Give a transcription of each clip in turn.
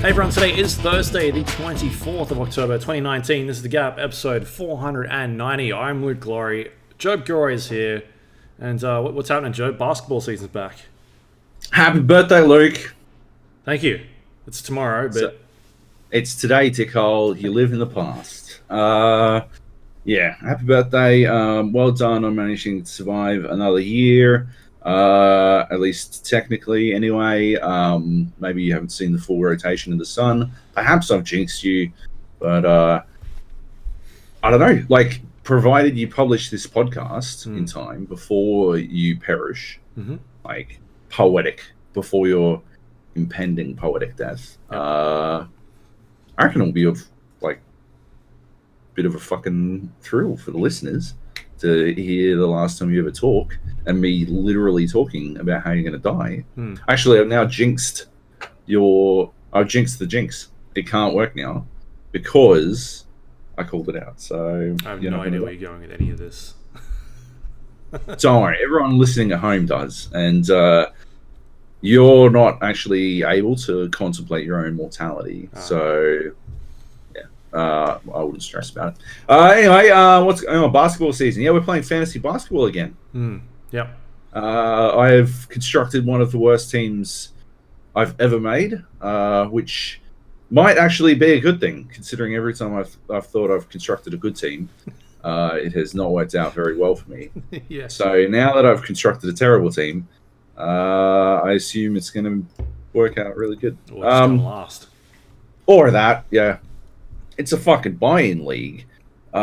Hey everyone, today is Thursday, the 24th of October 2019. This is The Gap, episode 490. I'm Luke Lawrie. Joab Gilroy is here. And what's happening, Joab? Basketball season's back. Happy birthday, Luke. Thank you. It's tomorrow, but... It's today, Ticole. You live in the past. Yeah, happy birthday. Well done on managing to survive another year. At least technically, anyway. Maybe you haven't seen the full rotation of the sun. Perhaps I've jinxed you, but I don't know. Like, provided you publish this podcast in time before you perish, like poetic, before your impending poetic death, I reckon it'll be a bit of a fucking thrill for the listeners to hear the last time you ever talk and me literally talking about how you're going to die. Actually, I've now jinxed I've jinxed the jinx. It can't work now because I called it out. So I have no idea where you're going with any of this. Don't worry, everyone listening at home does. And you're not actually able to contemplate your own mortality. So I wouldn't stress about it. Anyway, what's going on? Basketball season. Yeah, we're playing fantasy basketball again. Yep. I have constructed one of the worst teams I've ever made, which might actually be a good thing, considering every time I've thought I've constructed a good team, it has not worked out very well for me. Yeah. So now that I've constructed a terrible team, I assume it's going to work out really good. Or it's going to last. Or that, yeah. It's a fucking buy-in league. And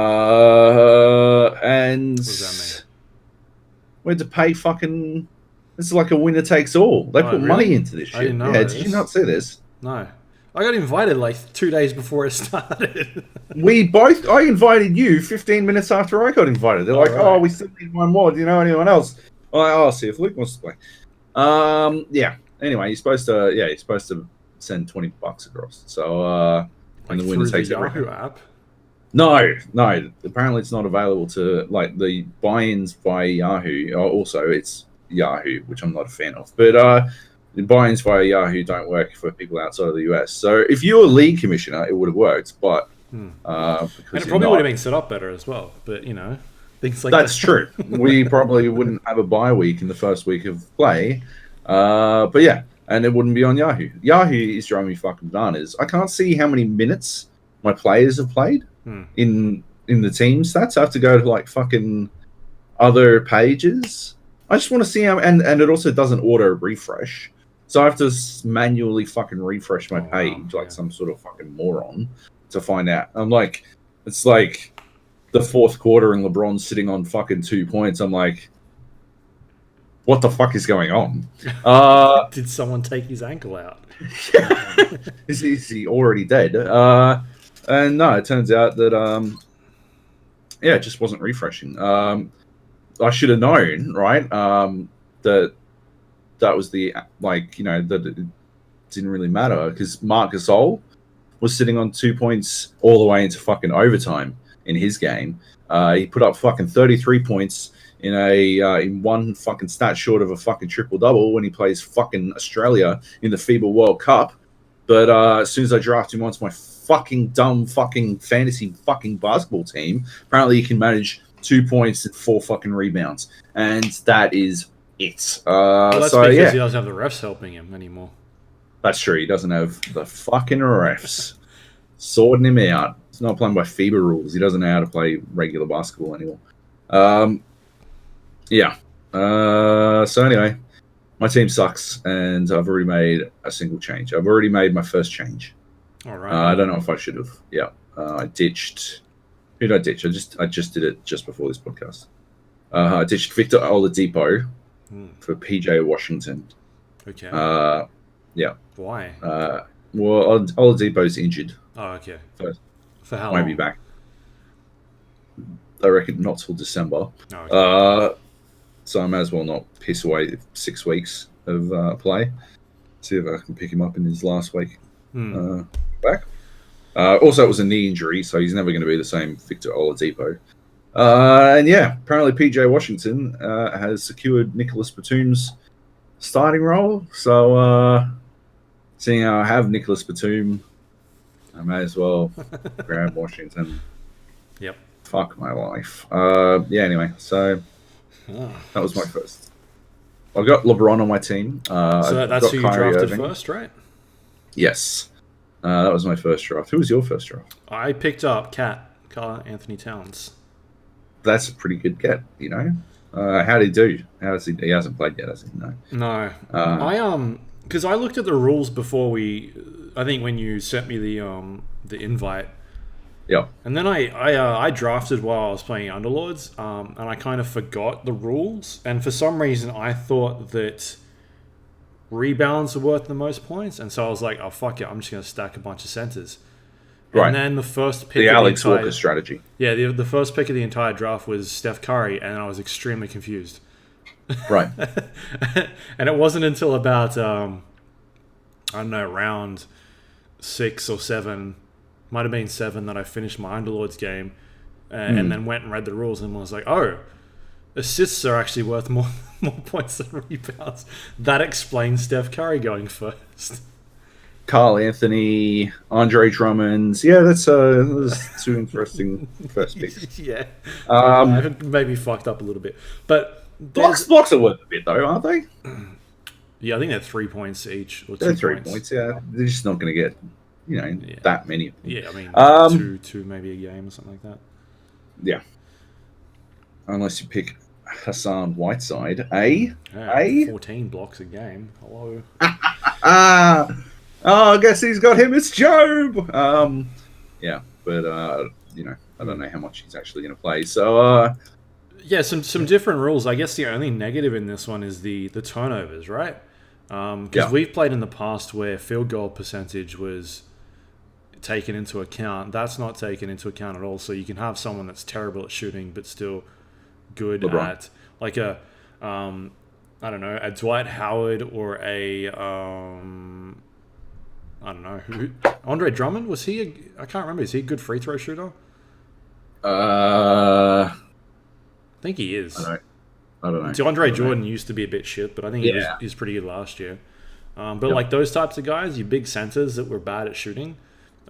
what does that mean? We had to pay fucking... This is like a winner takes all. They put money into this shit. I didn't know did you not see this? No. I got invited like 2 days before it started. I invited you 15 minutes after I got invited. They're like, oh, we still need one more. Do you know anyone else? I'm like, oh, I'll see if Luke wants to play. Yeah. Anyway, you're supposed to send $20 across. So, and the winner takes everything. Yahoo app? No. Apparently, it's not available to like the buy-ins via Yahoo. Also, it's Yahoo, which I'm not a fan of. But the buy-ins via Yahoo don't work for people outside of the US. So if you were league commissioner, it would have worked. But and it probably would have been set up better as well. But things like that's true. We probably wouldn't have a bye week in the first week of play. But yeah. And it wouldn't be on Yahoo. Yahoo is driving me fucking bananas. I can't see how many minutes my players have played in the team stats. I have to go to like fucking other pages. I just want to see how, and it also doesn't auto refresh. So I have to manually fucking refresh my page like some sort of fucking moron to find out. I'm like, it's like the fourth quarter and LeBron's sitting on fucking 2 points. I'm like, what the fuck is going on? Did someone take his ankle out? Is he already dead? And no, it turns out that it just wasn't refreshing. I should have known, right? That was the that it didn't really matter because Marc Gasol was sitting on 2 points all the way into fucking overtime in his game. He put up fucking 33 points in one fucking stat short of a fucking triple-double when he plays fucking Australia in the FIBA World Cup. But as soon as I draft him onto my fucking dumb fucking fantasy fucking basketball team, apparently he can manage 2 points and 4 fucking rebounds. And that is it. Well, that's because he doesn't have the refs helping him anymore. That's true. He doesn't have the fucking refs sorting him out. He's not playing by FIBA rules. He doesn't know how to play regular basketball anymore. Yeah. So anyway, my team sucks, and I've already made a single change. I've already made my first change. All right. I don't know if I should have. Yeah. I ditched. Who did I ditch? I just did it just before this podcast. I ditched Victor Oladipo for PJ Washington. Okay. Yeah. Why? Well, Oladipo's injured. Oh, okay. For how long? Won't be back. I reckon not till December. Oh, okay. So I may as well not piss away 6 weeks of play. See if I can pick him up in his last week back. Also, it was a knee injury, so he's never going to be the same Victor Oladipo. And yeah, apparently PJ Washington has secured Nicholas Batum's starting role. So seeing how I have Nicholas Batum, I may as well grab Washington. Yep. Fuck my life. Yeah. Anyway, so that was my first. I've got LeBron on my team. So that's who you drafted first, right? Yes. That was my first draft. Who was your first draft? I picked up Carl Anthony Towns. That's a pretty good get, you know. How did he do? How does he? He hasn't played yet, has he? No. No. Because I looked at the rules before I think when you sent me the invite. Yeah. And then I drafted while I was playing Underlords, and I kind of forgot the rules. And for some reason, I thought that rebounds are worth the most points, and so I was like, "Oh fuck it, I'm just gonna stack a bunch of centers." Right. And then the first pick, the Alex Walker strategy. Yeah, the first pick of the entire draft was Steph Curry, and I was extremely confused. Right. And it wasn't until about I don't know, round 6 or 7, might have been 7, that I finished my Underlords game, and then went and read the rules and was like, "Oh, assists are actually worth more points than rebounds." That explains Steph Curry going first. Carl Anthony, Andre Drummond. Yeah, that's two interesting first picks. Yeah. I maybe fucked up a little bit. But blocks are worth a bit though, aren't they? Yeah, I think they're 3 points each. Or they're 2 3 points, yeah. They're just not going to get, that many. Yeah, I mean, two maybe a game or something like that. Yeah. Unless you pick Hassan Whiteside. 14 blocks a game. Hello. I guess he's got him as Joab. Yeah, but I don't know how much he's actually going to play. So yeah, some different rules. I guess the only negative in this one is the turnovers, right? Because we've played in the past where field goal percentage was taken into account. That's not taken into account at all. So you can have someone that's terrible at shooting but still good at like a I don't know, a Dwight Howard or a I don't know. Andre Drummond, was he I can't remember. Is he a good free throw shooter? I think he is. I don't know. DeAndre Jordan used to be a bit shit, but I think he was pretty good last year. But like those types of guys, you big centers that were bad at shooting,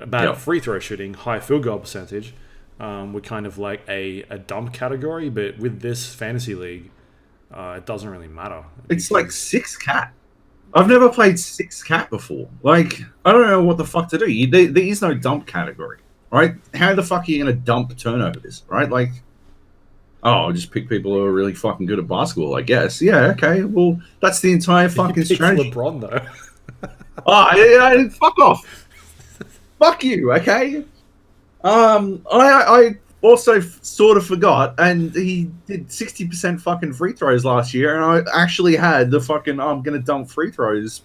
bad at free throw shooting, high field goal percentage, were kind of like a dump category. But with this fantasy league, it doesn't really matter. It's like 6 cat. I've never played 6 cat before. Like, I don't know what the fuck to do. There is no dump category, right? How the fuck are you going to dump turnovers, right? Like, I'll just pick people who are really fucking good at basketball, I guess. Yeah, okay. Well, that's the entire fucking strategy. LeBron, though. Fuck off. Fuck you, okay? I also sort of forgot, and he did 60% fucking free throws last year, and I actually had the fucking I'm gonna dump free throws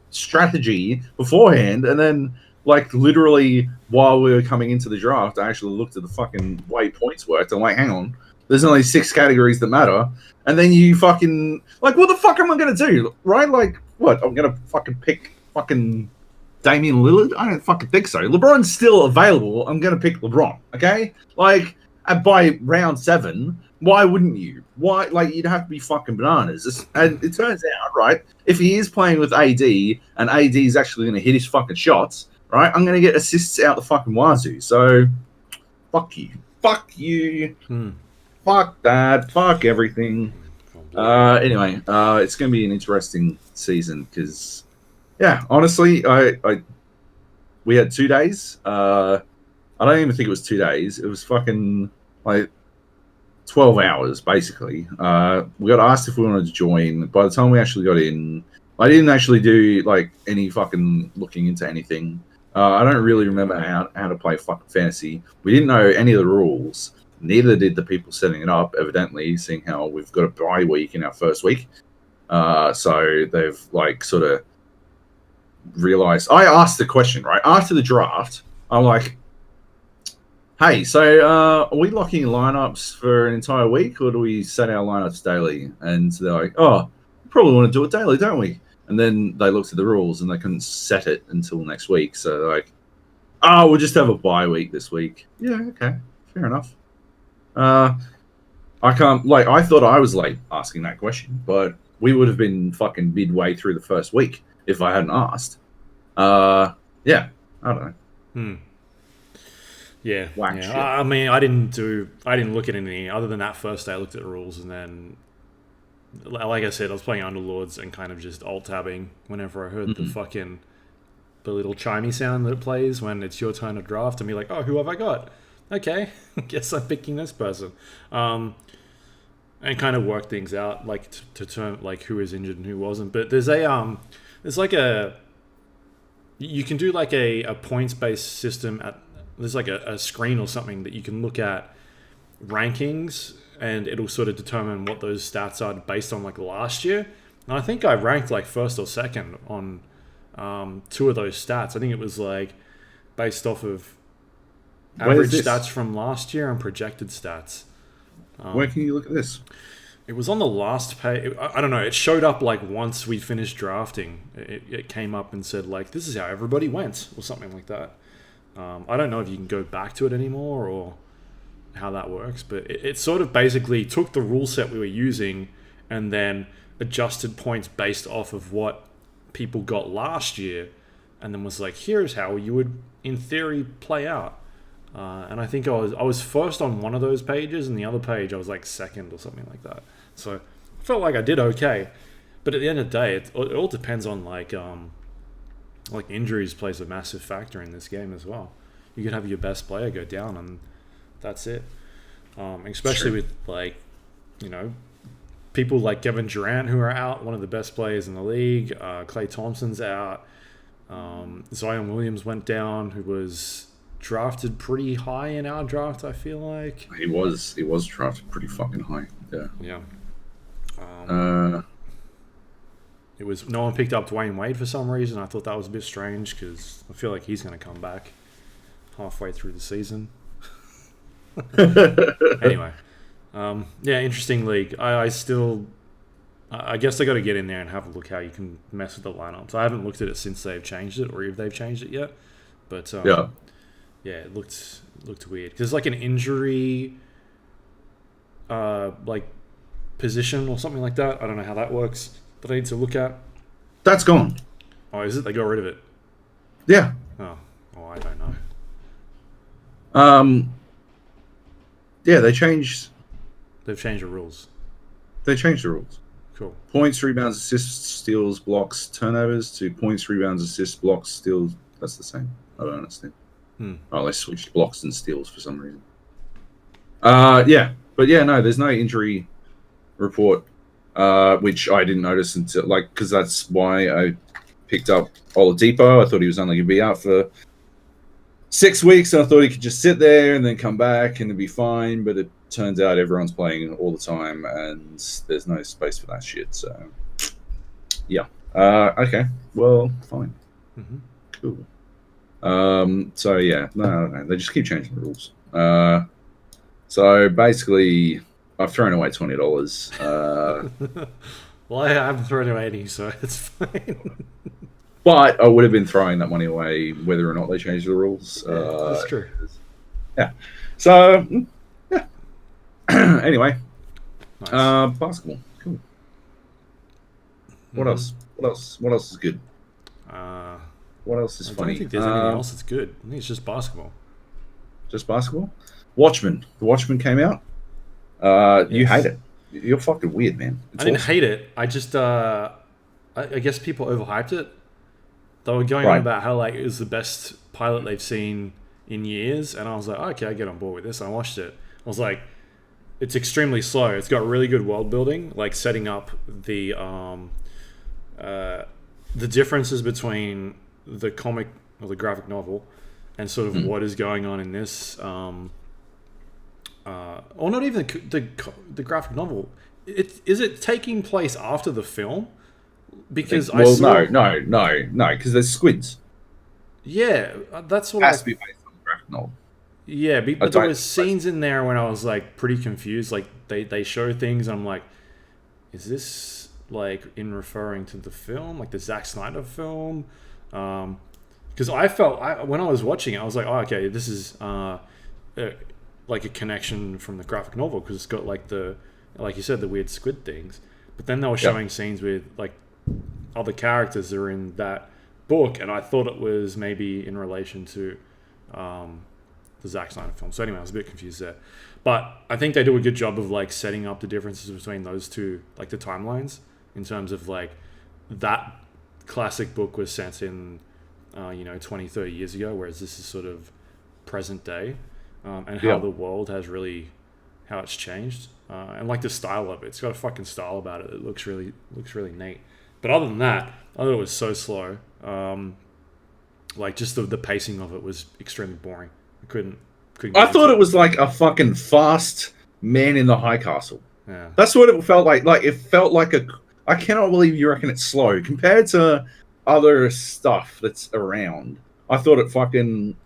strategy beforehand, and then like literally while we were coming into the draft, I actually looked at the fucking way points worked. I'm like, hang on, there's only 6 categories that matter, and then you fucking like, what the fuck am I gonna do, right? Like, what? I'm gonna fucking pick fucking Damian Lillard? I don't fucking think so. LeBron's still available. I'm going to pick LeBron, okay? Like, by round 7, why wouldn't you? Why? Like, you'd have to be fucking bananas. And it turns out, right, if he is playing with AD, and AD is actually going to hit his fucking shots, right, I'm going to get assists out the fucking wazoo. So, fuck you. Fuck you. Fuck that. Fuck everything. Anyway, it's going to be an interesting season, because... yeah, honestly, we had 2 days. I don't even think it was 2 days. It was fucking like 12 hours, basically. We got asked if we wanted to join. By the time we actually got in, I didn't actually do like any fucking looking into anything. I don't really remember how to play fucking fantasy. We didn't know any of the rules. Neither did the people setting it up, evidently, seeing how we've got a bye week in our first week. So they've like sort of realized. I asked the question right after the draft. I'm like, hey, so are we locking lineups for an entire week, or do we set our lineups daily? And they're like, oh, we probably want to do it daily, don't we? And then they looked at the rules and they couldn't set it until next week. So they're like, oh, we'll just have a bye week this week. Yeah, okay, fair enough. I can't, like, I thought I was late asking that question, but we would have been fucking midway through the first week if I hadn't asked. Yeah, I don't know. Yeah, Whack shit. I mean, I didn't look at anything other than that first day. I looked at the rules, and then, like I said, I was playing Underlords and kind of just alt-tabbing whenever I heard the little chimey sound that it plays when it's your turn to draft, and be like, oh, who have I got? Okay, guess I'm picking this person. And kind of work things out, like to turn like who is injured and who wasn't. But there's you can do like a points-based system there's like a screen or something that you can look at rankings, and it'll sort of determine what those stats are based on like last year. And I think I ranked like first or second on 2 of those stats. I think it was like based off of average stats from last year and projected stats. Where can you look at this? It was on the last page. I don't know. It showed up like once we finished drafting. It came up and said like, this is how everybody went, or something like that. I don't know if you can go back to it anymore or how that works, but it sort of basically took the rule set we were using and then adjusted points based off of what people got last year, and then was like, here's how you would in theory play out. And I think I was first on one of those pages, and the other page I was like second or something like that. So I felt like I did okay, but at the end of the day, it all depends on like injuries plays a massive factor in this game as well. You could have your best player go down, and that's it. Especially with like, people like Kevin Durant who are out, one of the best players in the league. Klay Thompson's out. Zion Williams went down, who was drafted pretty high in our draft, I feel like. He was drafted pretty fucking high. Yeah. It was no one picked up Dwayne Wade for some reason. I thought that was a bit strange because I feel like he's going to come back halfway through the season. Anyway, interesting league. I guess I got to get in there and have a look how you can mess with the lineups. I haven't looked at it since they've changed it, or if they've changed it yet. But it looked weird. There's like an injury, like position or something like that. I don't know how that works. That I need to look at. That's gone. Oh, is it? They got rid of it. Yeah. Oh, I don't know. They changed. They've changed the rules. They changed the rules. Cool. Points, rebounds, assists, steals, blocks, turnovers to points, rebounds, assists, blocks, steals. That's the same. I don't understand. Oh, they switched blocks and steals for some reason. But there's no injury report, which I didn't notice until because that's why I picked up Oladipo. I thought he was only going to be out for 6 weeks, and I thought he could just sit there and then come back and it'd be fine. But it turns out everyone's playing all the time, and there's no space for that shit. So, yeah. Okay. Well, fine. Mm-hmm. Cool. No. They just keep changing the rules. So basically, I've thrown away $20. Well, I haven't thrown away any, so it's fine. But I would have been throwing that money away whether or not they changed the rules. That's true. Yeah. So, yeah. Anyway, nice. Basketball. Cool. What else? What else is good? What else is funny? I don't think there's anything else that's good. I think it's just basketball. Just basketball? Watchmen. The Watchmen came out. You hate it. You're fucking weird, man. I didn't hate it. I just, I guess people overhyped it. They were going on about how like it was the best pilot they've seen in years, and I was like, okay, I get on board with this. And I watched it. I was like, it's extremely slow. It's got really good world building, like setting up the differences between the comic or the graphic novel and sort of what is going on in this. Or not even the graphic novel. Is it taking place after the film? Because no, because there's squids. Yeah, that's what it has to be based on the graphic novel. Yeah, but there was scenes in there when I was like pretty confused. Like they show things, and I'm like, is this like in referring to the film, like the Zack Snyder film? Because I felt when I was watching it, I was like, oh, okay, this is like a connection from the graphic novel because it's got like like you said, the weird squid things. But then they were showing scenes with like other characters that are in that book, and I thought it was maybe in relation to the Zack Snyder film. So anyway, I was a bit confused there. But I think they do a good job of like setting up the differences between those two, like the timelines, in terms of like that classic book was set in, 20, 30 years ago, whereas this is sort of present day, and how the world has really, how it's changed, and like the style of it. It's got a fucking style about it that looks really neat. But other than that, I thought it was so slow. Like just the pacing of it was extremely boring. I couldn't I thought it was like a fucking fast Man in the High Castle. Yeah. That's what it felt like. Like it felt like I cannot believe you reckon it's slow compared to other stuff that's around. I thought it fucking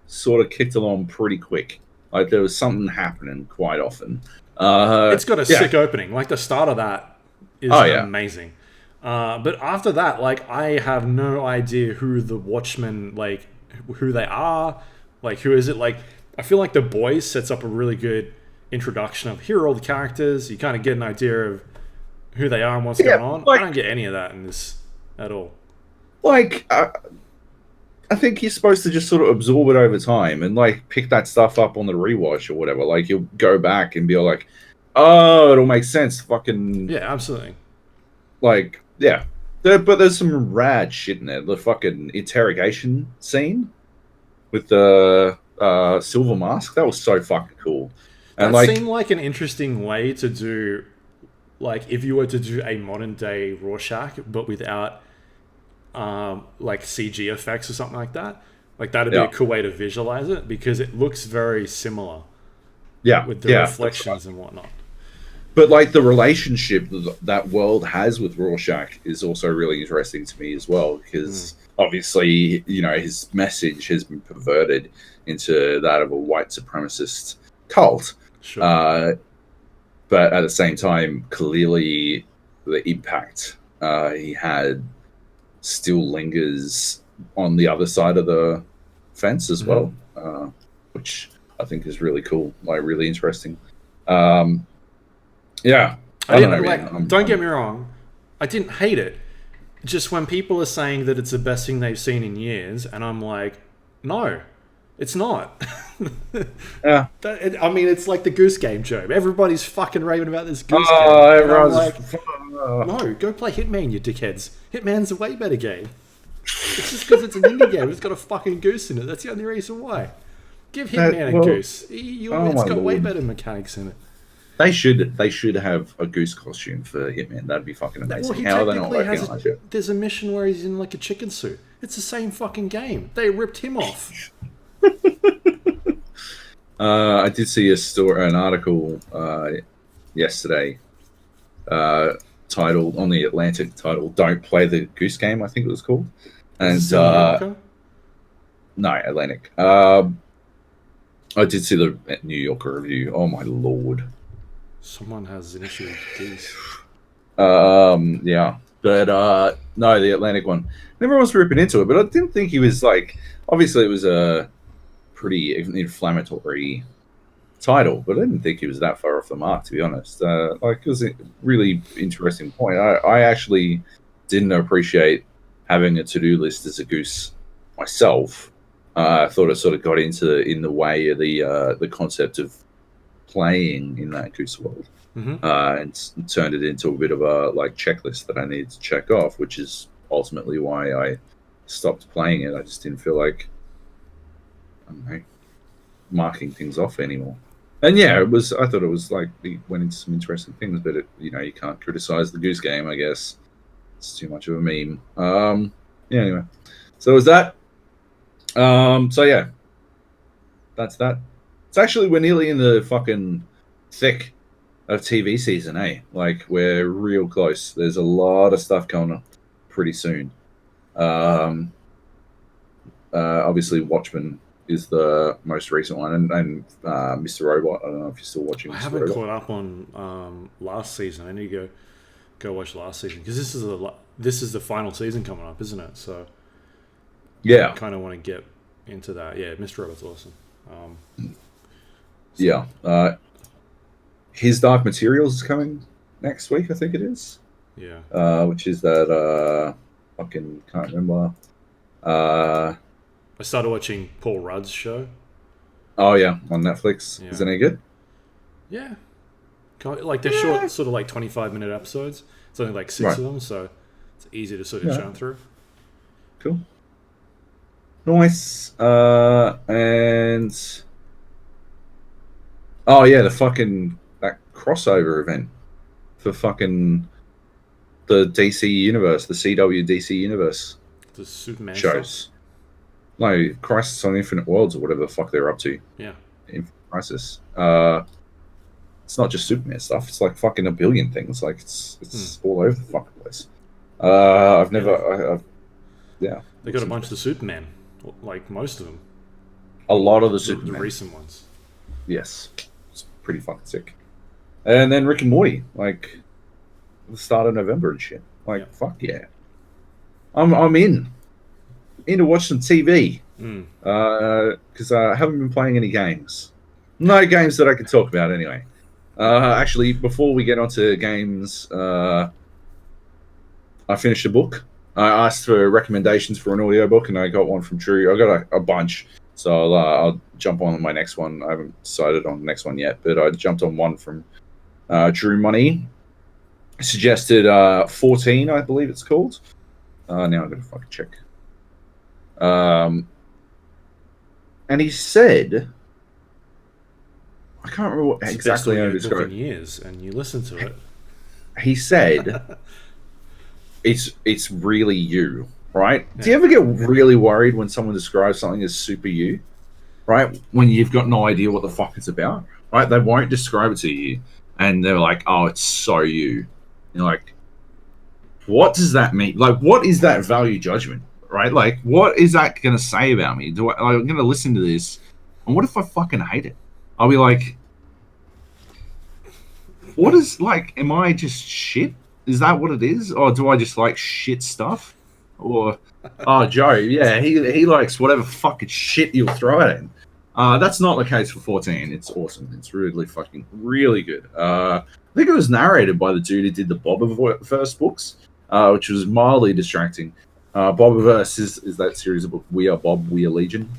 sort of kicked along pretty quick. Like there was something happening quite often. It's got a sick opening. Like the start of that is amazing. But after that, like I have no idea who the Watchmen, like who they are, like who is it? Like I feel like The Boys sets up a really good introduction of here are all the characters. You kind of get an idea of who they are and what's going on. Like, I don't get any of that in this at all. Like I think you're supposed to just sort of absorb it over time and like pick that stuff up on the rewatch or whatever. Like you'll go back and be like, oh, it'll make sense. Fucking yeah, absolutely. Like yeah, but there's some rad shit in there. The fucking interrogation scene with the silver mask, that was so fucking cool. And that seemed like an interesting way to do, like if you were to do a modern day Rorschach, but without like CG effects or something like that. Like that'd be a cool way to visualize it because it looks very similar. Yeah, with the reflections and whatnot. But like the relationship that world has with Rorschach is also really interesting to me as well because obviously, his message has been perverted into that of a white supremacist cult. Sure. But at the same time, clearly the impact he had still lingers on the other side of the fence as well, which I think is really cool, like really interesting. Yeah, don't get me wrong, I didn't hate it. Just when people are saying that it's the best thing they've seen in years, and I'm like, no, it's not. Yeah, it's like the Goose Game, Joab. Everybody's fucking raving about this Goose Game. Everyone's like, no, go play Hitman, you dickheads. Hitman's a way better game. It's just because it's an indie game. It's got a fucking goose in it. That's the only reason why. Give Hitman a goose. It's got way better mechanics in it. They should have a goose costume for Hitman. That'd be fucking amazing. Well, How are they not working on it? There's a mission where he's in like a chicken suit. It's the same fucking game. They ripped him off. I did see an article yesterday titled on the Atlantic titled "Don't Play the Goose Game." I think it was called. And no, Atlantic. I did see the New Yorker review. Oh my lord. Someone has an issue with geese. Yeah. But no, the Atlantic one. Everyone was ripping into it, but I didn't think he was like. Obviously, it was a pretty inflammatory title, but I didn't think he was that far off the mark, to be honest. It was a really interesting point. I actually didn't appreciate having a to-do list as a goose myself. I thought it sort of got in the way of the concept of playing in that goose world, and turned it into a bit of a like checklist that I needed to check off, which is ultimately why I stopped playing it. I just didn't feel like marking things off anymore. And yeah, I thought it was like it went into some interesting things, but you can't criticize the Goose Game. I guess it's too much of a meme. Yeah. Anyway, so was that. So yeah, that's that. It's actually we're nearly in the fucking thick of TV season, eh? Like we're real close. There's a lot of stuff coming up pretty soon. Obviously, Watchmen is the most recent one, and Mr. Robot. I don't know if you're still watching. I haven't caught up on last season. I need to go watch last season because this is the final season coming up, isn't it? So yeah, I kind of want to get into that. Yeah, Mr. Robot's awesome. Yeah, His Dark Materials is coming next week. I think it is. Yeah, which is that fucking can't remember Uh, I started watching Paul Rudd's show. oh yeah, on Netflix. Yeah. Is it any good? Yeah. Like they're short, sort of like 25-minute episodes. It's only like 6 of them, so it's easy to sort of churn through. Cool. Nice. And oh yeah, that crossover event for fucking the DC universe, the CW DC universe. The Superman shows. Stuff? No, Crisis on Infinite Worlds or whatever the fuck they're up to. Yeah. Infinite Crisis. It's not just Superman stuff. It's like fucking a billion things. Like it's all over the fucking place. I've They got a bunch of the Superman, like most of them. A lot of the Superman. The recent ones. Yes, it's pretty fucking sick. And then Rick and Morty, like the start of November and shit. Like fuck yeah, I'm in to watch some TV. Because I haven't been playing any games. No games that I can talk about anyway. Actually, before we get onto games, I finished a book. I asked for recommendations for an audiobook, and I got one from Drew. I got a bunch, so I'll jump on my next one. I haven't decided on the next one yet, but I jumped on one from Drew Money. Suggested 14, I believe it's called. Now I'm going to fucking check. And he said... I can't remember exactly how to describe it. Years, and you listen to it. He said, "It's really you, right?" Yeah. Do you ever get really worried when someone describes something as super you, right? When you've got no idea what the fuck it's about, right? They won't describe it to you, and they're like, "Oh, it's so you." You're like, "What does that mean? Like, what is that value judgment, right? Like, what is that going to say about me? I'm going to listen to this, and what if I fucking hate it?" I'll be like, what is, like, am I just shit? Is that what it is? Or do I just like shit stuff? Or, oh, Joe, yeah, he likes whatever fucking shit you'll throw at him. That's not the case for 14. It's awesome. It's really fucking, really good. I think it was narrated by the dude who did the Bobiverse books, which was mildly distracting. Bobiverse is that series of books, We Are Bob, We Are Legion.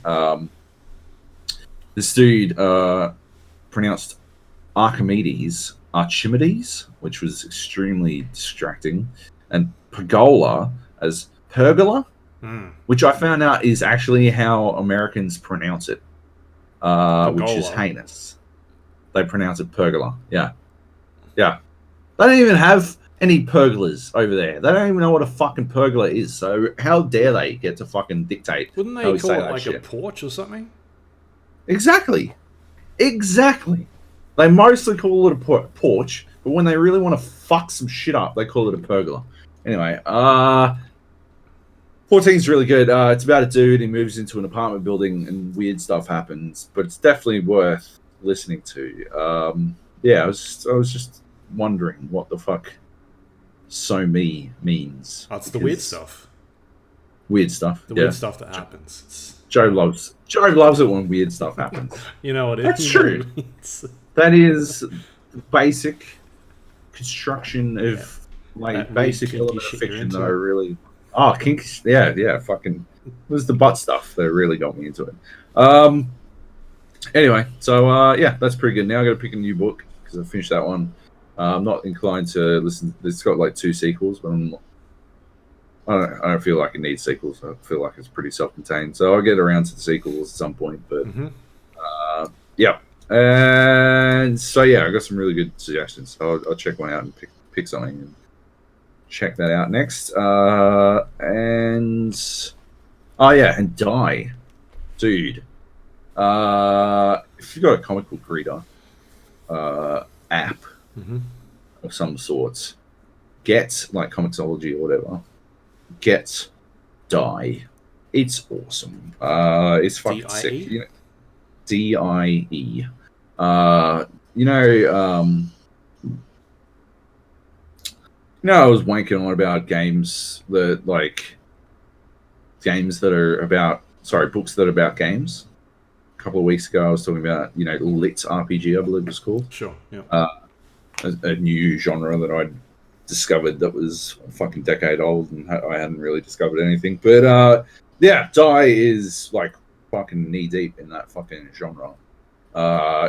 This dude pronounced Archimedes, which was extremely distracting, and Pergola as pergola, which I found out is actually how Americans pronounce it, which is heinous. They pronounce it pergola. Yeah. They don't even have any pergolas over there. They don't even know what a fucking pergola is. So how dare they get to fucking dictate? Wouldn't they call it like a porch or something? Exactly. They mostly call it a porch, but when they really want to fuck some shit up, they call it a pergola. Anyway, 14 is really good. It's about a dude. He moves into an apartment building and weird stuff happens, but it's definitely worth listening to. I was just wondering what the fuck "so me" means. That's the weird stuff. Weird stuff. The weird stuff that happens. Joe loves it when weird stuff happens. You know what it is? That's true. That is basic construction of basic element of fiction that I really... Oh, kinky... Yeah, fucking... It was the butt stuff that really got me into it. Anyway, so that's pretty good. Now I got to pick a new book because I finished that one. I'm not inclined to listen... It's got like 2 sequels, but I don't feel like it needs sequels. I feel like it's pretty self-contained. So I'll get around to the sequels at some point. But yeah. And so I got some really good suggestions. So I'll check one out and pick something and check that out next. And Die, dude. If you've got a comic book reader app of some sorts, get like Comixology or whatever. Get Die. It's awesome. It's fucking sick. You know, DIE. I was wanking on about books that are about games. A couple of weeks ago, I was talking about, lit RPG, I believe it was called. Sure, yeah. A new genre that I'd discovered that was a fucking decade old, and I hadn't really discovered anything. But yeah, Die is like fucking knee deep in that fucking genre.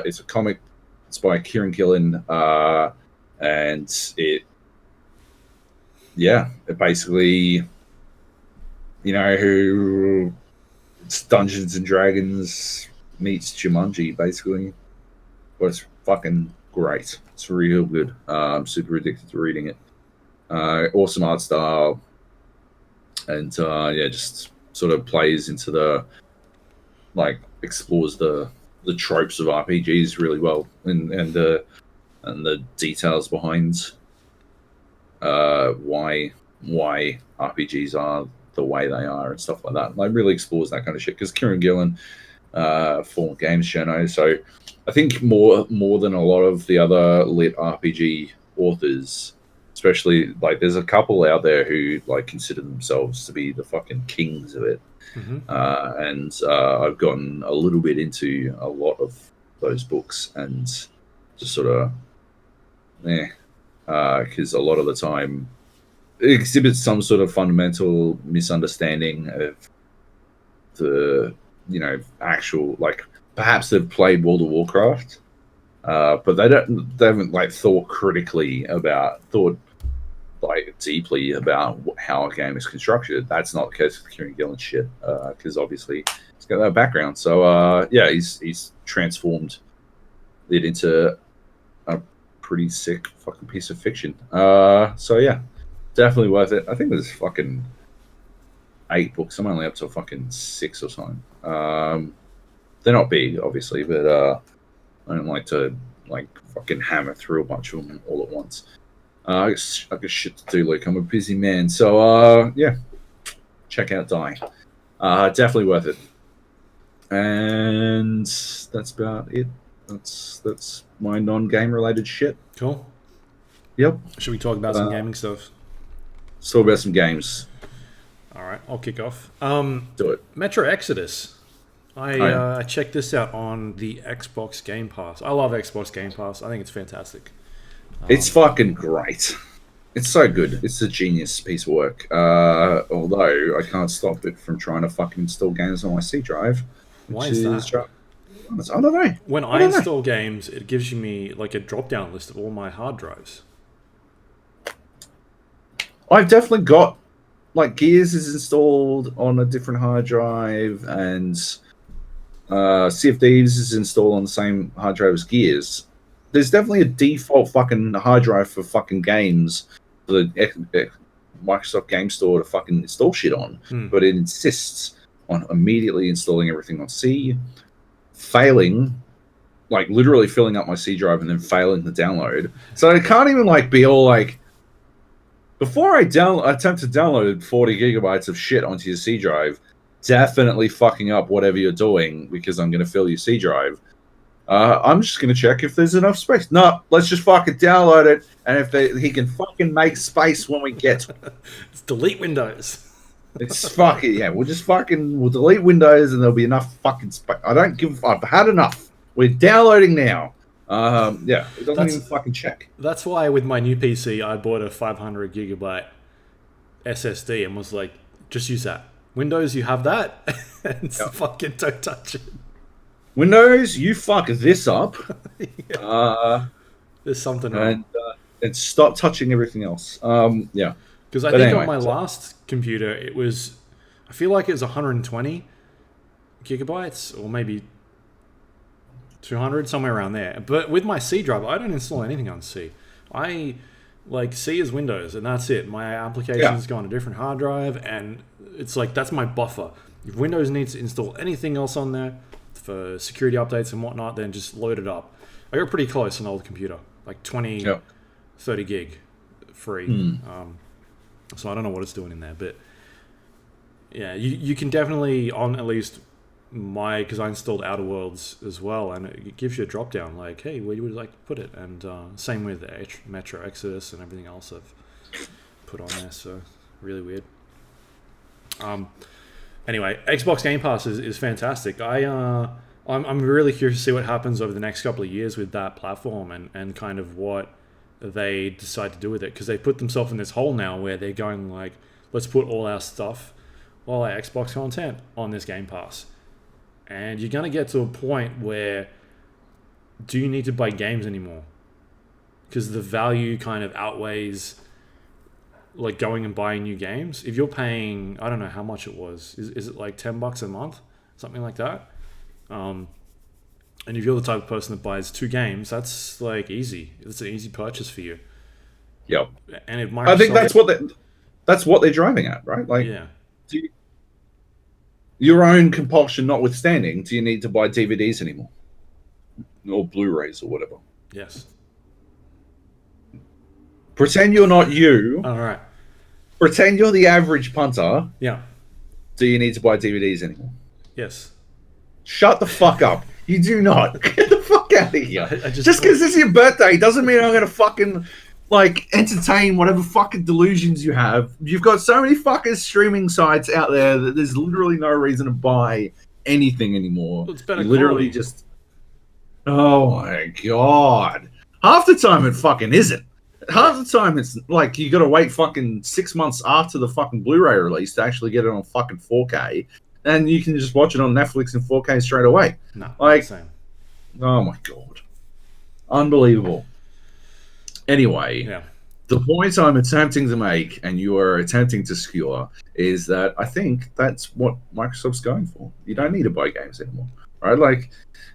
It's a comic. It's by Kieran Gillen, and it basically, who it's Dungeons and Dragons meets Jumanji, basically. But it's fucking great. It's real good. I'm super addicted to reading it. Awesome art style, and just sort of plays into the explores the tropes of RPGs really well, and the details behind why RPGs are the way they are and stuff like that. Like really explores that kind of shit because Kieran Gillen, former games journo, so I think more than a lot of the other lit RPG authors, especially like there's a couple out there who like consider themselves to be the fucking kings of it. Mm-hmm. And I've gotten a little bit into a lot of those books and just sort of because a lot of the time it exhibits some sort of fundamental misunderstanding of the actual, like, perhaps they've played World of Warcraft, but they haven't like thought deeply about how a game is constructed. That's not the case with Kieran Gillen shit, because obviously he's got that background. So he's transformed it into a pretty sick fucking piece of fiction. So yeah, definitely worth it. I think there's fucking 8 books. I'm only up to fucking 6 or something. They're not big, obviously, but I don't like to fucking hammer through a bunch of them all at once. I got shit to do, Luke. I'm a busy man. So, check out Die. Definitely worth it. And that's about it. That's my non-game related shit. Cool. Yep. Should we talk about some gaming stuff? Let's talk about some games. All right, I'll kick off. Do it. Metro Exodus. I checked this out on the Xbox Game Pass. I love Xbox Game Pass. I think it's fantastic. It's fucking great. It's so good. It's a genius piece of work. Although I can't stop it from trying to fucking install games on my C drive. Why is that? I don't know. When I install games, it gives me like a drop-down list of all my hard drives. I've definitely got like Gears is installed on a different hard drive, and Sea of Thieves is installed on the same hard drive as Gears. There's definitely a default fucking hard drive for fucking games for the Microsoft Game Store to fucking install shit on, but it insists on immediately installing everything on C, failing, like literally filling up my C drive and then failing the download. So it can't even like be all like, before I attempt to download 40 gigabytes of shit onto your C drive, definitely fucking up whatever you're doing because I'm going to fill your C drive. I'm just going to check if there's enough space. No, let's just fucking download it, and if he can fucking make space when we get to it. It's delete Windows. It's fucking, we'll delete Windows and there'll be enough fucking space. I don't give I've had enough. We're downloading now. It doesn't even fucking check. That's why with my new PC, I bought a 500 gigabyte SSD and was like, just use that. Windows, you have that, and fucking don't touch it. Windows, you fuck this up. There's something wrong. And stop touching everything else. Because I think on my last computer, it was, I feel like it was 120 gigabytes, or maybe 200, somewhere around there. But with my C drive, I don't install anything on C. I like C is Windows, and that's it. My applications go on a different hard drive, and it's like that's my buffer. If Windows needs to install anything else on there for security updates and whatnot, then just load it up. I got pretty close on an old computer, like 20, 30 gig free. So I don't know what it's doing in there, but yeah, you can definitely on at least because I installed Outer Worlds as well, and it gives you a drop down like, hey, where would you like to put it? And same with Metro Exodus and everything else I've put on there. So really weird. Anyway, Xbox Game Pass is fantastic. I'm really curious to see what happens over the next couple of years with that platform and kind of what they decide to do with it, because they put themselves in this hole now where they're going like, let's put all our stuff or like Xbox content on this Game Pass. And you're going to get to a point where do you need to buy games anymore? Because the value kind of outweighs like going and buying new games. If you're paying, I don't know how much it was. Is it like $10 a month? Something like that. And if you're the type of person that buys 2 games, that's like easy. It's an easy purchase for you. Yep. And if Microsoft, I think that's what they're driving at, right? Like, yeah. Your own compulsion notwithstanding, do you need to buy DVDs anymore? Or Blu-rays or whatever? Yes. Pretend you're not you. All right. Pretend you're the average punter. Yeah. Do you need to buy DVDs anymore? Yes. Shut the fuck up. You do not. Get the fuck out of here. Just because it's your birthday doesn't mean I'm going to fucking, like, entertain whatever fucking delusions you have. You've got so many fucking streaming sites out there that there's literally no reason to buy anything anymore. Well, it's better you literally quality. just... Oh, my God. Half the time it fucking isn't. Half the time it's like you got to wait fucking 6 months after the fucking Blu-ray release to actually get it on fucking 4K. And you can just watch it on Netflix in 4K straight away. No, like, same. Oh my God. Unbelievable. Anyway, Yeah. The point I'm attempting to make, and you are attempting to skewer, is that I think that's what Microsoft's going for. You don't need to buy games anymore. Right? Like,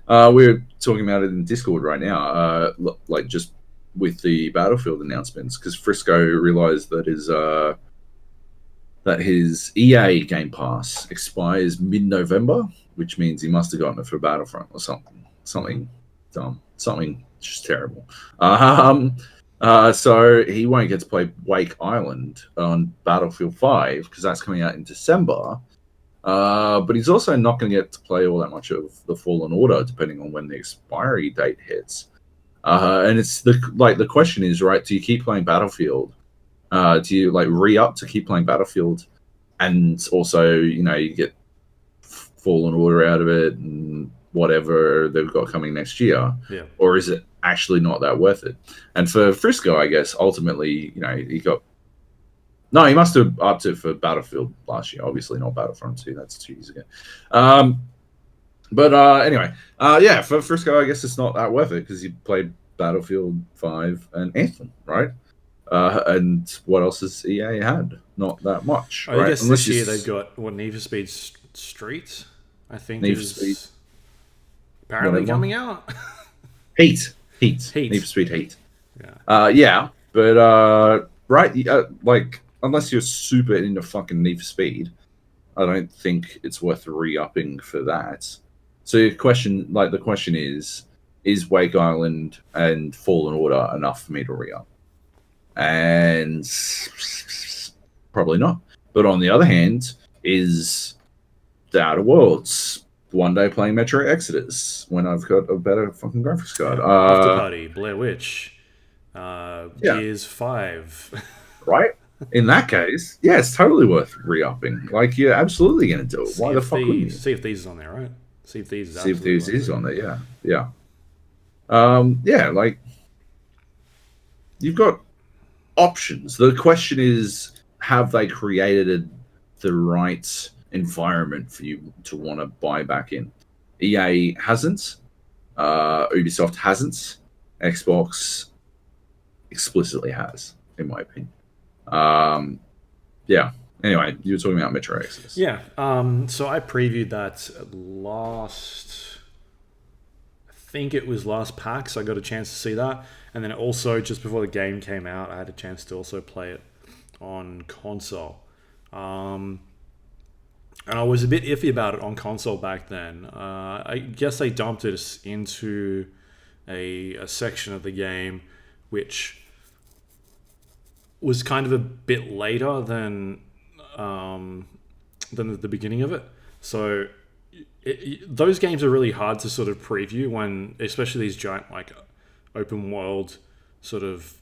we're talking about it in Discord right now, like just with the Battlefield announcements, because Frisco realized that his EA Game Pass expires mid-November, which means he must have gotten it for Battlefront or something dumb, something just terrible. So he won't get to play Wake Island on Battlefield 5 because that's coming out in December. But he's also not going to get to play all that much of the Fallen Order, depending on when the expiry date hits. And it's the question is, right? Do you keep playing Battlefield? Do you like re-up to keep playing Battlefield, and also you get Fallen Order out of it and whatever they've got coming next year? Yeah. Or is it actually not that worth it? And for Frisco, I guess ultimately, he must have upped it for Battlefield last year. Obviously not Battlefront 2. That's 2 years ago. But anyway, for Frisco, I guess it's not that worth it because you played Battlefield 5 and Anthem, right? And what else has EA had? Not that much. I guess this year they've got Need for Speed Street, I think, Need for Speed. Apparently coming out. Heat. Need for Speed Heat. Yeah. But like unless you're super into fucking Need for Speed, I don't think it's worth re-upping for that. So the question is Wake Island and Fallen Order enough for me to re-up? And probably not. But on the other hand, is the Outer Worlds one day playing Metro Exodus when I've got a better fucking graphics card? After Party, Blair Witch, Gears 5. Right? In that case, yeah, it's totally worth re-upping. Like, you're absolutely going to do it. Why the fuck wouldn't you? Sea of Thieves is on there, right? Sea of Thieves is on there, yeah. Like, you've got options. The question is, have they created the right environment for you to want to buy back in? EA hasn't. Ubisoft hasn't. Xbox explicitly has, in my opinion. Anyway, you were talking about Metro Exodus. Yeah. So I previewed that I think it was last PAX. I got a chance to see that. And then also, just before the game came out, I had a chance to also play it on console. And I was a bit iffy about it on console back then. I guess they dumped it into a section of the game which was kind of a bit later than the beginning of it. So those games are really hard to sort of preview when, especially these giant like open world sort of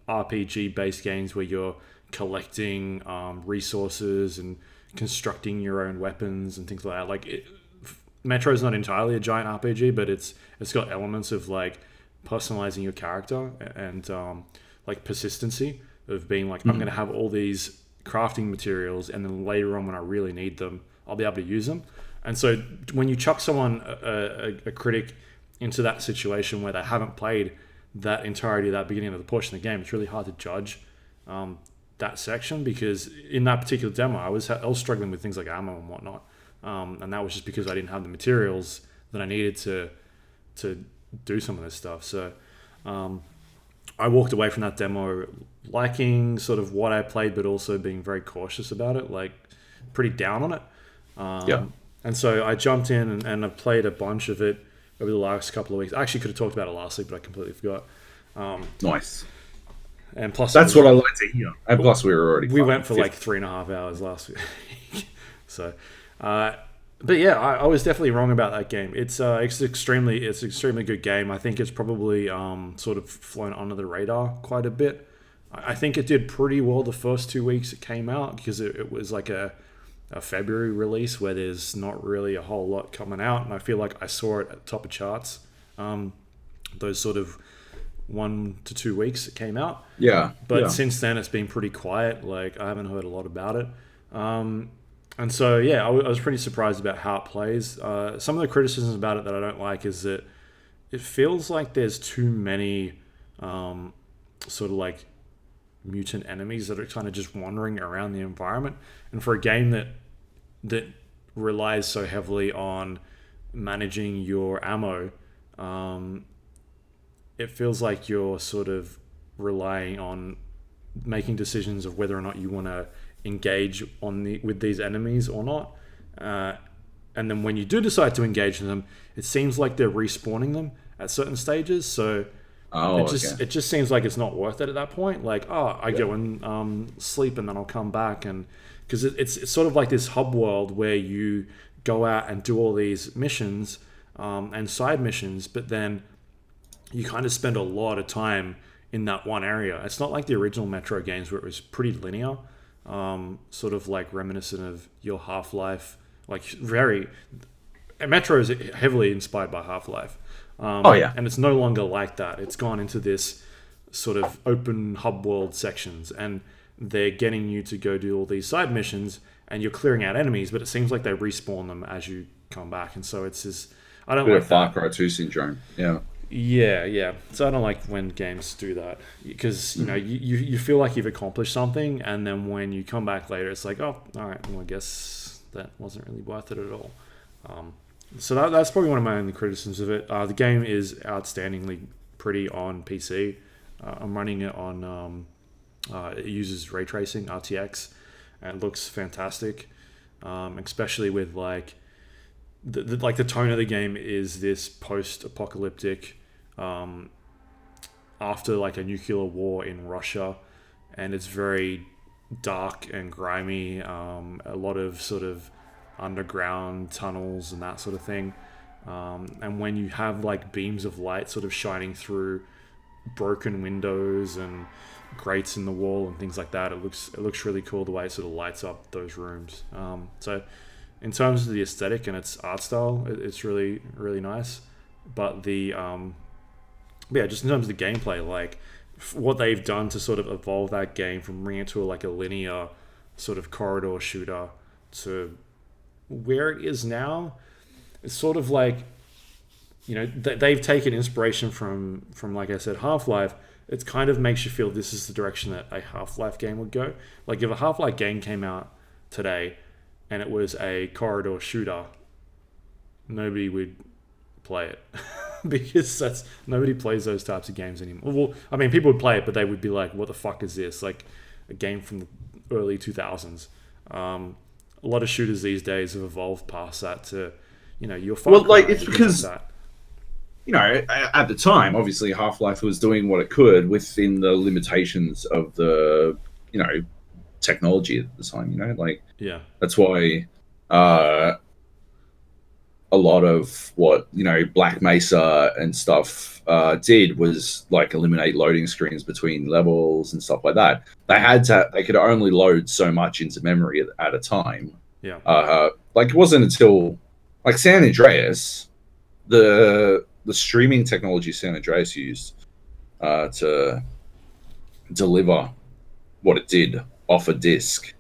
RPG based games where you're collecting resources and constructing your own weapons and things like that. Like Metro's not entirely a giant RPG, but it's got elements of like personalizing your character and like persistency of being like, I'm going to have all these crafting materials, and then later on when I really need them, I'll be able to use them. And so when you chuck someone, a critic, into that situation where they haven't played that entirety of that beginning of the portion of the game, it's really hard to judge that section, because in that particular demo, I was struggling with things like ammo and whatnot, and that was just because I didn't have the materials that I needed to do some of this stuff. So I walked away from that demo liking sort of what I played, but also being very cautious about it, like pretty down on it. And so I jumped in and I've played a bunch of it over the last couple of weeks. I actually could have talked about it last week, but I completely forgot. Nice. And plus, that's what I like to hear. And plus, we went for like 3.5 hours last week. So, but yeah, I was definitely wrong about that game. It's extremely good game. I think it's probably sort of flown under the radar quite a bit. I think it did pretty well the first 2 weeks it came out, because it was like a February release where there's not really a whole lot coming out, and I feel like I saw it at the top of charts those sort of 1 to 2 weeks it came out. But since then it's been pretty quiet. Like, I haven't heard a lot about it, and so I was pretty surprised about how it plays. Some of the criticisms about it that I don't like is that it feels like there's too many sort of like mutant enemies that are kind of just wandering around the environment. And for a game that relies so heavily on managing your ammo, it feels like you're sort of relying on making decisions of whether or not you want to engage with these enemies or not. And then when you do decide to engage in them, it seems like they're respawning them at certain stages. So it just seems like it's not worth it at that point. Like, I go and sleep and then I'll come back, and because it's sort of like this hub world where you go out and do all these missions and side missions, but then you kind of spend a lot of time in that one area. It's not like the original Metro games where it was pretty linear, sort of like reminiscent of your Half-Life. Like, Metro is heavily inspired by Half-Life. And it's no longer like that. It's gone into this sort of open hub world sections, and they're getting you to go do all these side missions, and you're clearing out enemies, but it seems like they respawn them as you come back. And so it's just, I don't like that. Far Cry 2 syndrome. Yeah. So I don't like when games do that, because you feel like you've accomplished something, and then when you come back later, it's like, oh, all right, well, I guess that wasn't really worth it at all. So that's probably one of my only criticisms of it. The game is outstandingly pretty on PC. I'm running it on, it uses ray tracing, RTX, and it looks fantastic, especially with like the tone of the game is this post-apocalyptic, after like a nuclear war in Russia, and it's very dark and grimy, a lot of sort of underground tunnels and that sort of thing, and when you have like beams of light sort of shining through broken windows and grates in the wall and things like that, it looks really cool the way it sort of lights up those rooms. So in terms of the aesthetic and its art style, it's really, really nice. But just in terms of the gameplay, like what they've done to sort of evolve that game from bringing it to like a linear sort of corridor shooter to where it is now, it's sort of like, they've taken inspiration from like I said, Half-Life. It kind of makes you feel this is the direction that a Half-Life game would go. Like if a Half-Life game came out today and it was a corridor shooter, nobody would play it because nobody plays those types of games anymore. Well, I mean, people would play it, but they would be like, what the fuck is this? Like a game from the early 2000s. A lot of shooters these days have evolved past that to, you're fine. Well, like, it's because that. At the time, obviously Half-Life was doing what it could within the limitations of the, technology at the time, That's why a lot of what, Black Mesa and stuff did was like eliminate loading screens between levels and stuff like that. They could only load so much into memory at a time. Like it wasn't until like San Andreas, the streaming technology San Andreas used to deliver what it did off a disc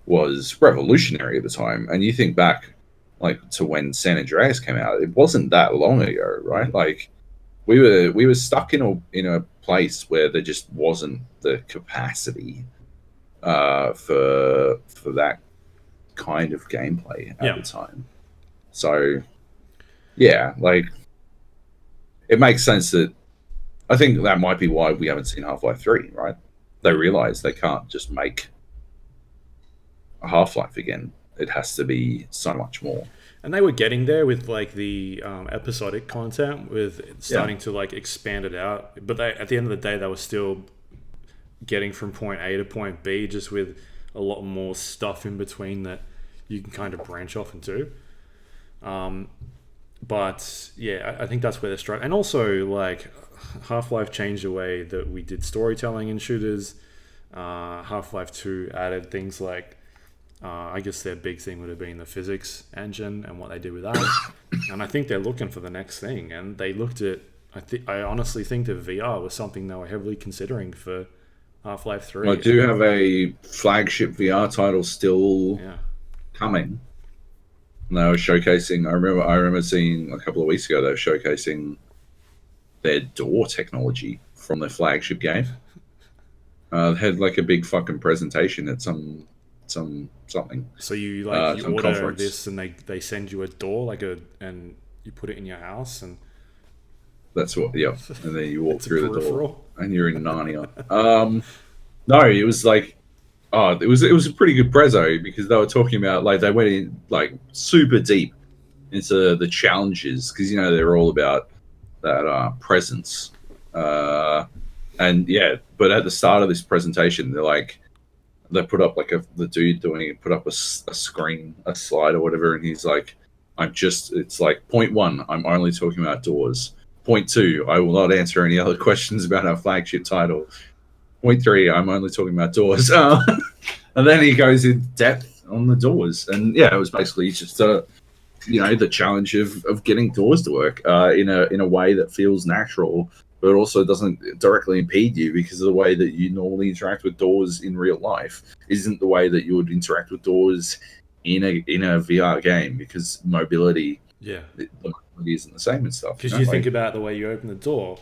was revolutionary at the time. And you think back, like, to when San Andreas came out, it wasn't that long ago, right? Like, we were stuck in a place where there just wasn't the capacity for that kind of gameplay at the time. So yeah, like, it makes sense that I think that might be why we haven't seen Half-Life 3, right? They realize they can't just make a Half-Life again. It has to be so much more. And they were getting there with like the episodic content, with starting to like expand it out. But at the end of the day, they were still getting from point A to point B, just with a lot more stuff in between that you can kind of branch off into. But yeah, I think that's where they're struggling. And also, like, Half-Life changed the way that we did storytelling in shooters. Half-Life 2 added things like, I guess their big thing would have been the physics engine and what they did with that. And I think they're looking for the next thing. And they looked at, I honestly think that VR was something they were heavily considering for Half-Life 3. I do have a flagship VR title still coming. And they were showcasing. I remember seeing a couple of weeks ago they were showcasing their door technology from their flagship game. They had like a big fucking presentation at some something. So you like you order conference. This and they send you a door and you put it in your house and. That's what, yeah. And then you walk through the door and you're in Narnia. No, it was like, it was a pretty good prezzo, because they were talking about, like, they went in like super deep into the challenges, because they're all about that presence. And yeah, but at the start of this presentation, they put up like the dude doing it put up a screen, a slide or whatever, and he's like, it's like point 1, I'm only talking about doors. Point 2, I will not answer any other questions about our flagship title. Point 3, I'm only talking about doors. And then he goes in depth on the doors. And yeah, it was basically just the challenge of getting doors to work in a way that feels natural, but also doesn't directly impede you, because of the way that you normally interact with doors in real life isn't the way that you would interact with doors in a VR game, because mobility isn't the same and stuff. Because you think about the way you open the door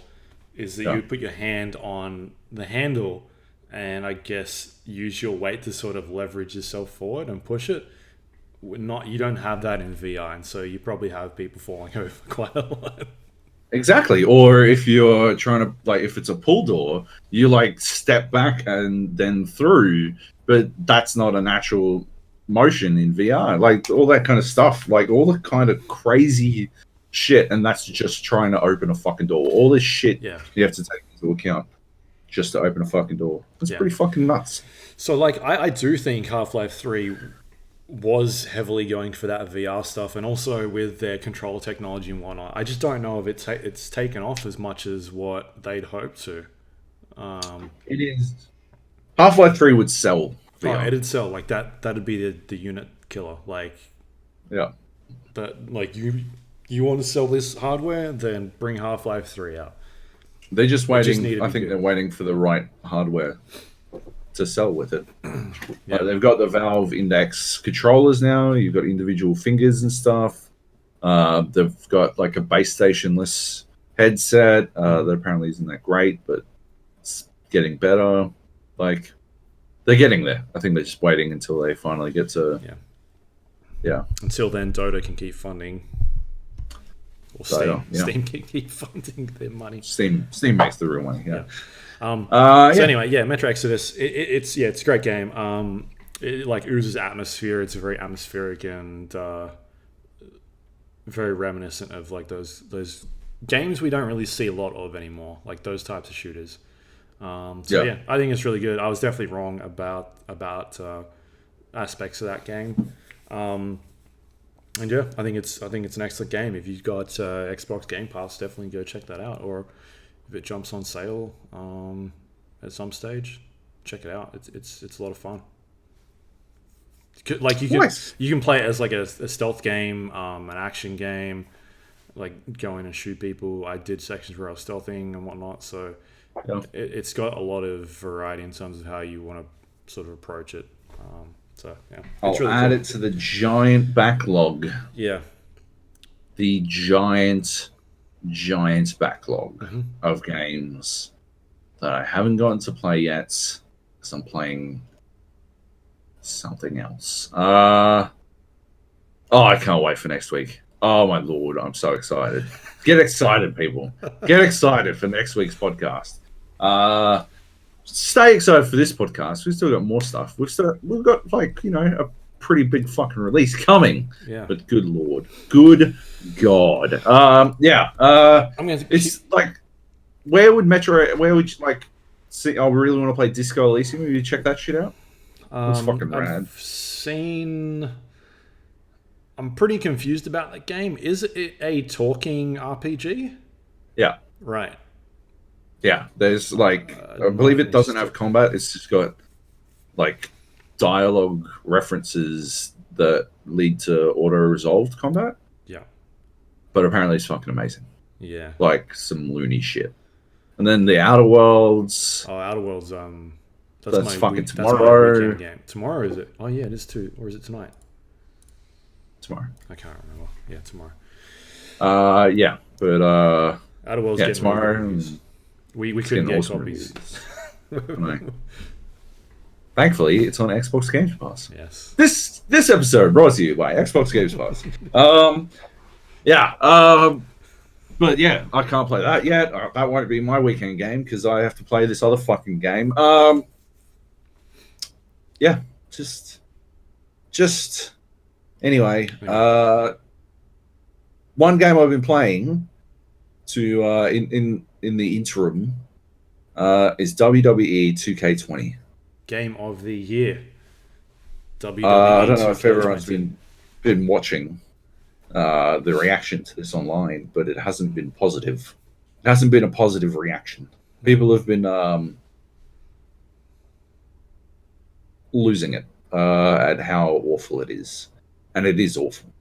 is that you put your hand on the handle and I guess use your weight to sort of leverage yourself forward and push it. You don't have that in VR, and so you probably have people falling over quite a lot. Exactly. Or if you're trying to, like, if it's a pull door, you like step back and then through, but that's not a natural motion in VR. Like, all that kind of stuff, like all the kind of crazy shit, and that's just trying to open a fucking door. All this shit you have to take into account just to open a fucking door. It's pretty fucking nuts. So, like, I do think Half-Life 3 was heavily going for that VR stuff, and also with their control technology and whatnot. I just don't know if it's taken off as much as what they'd hoped to. It is. Half-Life 3 would sell VR. Oh, it'd sell. Like, that'd be the unit killer. Like, yeah. But, like, you want to sell this hardware, then bring Half-Life 3 out. They're just waiting. I think they're waiting for the right hardware to sell with it. They've got the Valve Index controllers now. You've got individual fingers and stuff. They've got like a base stationless headset that apparently isn't that great, but it's getting better. Like, they're getting there. I think they're just waiting until they finally get to. Yeah. Until then, Dota can keep funding. Or Steam can keep funding their money. Steam makes the real money. Yeah. So anyway, Metro Exodus. It's a great game. It like oozes atmosphere. It's very atmospheric and very reminiscent of like those games we don't really see a lot of anymore, like those types of shooters. I think it's really good. I was definitely wrong about aspects of that game. And yeah, I think it's an excellent game. If you've got Xbox Game Pass, definitely go check that out. Or if it jumps on sale at some stage, check it out. It's a lot of fun. Like you can play it as like a stealth game, an action game, like go in and shoot people. I did sections where I was stealthing and whatnot, so it's got a lot of variety in terms of how you want to sort of approach it. So yeah, I'll add it to the giant backlog. Yeah, the giant backlog of games that I haven't gotten to play yet because I'm playing something else. I can't wait for next week. Oh my lord, I'm so excited. Get excited, people. Get excited for next week's podcast. Stay excited for this podcast. We've still got more stuff. We've got like, a pretty big fucking release coming. Yeah. But good lord. Good God. It's like, where would you like see? I really want to play Disco Elysium. Have you check that shit out? It's fucking rad. I'm pretty confused about that game. Is it a talking RPG? Yeah. Right. Yeah. There's like, I believe it doesn't have combat. It's just got like dialogue references that lead to auto-resolved combat. Yeah. But apparently it's fucking amazing. Yeah. Like some loony shit. And then the Outer Worlds. Oh, Outer Worlds, that's fucking tomorrow. That's my weekend game. Tomorrow, is it? Oh yeah, it is too. Or is it tonight? Tomorrow. I can't remember. Yeah, tomorrow. Yeah. But Outer Worlds getting tomorrow. We couldn't get copies. Thankfully, it's on Xbox Games Pass. Yes. This episode brought to you by Xbox Games Pass. But yeah, I can't play that yet. That won't be my weekend game because I have to play this other fucking game. Yeah, just anyway. One game I've been playing to in the interim is WWE 2K20. Game of the year. WWE I don't know if 2K20. everyone's been watching the reaction to this online, but it hasn't been positive. It hasn't been a positive reaction. People have been losing it at how awful it is. And it is awful.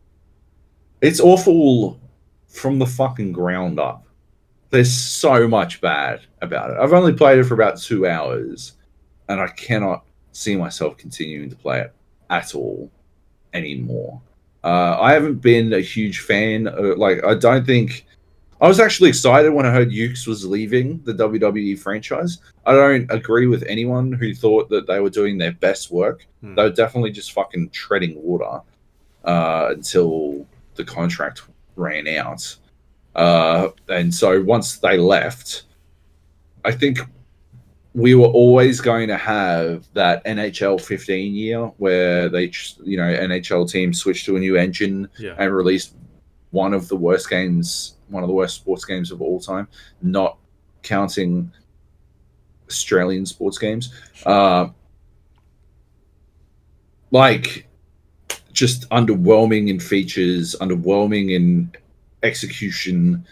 It's awful from the fucking ground up. There's so much bad about it. I've only played it for about 2 hours, and I cannot see myself continuing to play it at all anymore. I haven't been a huge fan. I don't think... I was actually excited when I heard Ukes was leaving the WWE franchise. I don't agree with anyone who thought that they were doing their best work. They were definitely just fucking treading water until the contract ran out. And so once they left, I think we were always going to have that NHL 15 year where they, NHL teams switched to a new engine and released one of the worst sports games of all time, not counting Australian sports games. Just underwhelming in features, underwhelming in execution,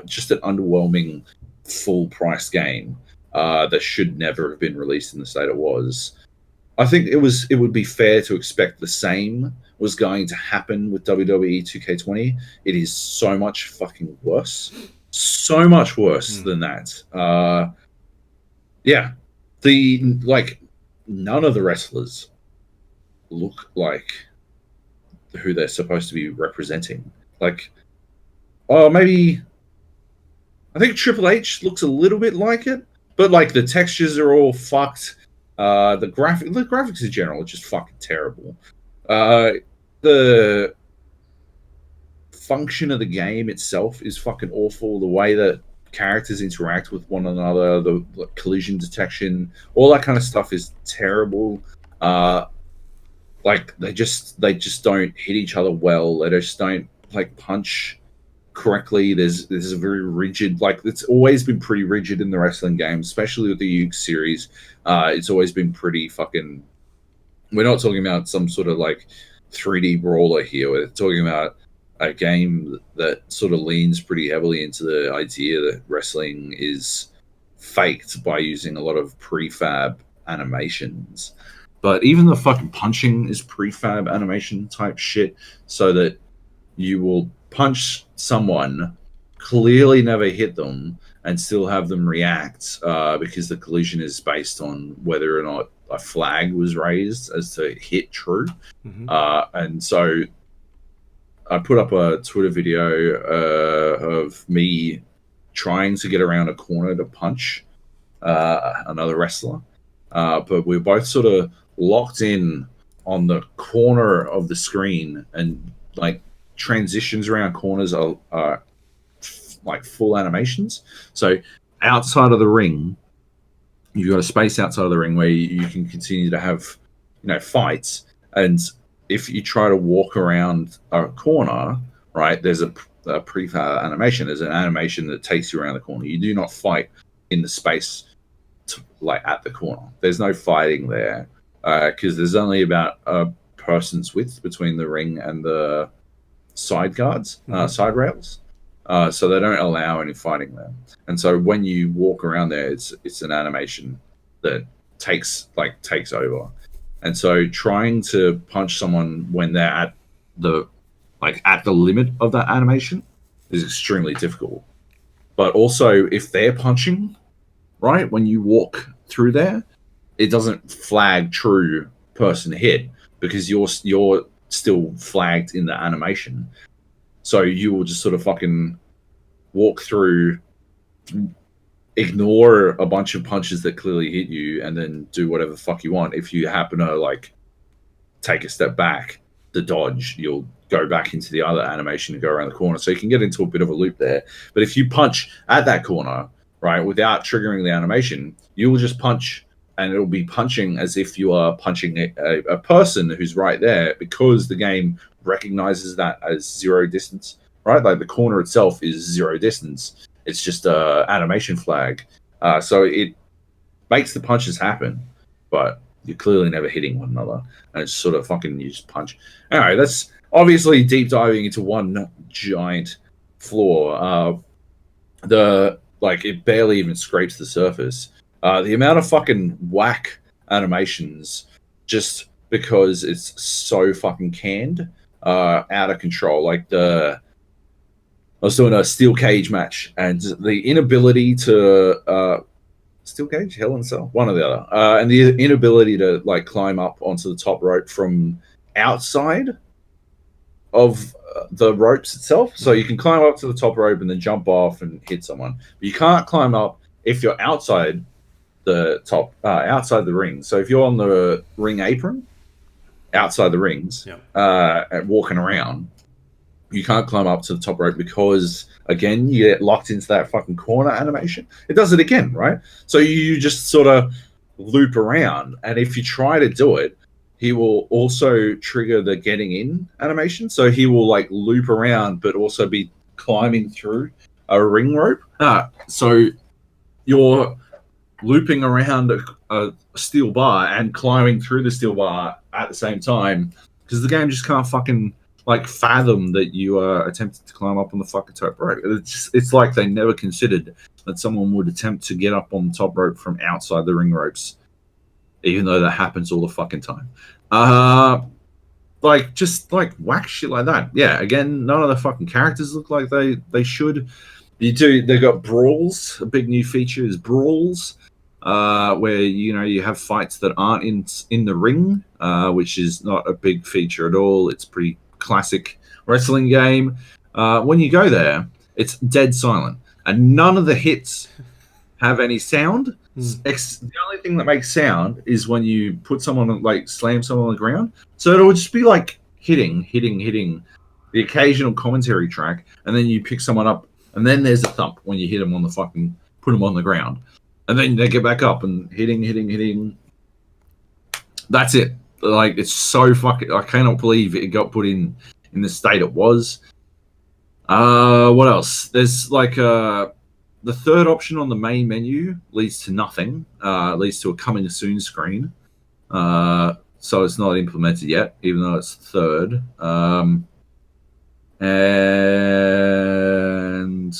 just an underwhelming full price game that should never have been released in the state it was. I think it would be fair to expect the same was going to happen with WWE 2K20. It is so much fucking worse. So much worse than that. None of the wrestlers look like who they're supposed to be representing. Maybe I think Triple H looks a little bit like it, but the textures are all fucked. The graphics in general are just fucking terrible. The function of the game itself is fucking awful. The way that characters interact with one another, the collision detection, all that kind of stuff is terrible. They just don't hit each other well. They just don't punch correctly. There's a very rigid, it's always been pretty rigid in the wrestling game, especially with the Uke series. It's always been pretty fucking... We're not talking about some sort of 3D brawler here. We're talking about a game that sort of leans pretty heavily into the idea that wrestling is faked by using a lot of prefab animations. But even the fucking punching is prefab animation type shit, so that you will punch someone, clearly never hit them, and still have them react because the collision is based on whether or not a flag was raised as to hit true. Mm-hmm. And so I put up a Twitter video of me trying to get around a corner to punch another wrestler. But we're both sort of locked in on the corner of the screen, and like transitions around corners are like full animations. So outside of the ring, you've got a space outside of the ring where you can continue to have, fights. And if you try to walk around a corner, right, there's a prefab animation. There's an animation that takes you around the corner. You do not fight in the space like at the corner. There's no fighting there because there's only about a person's width between the ring and the side guards, side rails. So they don't allow any fighting there. And so when you walk around there, it's an animation that takes over. And so trying to punch someone when they're at the limit of that animation is extremely difficult. But also if they're punching, right, when you walk through there, it doesn't flag true person hit because you're still flagged in the animation. So you will just sort of fucking walk through, ignore a bunch of punches that clearly hit you, and then do whatever the fuck you want. If you happen to like take a step back to dodge, you'll go back into the other animation and go around the corner. So you can get into a bit of a loop there. But if you punch at that corner, right, without triggering the animation, you will just punch, and it'll be punching as if you are punching a person who's right there, because the game recognizes that as zero distance, right? Like the corner itself is zero distance. It's just a animation flag. So it makes the punches happen, but you're clearly never hitting one another. And it's sort of fucking, you just punch. Anyway, that's obviously deep diving into one giant flaw. It barely even scrapes the surface. The amount of fucking whack animations, just because it's so fucking canned, out of control. Like I was doing a steel cage match, and the inability to steel cage, Hell in a Cell, one or the other, and the inability to like climb up onto the top rope from outside of the ropes itself. So you can climb up to the top rope and then jump off and hit someone, but you can't climb up if you're outside the top, outside the ring. So if you're on the ring apron, outside the rings, and walking around, you can't climb up to the top rope because, again, you get locked into that fucking corner animation. It does it again, right? So you just sort of loop around, and if you try to do it, he will also trigger the getting in animation. So he will like loop around, but also be climbing through a ring rope. So you're looping around a steel bar and climbing through the steel bar at the same time, because the game just can't fucking like fathom that you are attempting to climb up on the fucking top rope. It's like they never considered that someone would attempt to get up on the top rope from outside the ring ropes, even though that happens all the fucking time. Just whack shit like that. Yeah, again, none of the fucking characters look like they should. They got brawls. A big new feature is brawls, where you have fights that aren't in the ring, which is not a big feature at all. It's pretty classic wrestling game. When you go there, it's dead silent, and none of the hits have any sound. The only thing that makes sound is when you put someone, like slam someone on the ground. So it'll just be like hitting the occasional commentary track, and then you pick someone up, and then there's a thump when you hit them on the fucking, put them on the ground, and then they get back up and hitting. That's it. Like, it's so fucking, I cannot believe it got put in the state it was. What else? There's like the third option on the main menu leads to nothing. Leads to a coming soon screen. So it's not implemented yet, even though it's third. And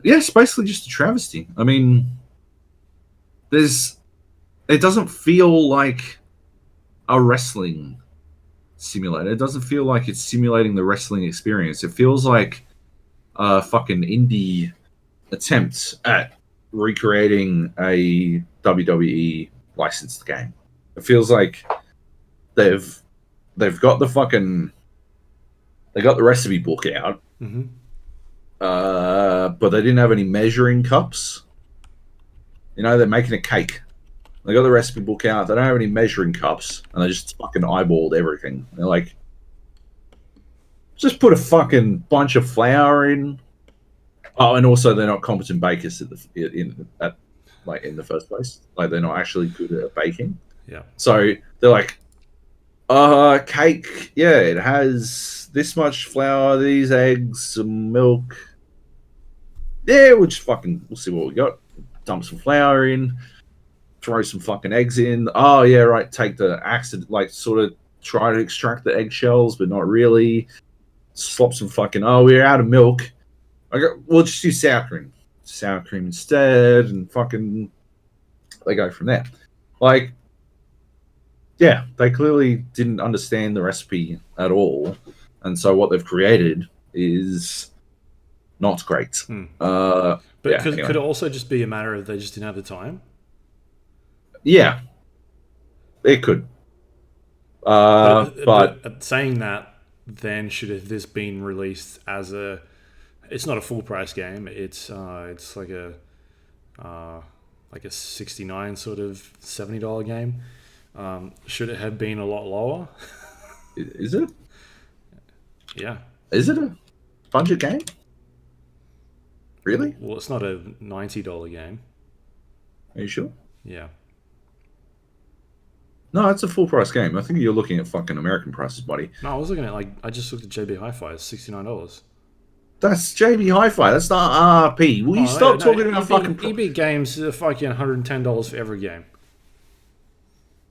yeah, it's basically just a travesty. I mean, it doesn't feel like a wrestling simulator. It doesn't feel like it's simulating the wrestling experience. It feels like a fucking indie attempt at recreating a WWE licensed game. It feels like they've got the recipe book out, but they didn't have any measuring cups. You know, they're making a cake. They got the recipe book out. They don't have any measuring cups, and they just fucking eyeballed everything. They're like, just put a fucking bunch of flour in. Oh, and also they're not competent bakers in the first place. Like, they're not actually good at baking. Yeah. So they're like, cake. Yeah, it has this much flour, these eggs, some milk. Yeah, we'll see what we got. Dump some flour in, throw some fucking eggs in. Oh yeah, right. Take the axe to sort of try to extract the eggshells, but not really. Slop some fucking. Oh, we're out of milk. We'll just use sour cream. Sour cream instead, and fucking. They go from there. Like, yeah, they clearly didn't understand the recipe at all, and so what they've created is not great. But could it also just be a matter of they just didn't have the time? Yeah, it could. But saying that, then should have this been released as a? It's not a full price game. It's like a $69 sort of $70 game. Should it have been a lot lower? Is it? Yeah. Is it a budget game? Really? Well, it's not a $90 game. Are you sure? Yeah. No, it's a full price game. I think you're looking at fucking American prices, buddy. No, I was looking at I just looked at JB Hi-Fi. It's $69. That's JB Hi-Fi. That's not RP. Will you stop talking about fucking... EB games are fucking $110 for every game.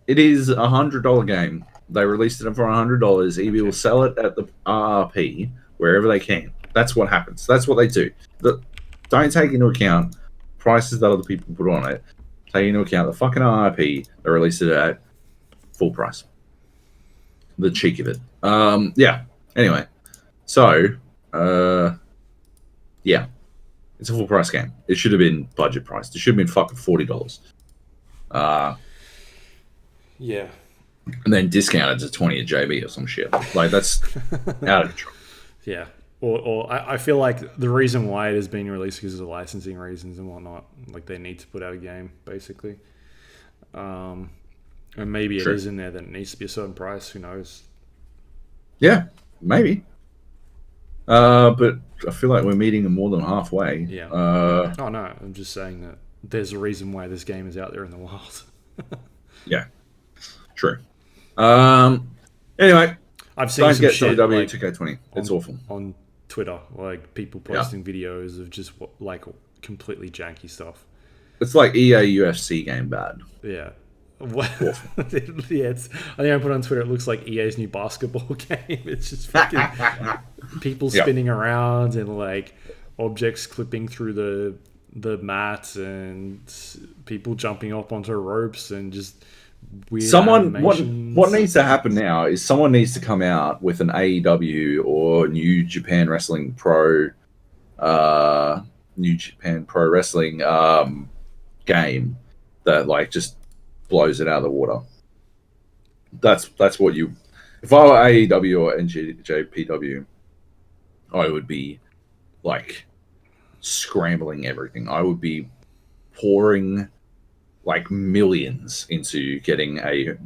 It is a $100 game. They released it for $100. EB will sell it at the RRP wherever they can. That's what happens. That's what they do. Don't take into account prices that other people put on it. Take into account the fucking RRP. They released it at full price. The cheek of it. Yeah. Anyway. So, yeah. It's a full price game. It should have been budget priced. It should have been fucking $40. Yeah. And then discounted to 20 at JB or some shit. Like, that's out of control. Yeah. Or I feel like the reason why it has been released because of licensing reasons and whatnot. Like, they need to put out a game, basically. And maybe it is in there that it needs to be a certain price. Who knows? Yeah, maybe. But I feel like we're meeting them more than halfway. Yeah. Oh, no. I'm just saying that there's a reason why this game is out there in the wild. Yeah. True. Anyway. I've seen some shit WWE 2K20. It's awful. On Twitter, like people posting videos of just completely janky stuff. It's like EA UFC game bad. Yeah. Yeah, I think I put on Twitter. It looks like EA's new basketball game. It's just fucking people spinning around and like objects clipping through the mat and people jumping up onto ropes and just weird animations. What needs to happen now is someone needs to come out with an AEW or New Japan Pro Wrestling game that like just blows it out of the water. That's what you. If I were AEW or NJPW, I would be like scrambling everything. I would be pouring like millions into getting a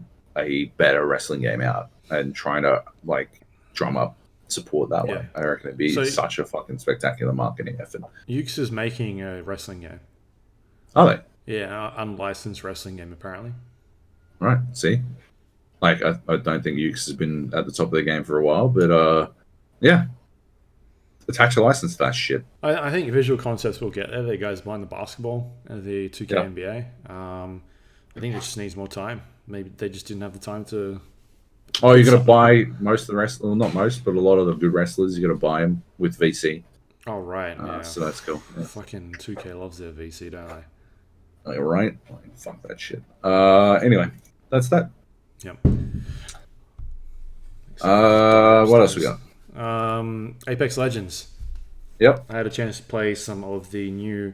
better wrestling game out and trying to like drum up support that way. I reckon it'd be such a fucking spectacular marketing effort. Ukes is making a wrestling game. Are they? Yeah, unlicensed wrestling game apparently. Right. See, like I don't think Ukes has been at the top of the game for a while, but yeah, attach a license to that shit. I think Visual Concepts will get there. They guys behind the basketball and the 2K NBA. I think it just needs more time. Maybe they just didn't have the time to. Oh, you're gonna buy most of the wrestlers, well, not most, but a lot of the good wrestlers. You're gonna buy them with VC. Oh right, yeah. So that's cool. Yeah. Fucking 2K loves their VC, don't they? Right? Fuck that shit. Anyway, that's that. Yep. What else we got? Apex Legends. Yep. I had a chance to play some of the new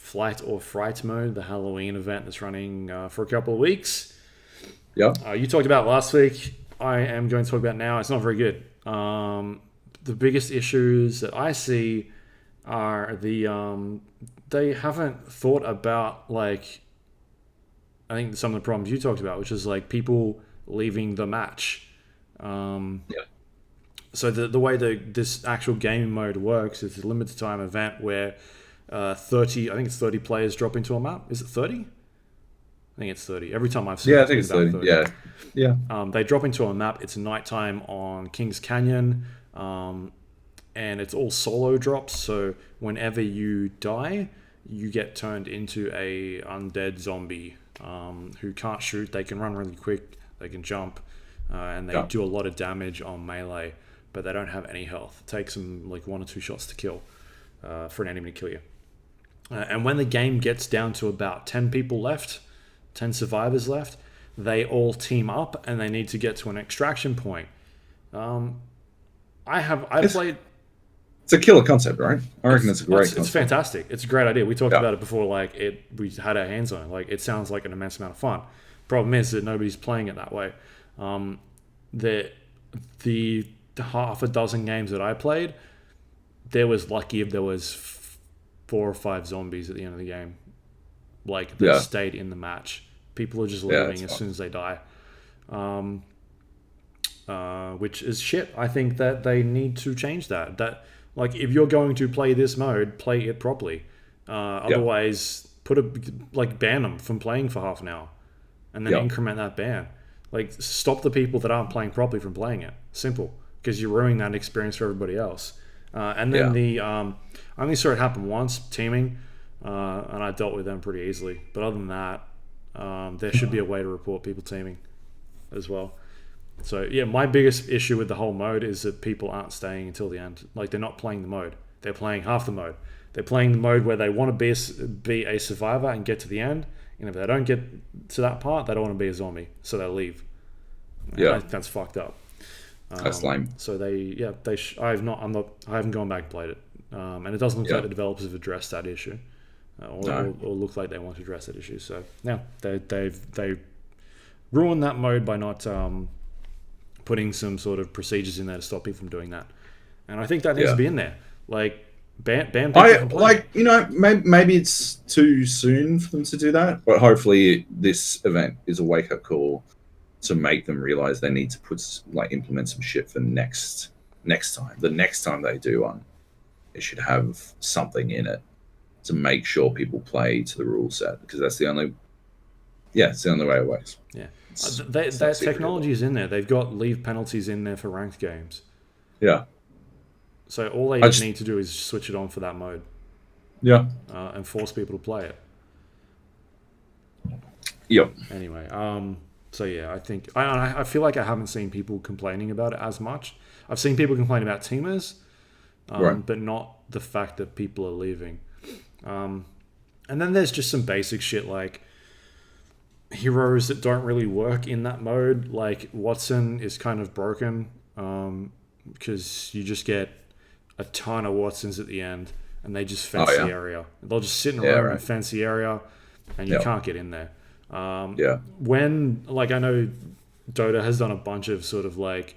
Flight or Fright mode, the Halloween event that's running for a couple of weeks. Yeah. You talked about last week. I am going to talk about now. It's not very good. The biggest issues that I see are they haven't thought about, like, I think some of the problems you talked about, which is like people leaving the match. So the way this actual game mode works is a limited time event where 30 players drop into a map. Is it 30? I think it's 30. Every time I've seen I think it's 30. Yeah. They drop into a map. It's nighttime on Kings Canyon, and it's all solo drops. So whenever you die, you get turned into a undead zombie who can't shoot. They can run really quick. They can jump, and they do a lot of damage on melee, but they don't have any health. It takes them like 1 or 2 shots to kill for an enemy to kill you. And when the game gets down to about 10 people left, 10 survivors left, they all team up and they need to get to an extraction point. I played. It's a killer concept, right? I reckon it's a great concept. It's fantastic. It's a great idea. We talked about it before. Like we had our hands on it. Like it sounds like an immense amount of fun. Problem is that nobody's playing it that way. The half a dozen games that I played, there was lucky if there was 4 or 5 zombies at the end of the game. Like they stayed in the match. People are just leaving as soon as they die. Which is shit. I think that they need to change that. That, like, if you're going to play this mode, play it properly. Otherwise, ban them from playing for half an hour, and then increment that ban. Like, stop the people that aren't playing properly from playing it. Simple, because you're ruining that experience for everybody else. And then I only saw it happen once, teaming, and I dealt with them pretty easily. But other than that, there should be a way to report people teaming as well. So yeah, my biggest issue with the whole mode is that people aren't staying until the end. Like, they're not playing the mode. They're playing half the mode. They're playing the mode where they want to be a survivor and get to the end. And if they don't get to that part, they don't want to be a zombie, so they leave. Yeah, that's fucked up. That's lame. So I haven't gone back and played it, and it doesn't look like the developers have addressed that issue, or look like they want to address that issue. So now they've ruined that mode by not putting some sort of procedures in there to stop people from doing that. And I think that needs to be in there. Like, ban people from playing. Maybe it's too soon for them to do that, but hopefully this event is a wake-up call to make them realize they need to implement some shit for next time. The next time they do one, it should have something in it to make sure people play to the rule set, because that's the only way it works. Yeah. That technology is in there. They've got leave penalties in there for ranked games. Yeah. So all they need to do is switch it on for that mode. Yeah. And force people to play it. Yep. Anyway, so yeah, I think I feel like I haven't seen people complaining about it as much. I've seen people complain about teamers, but not the fact that people are leaving. And then there's just some basic shit like heroes that don't really work in that mode. Like Watson is kind of broken because you just get a ton of Watsons at the end, and they just fence the area. They'll just sit in a room and fence the area, and you can't get in there. When, like, I know Dota has done a bunch of sort of like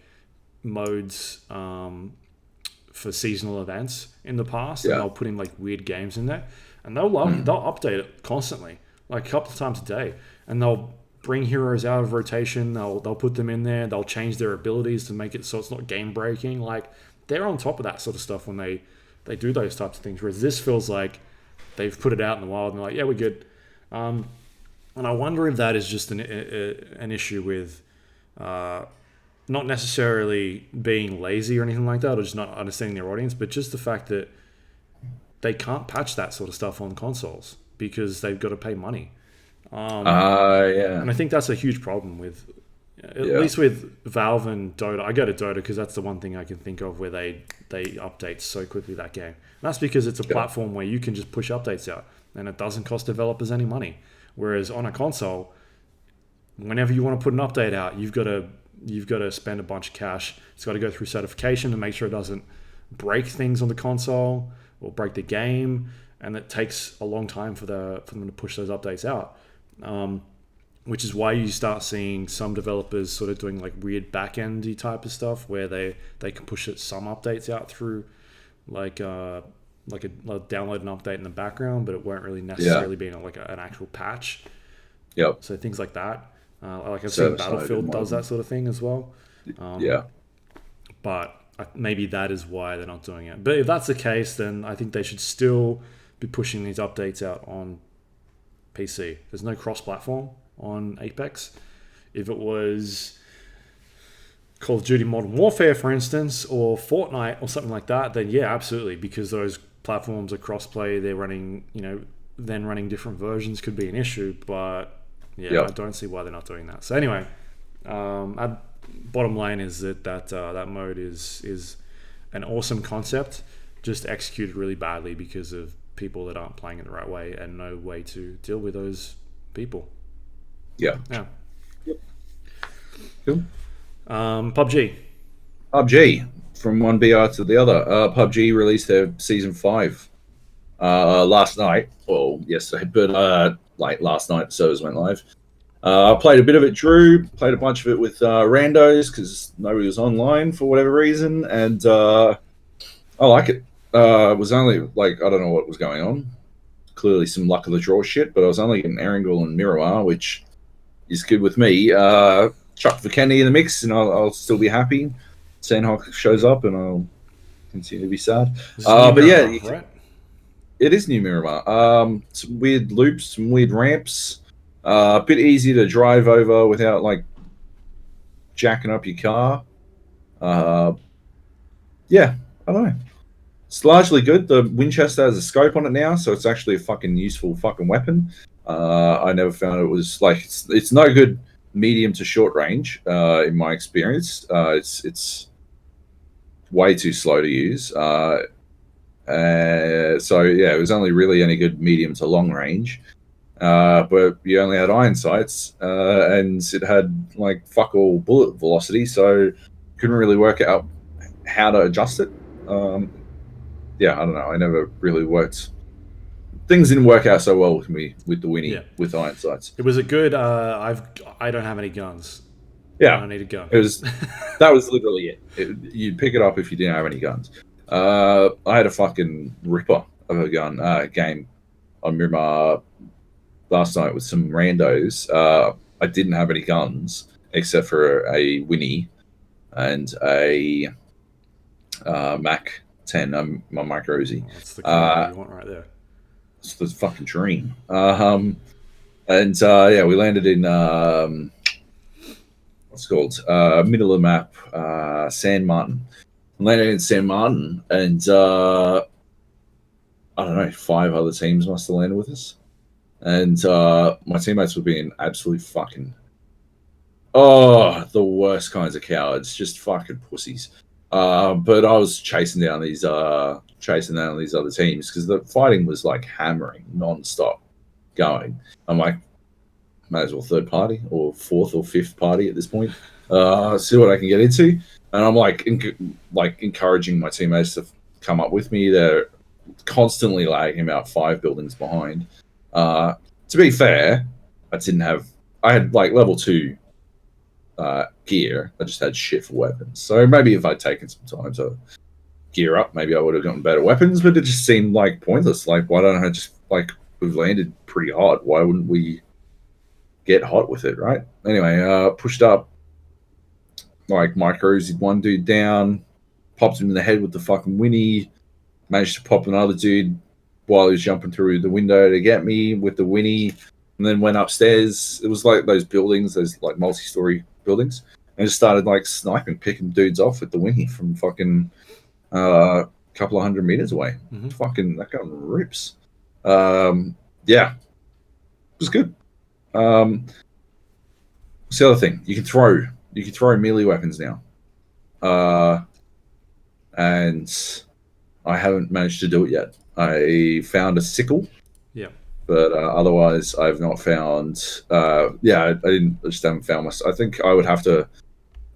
modes for seasonal events in the past, and they'll put in like weird games in there, and they'll update it constantly, like a couple of times a day, and they'll bring heroes out of rotation. They'll put them in there. They'll change their abilities to make it so it's not game breaking. Like, they're on top of that sort of stuff when they do those types of things. Whereas this feels like they've put it out in the wild and they're like, yeah, we're good. And I wonder if that is just an issue with not necessarily being lazy or anything like that, or just not understanding their audience, but just the fact that they can't patch that sort of stuff on consoles because they've got to pay money. And I think that's a huge problem with, at least with Valve and Dota. I go to Dota because that's the one thing I can think of where they update so quickly that game. And that's because it's a platform where you can just push updates out and it doesn't cost developers any money. Whereas on a console, whenever you want to put an update out, you've got to spend a bunch of cash. It's got to go through certification to make sure it doesn't break things on the console or break the game. and it takes a long time for them to push those updates out. Which is why you start seeing some developers sort of doing like weird back-endy type of stuff where they can push some updates out through like download an update in the background, but it won't really necessarily be an actual patch. Yep. So things like that. Like I've seen Battlefield does that sort of thing as well. But maybe that is why they're not doing it. But if that's the case, then I think they should still be pushing these updates out on PC. There's no cross-platform on Apex. If it was Call of Duty Modern Warfare, for instance, or Fortnite or something like that, then yeah, absolutely, because those platforms are cross-play. They're running, then running different versions could be an issue, but I don't see why they're not doing that. So anyway, bottom line is that mode is an awesome concept, just executed really badly because of people that aren't playing it the right way and no way to deal with those people. Yeah. Yeah. Yep. Cool. PUBG. From one BR to the other. PUBG released their season 5 last night. Well, yesterday, but like last night, the servers went live. I played a bit of it, Drew. Played a bunch of it with randos because nobody was online for whatever reason, and I like it. It was only like I don't know what was going on. Clearly, some luck of the draw shit, but I was only getting Erangel and Miramar, which is good with me. Chuck Vikendi in the mix, and I'll still be happy. Sandhawk shows up, and I'll continue to be sad. But Miramar, right? It is new Miramar. Some weird loops, some weird ramps. A bit easy to drive over without like jacking up your car. Yeah, I don't know. It's largely good. The Winchester has a scope on it now, so it's actually a fucking useful fucking weapon. I never found it was like it's no good medium to short range in my experience. It's way too slow to use. So yeah, it was only really any good medium to long range. But you only had iron sights, and it had like fuck all bullet velocity, so couldn't really work out how to adjust it. Yeah, I don't know. I never really worked. Things didn't work out so well with me with the Winnie with iron sights. It was a good. I don't have any guns. Yeah, I don't need a gun. It was that was literally it. You'd pick it up if you didn't have any guns. I had a fucking ripper of a gun game on Miramar last night with some randos. I didn't have any guns except for a Winnie and a Mac 10, my micro Uzi. That's the car you want right there. It's the fucking dream. And yeah, we landed in what's it called middle of the map, San Martin. Landed in San Martin, and I don't know, 5 other teams must have landed with us. And my teammates were being absolutely fucking the worst kinds of cowards, just fucking pussies. But I was chasing down these other teams because the fighting was like hammering non-stop going. I'm like, might as well third party or fourth or fifth party at this point. See what I can get into. And I'm like encouraging my teammates to come up with me. They're constantly lagging about 5 buildings behind. To be fair, I had like level 2 gear. I just had shit for weapons. So maybe if I'd taken some time to gear up, maybe I would have gotten better weapons, but it just seemed like pointless. Like, why don't I just, like, we've landed pretty hot. Why wouldn't we get hot with it, right? Anyway, pushed up, like, micros, one dude down, popped him in the head with the fucking Winnie, managed to pop another dude while he was jumping through the window to get me with the Winnie, and then went upstairs. It was like those buildings, those like multi-story buildings, and just started like sniping, picking dudes off with the Winnie from fucking couple of 100 meters away. Mm-hmm. Fucking that gun rips. Yeah, it was good. What's the other thing? You can throw melee weapons now, and I haven't managed to do it yet. I found a sickle. Yeah. But otherwise, I've not found. I just haven't found myself. I think I would have to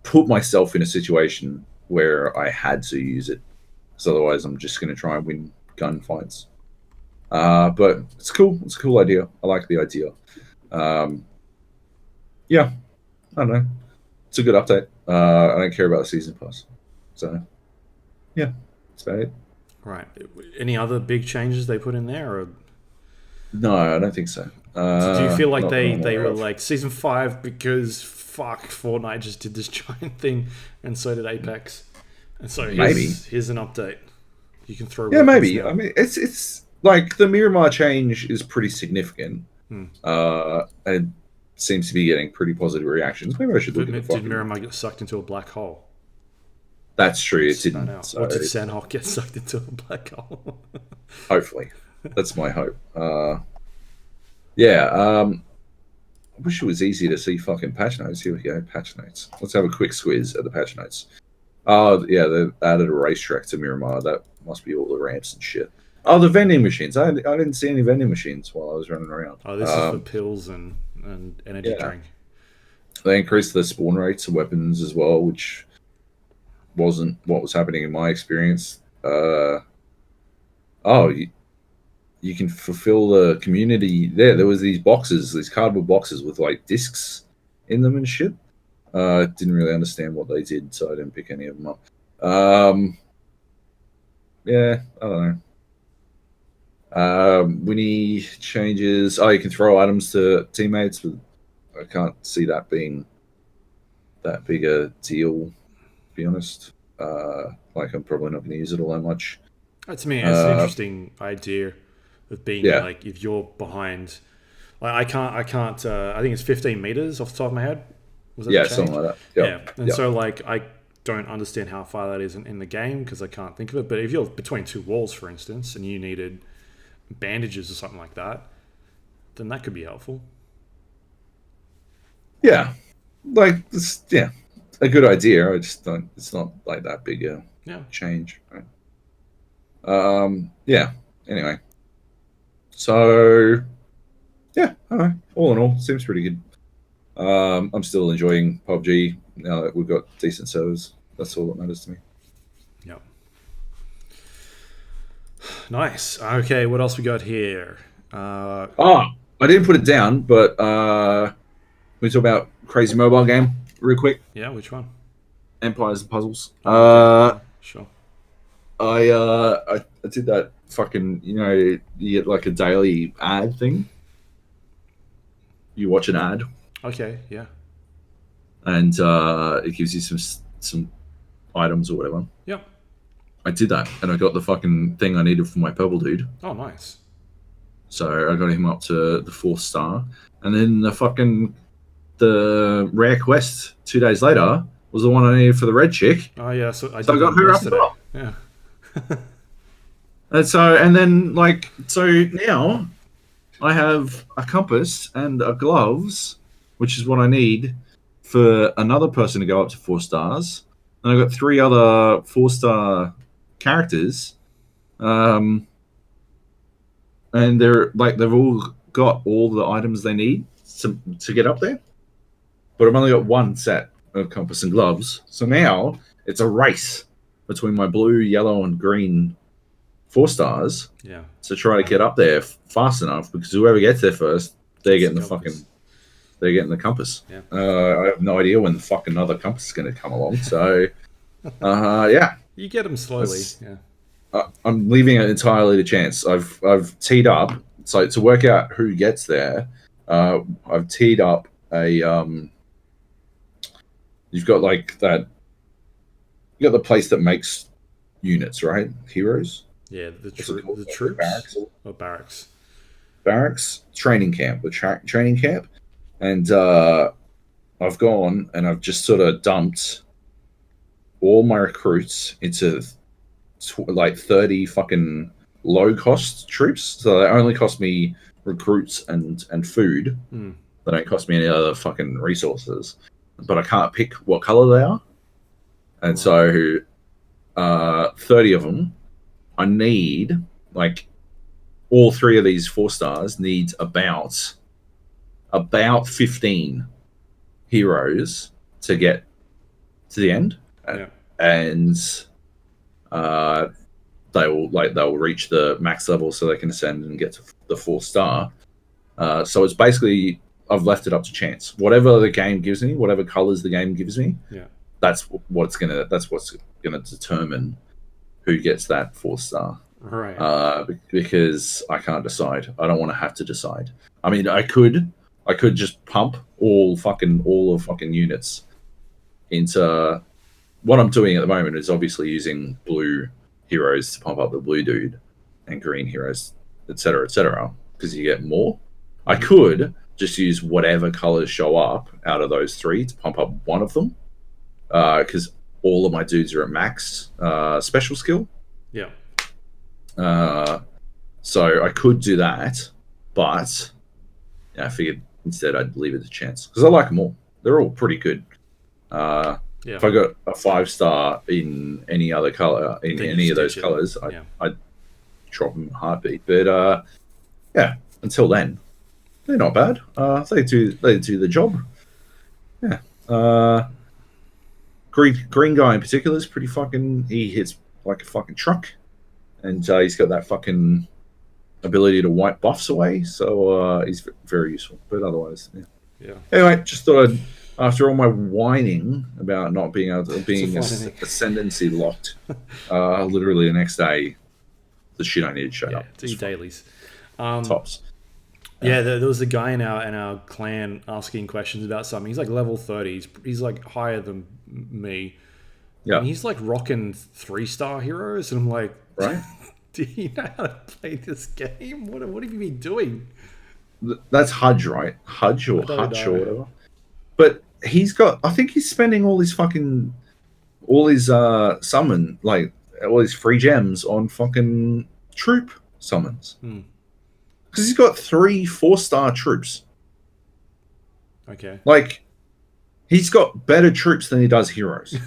put myself in a situation where I had to use it, because otherwise, I'm just going to try and win gunfights. But it's cool. It's a cool idea. I like the idea. Yeah, I don't know. It's a good update. I don't care about the season pass. So, yeah, that's about it. Right. Any other big changes they put in there? Or No, I don't think so. do you feel like Not that I'm they aware were of. like season 5 because fuck, Fortnite just did this giant thing, and so did Apex, and so Maybe. here's an update. You can throw Yeah, weapons maybe. now. I mean, it's like the Miramar change is pretty significant. And seems to be getting pretty positive reactions. Maybe I should look But at the did fucking. Miramar get sucked into a black hole? That's true. It I didn't. know. So Or did Sandhawk get sucked into a black hole? hopefully, that's my hope. Yeah. I wish it was easy to see fucking patch notes. Here we go. Patch notes. Let's have a quick squiz at the patch notes. Oh yeah, they added a racetrack to Miramar. That must be all the ramps and shit. Oh, the vending machines. I didn't see any vending machines while I was running around. Oh, this is for pills and energy yeah. drink. They increased the spawn rates of weapons as well, which wasn't what was happening in my experience. You can fulfill the community there. There was these boxes, these cardboard boxes with like discs in them and shit. Didn't really understand what they did, so I didn't pick any of them up. Yeah, I don't know. Winnie changes. Oh, you can throw items to teammates, but I can't see that being that big a deal, to be honest. Like, I'm probably not going to use it all that much. To me, it's an interesting idea of being Yeah. like, if you're behind, like I can't. I think it's 15 meters off the top of my head. Was that Yeah, the change? something like that. Yeah, and so like I don't understand how far that is in the game because I can't think of it. But if you're between two walls, for instance, and you needed bandages or something like that, then that could be helpful. Yeah, like yeah, a good idea. I just don't. It's not like that big a change. Right? Yeah. Anyway, so yeah, I don't know. All in all, seems pretty good. I'm still enjoying PUBG now that we've got decent servers. That's all that matters to me. Yep. Nice. Okay, what else we got here? I didn't put it down, but we talk about crazy mobile game real quick. Yeah, which one? Empires and Puzzles. Okay. Sure. I did that fucking, you get like a daily ad thing. You watch an ad. Okay, yeah. And it gives you some items or whatever. Yep. I did that, and I got the fucking thing I needed for my purple dude. Oh, nice. So I got him up to the 4th star, and then the rare quest 2 days later was the one I needed for the red chick. Oh yeah, so I got her up as well. Yeah. And then now I have a compass and a gloves, which is what I need for another person to go up to 4 stars. And I've got 3 other 4-star characters. And they've all got all the items they need to get up there. But I've only got 1 set of compass and gloves. So now it's a race between my blue, yellow, and green 4 stars. Yeah. To try to get up there fast enough, because whoever gets there first, they're getting the compass. Yeah. I have no idea when the fucking other compass is going to come along. So, yeah. You get them slowly. I'm leaving it entirely to chance. I've teed up, so to work out who gets there, I've teed up a you've got like that. You got the place that makes units, right? Heroes. Yeah, the troops or barracks. Barracks training camp, the training camp, and I've gone and I've just sort of dumped all my recruits into like 30 fucking low cost troops, so they only cost me recruits and food. They don't cost me any other fucking resources, but I can't pick what color they are, and so 30 of them. I need, like, all 3 of these 4 stars needs about 15 heroes to get to the end. Yeah. And they'll reach the max level so they can ascend and get to the 4-star. So it's basically I've left it up to chance. Whatever the game gives me, whatever colors the game gives me, that's what's gonna determine who gets that 4-star. Right. Because I can't decide. I don't want to have to decide. I mean, I could just pump all of fucking units into. What I'm doing at the moment is obviously using blue heroes to pump up the blue dude, and green heroes, etc., because you get more. I could just use whatever colors show up out of those 3 to pump up one of them, because all of my dudes are at max special skill. Yeah. So I could do that, but I figured instead I'd leave it to chance because I like them all. They're all pretty good. If I got a 5-star in any other color, in any of those colors, I'd drop them in a heartbeat. But until then, they're not bad. They do the job. Yeah. Green guy in particular is pretty fucking. He hits like a fucking truck, and he's got that fucking ability to wipe buffs away. So he's very useful. But otherwise, yeah. Anyway, just thought I'd. After all my whining about not being able to being ascendancy locked, literally the next day, the shit I needed showed up. Do your dailies. Tops. Yeah, there was a guy in our clan asking questions about something. He's like level 30. He's like higher than me. Yeah. And he's like rocking 3-star heroes, and I'm like, right? Do you know how to play this game? What have you been doing? That's Hudge, right? Hudge or Hutch or whatever. But I think he's spending all his summon, like all his free gems on fucking troop summons. Because he's got 3 4-star troops. Okay. Like, he's got better troops than he does heroes.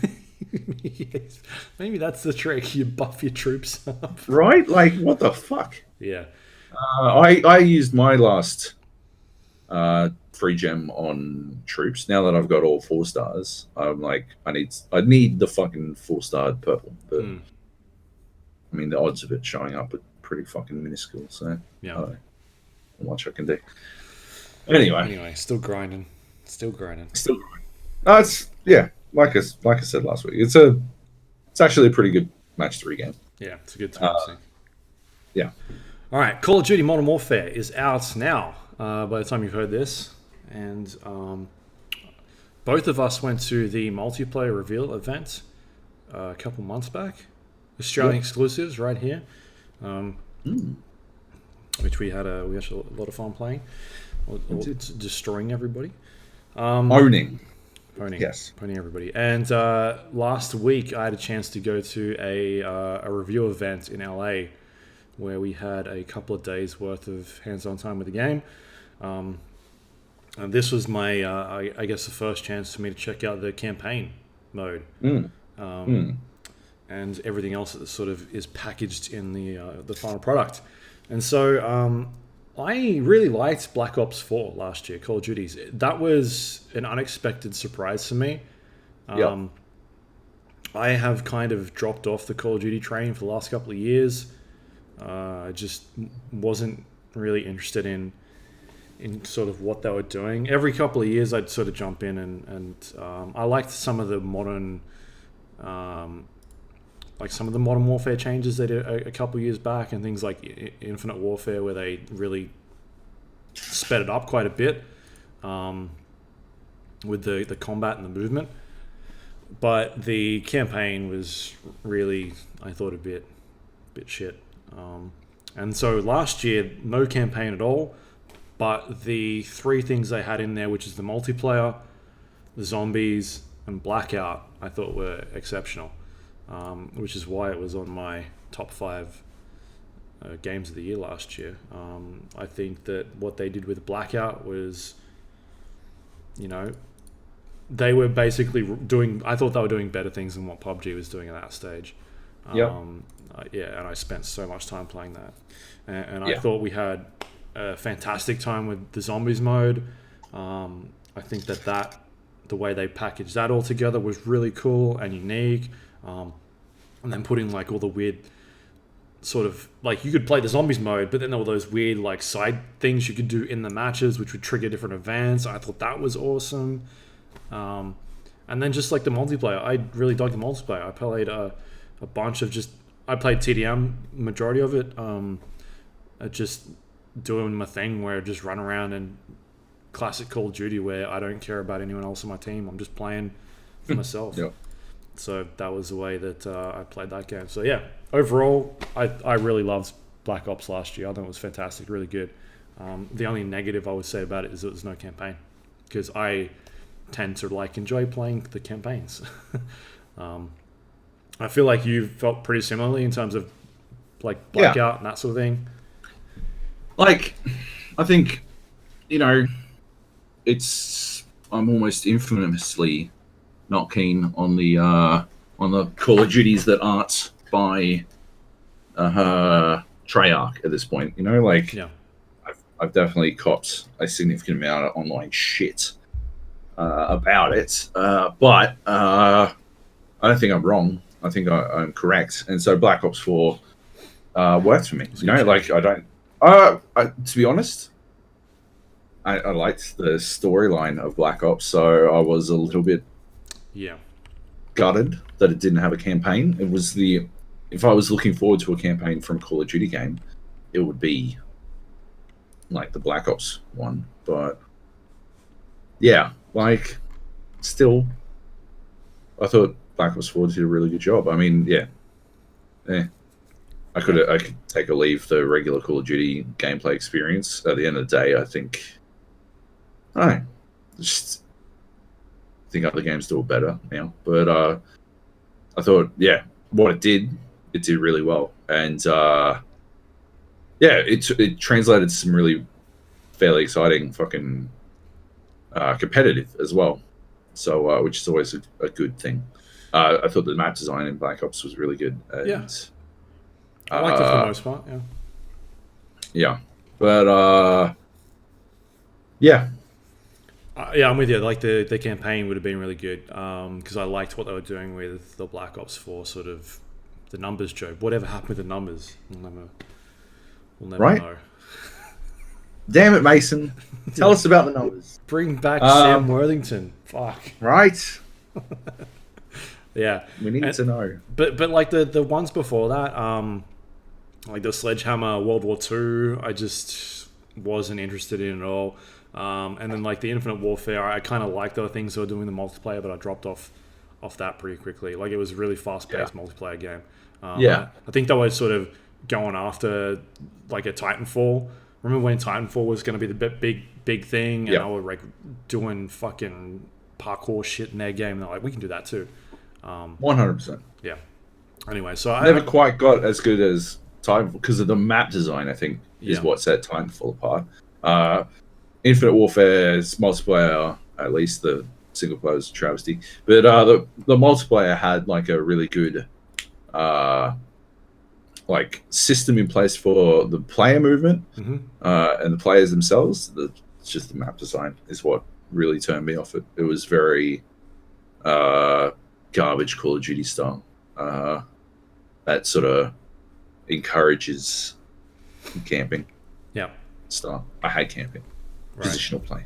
Yes. Maybe that's the trick. You buff your troops up. Right? Like, what the fuck? Yeah. I used my last free gem on troops. Now that I've got all 4-stars, I'm like, I need the fucking 4-starred purple. But I mean, the odds of it showing up are pretty fucking minuscule. So yeah, not much I can do. Anyway, still grinding. It's like I said last week. It's actually a pretty good match 3 game. Yeah, it's a good time. Yeah. All right, Call of Duty Modern Warfare is out now. By the time you've heard this, and both of us went to the multiplayer reveal event a couple months back. Australian exclusives right here, which we had a lot of fun playing, or destroying everybody, owning everybody. And last week I had a chance to go to a review event in LA where we had a couple of days worth of hands-on time with the game. And this was my, I guess, the first chance for me to check out the campaign mode, and everything else that sort of is packaged in the final product. And so I really liked Black Ops 4 last year, Call of Duty's. That was an unexpected surprise for me. I have kind of dropped off the Call of Duty train for the last couple of years. I just wasn't really interested in sort of what they were doing. Every couple of years I'd sort of jump in and I liked some of the modern warfare changes they did a couple of years back, and things like Infinite Warfare where they really sped it up quite a bit with the combat and the movement. But the campaign was really, I thought, a bit shit. And so last year, no campaign at all. But the 3 things they had in there, which is the multiplayer, the zombies, and Blackout, I thought were exceptional, which is why it was on my top 5 games of the year last year. I think that what they did with Blackout was, they were basically doing. I thought they were doing better things than what PUBG was doing at that stage. And I spent so much time playing that, and I thought we had a fantastic time with the zombies mode. I think that the way they packaged that all together was really cool and unique. And then putting like all the weird sort of like you could play the zombies mode, but then there were those weird like side things you could do in the matches, which would trigger different events. I thought that was awesome. And then just like the multiplayer, I really dug the multiplayer. I played a bunch of I played TDM majority of it. Just doing my thing where I just run around and classic Call of Duty where I don't care about anyone else on my team. I'm just playing for myself. Yep. So that was the way that I played that game. So yeah, overall, I really loved Black Ops last year. I thought it was fantastic, really good. The only negative I would say about it is there was no campaign, because I tend to enjoy playing the campaigns. I feel like you felt pretty similarly in terms of like Blackout and that sort of thing. Like, I think, I'm almost infamously not keen on the Call of Duties that aren't by Treyarch at this point. I've definitely copped a significant amount of online shit about it, but I don't think I'm wrong. I think I'm correct, and so Black Ops 4 worked for me. To be honest, I liked the storyline of Black Ops, so I was a little bit gutted that it didn't have a campaign. It was if I was looking forward to a campaign from a Call of Duty game, it would be like the Black Ops one. But yeah, still, I thought Black Ops 4 did a really good job. I mean, I could take or leave the regular Call of Duty gameplay experience. At the end of the day, I think I just think other games do it better now. But I thought, what it did really well, and it translated to some really fairly exciting fucking competitive as well. So which is always a good thing. I thought the map design in Black Ops was really good. And, I liked it for the most part, yeah. But, I'm with you. Like, the campaign would have been really good, because I liked what they were doing with the Black Ops 4 sort of the numbers joke. Whatever happened with the numbers? We'll never know. Damn it, Mason. Tell us about the numbers. Bring back Sam Worthington. Fuck. Right? Yeah. We need to know. But like the ones before that, like the Sledgehammer World War II, I just wasn't interested in at all. And then like the Infinite Warfare, I kind of liked the things they were doing in the multiplayer, but I dropped off that pretty quickly. Like, it was a really fast-paced multiplayer game. I think they were sort of going after like a Titanfall. Remember when Titanfall was going to be the big thing, and they were like doing fucking parkour shit in their game. And they're like, we can do that too. 100%. Yeah. Anyway, so I never quite got as good as Titanfall because of the map design. I think is what set Titanfall apart. Infinite Warfare's multiplayer, at least the single player, was a travesty. But the multiplayer had like a really good like system in place for the player movement and the players themselves. It's just the map design is what really turned me off it. It was very garbage Call of Duty style. That sort of encourages camping. Yeah. Style. I hate camping. Right. Positional play.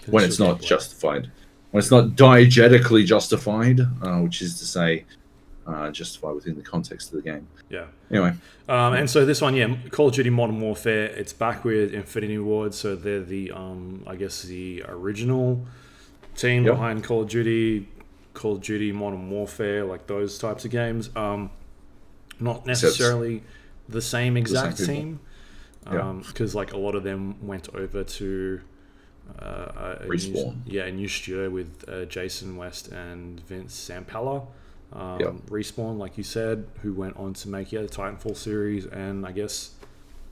When it's not justified. When it's not diegetically justified, which is to say, justified within the context of the game. Yeah. Anyway. And so this one, Call of Duty Modern Warfare, it's back with Infinity Ward, so they're the, I guess, the original team behind Call of Duty Modern Warfare, like those types of games. Not necessarily the same exact team, because like a lot of them went over to Respawn. A new studio with Jason West and Vince Zampella. Respawn, like you said, who went on to make the Titanfall series, and I guess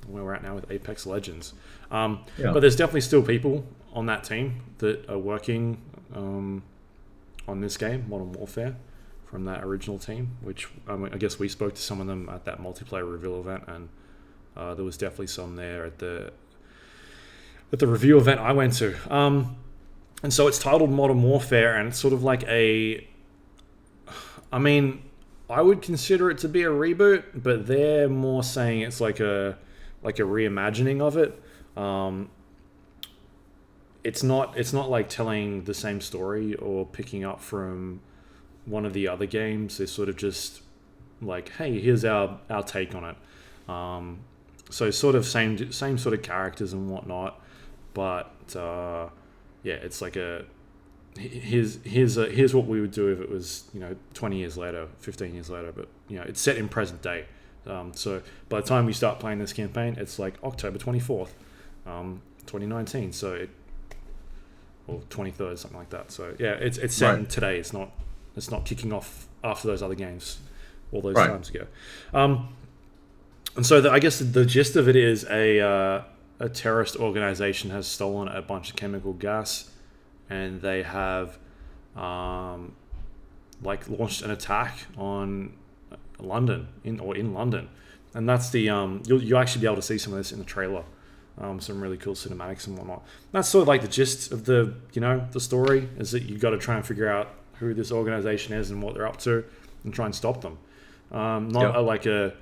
where we're at now with Apex Legends. But there's definitely still people on that team that are working on this game, Modern Warfare, from that original team, which I guess we spoke to some of them at that multiplayer reveal event, and there was definitely some there at the review event I went to. And so it's titled Modern Warfare, and it's sort of like I would consider it to be a reboot, but they're more saying it's like a reimagining of it. Um, it's not like telling the same story or picking up from one of the other games. They're sort of just like, hey, here's our take on it. So sort of same sort of characters and whatnot, but yeah, it's like a here's what we would do if it was 20 years later, 15 years later, but it's set in present day. So by the time we start playing this campaign, it's like October 24th, 2019. So or 23rd, something like that. So yeah, it's set in today. It's not kicking off after those other games all those times ago. And so I guess the gist of it is a terrorist organization has stolen a bunch of chemical gas, and they have launched an attack on London in London, and that's the you'll actually be able to see some of this in the trailer. Some really cool cinematics and whatnot. That's sort of like the gist of the the story, is that you got to try and figure out who this organization is and what they're up to, and try and stop them. Not like a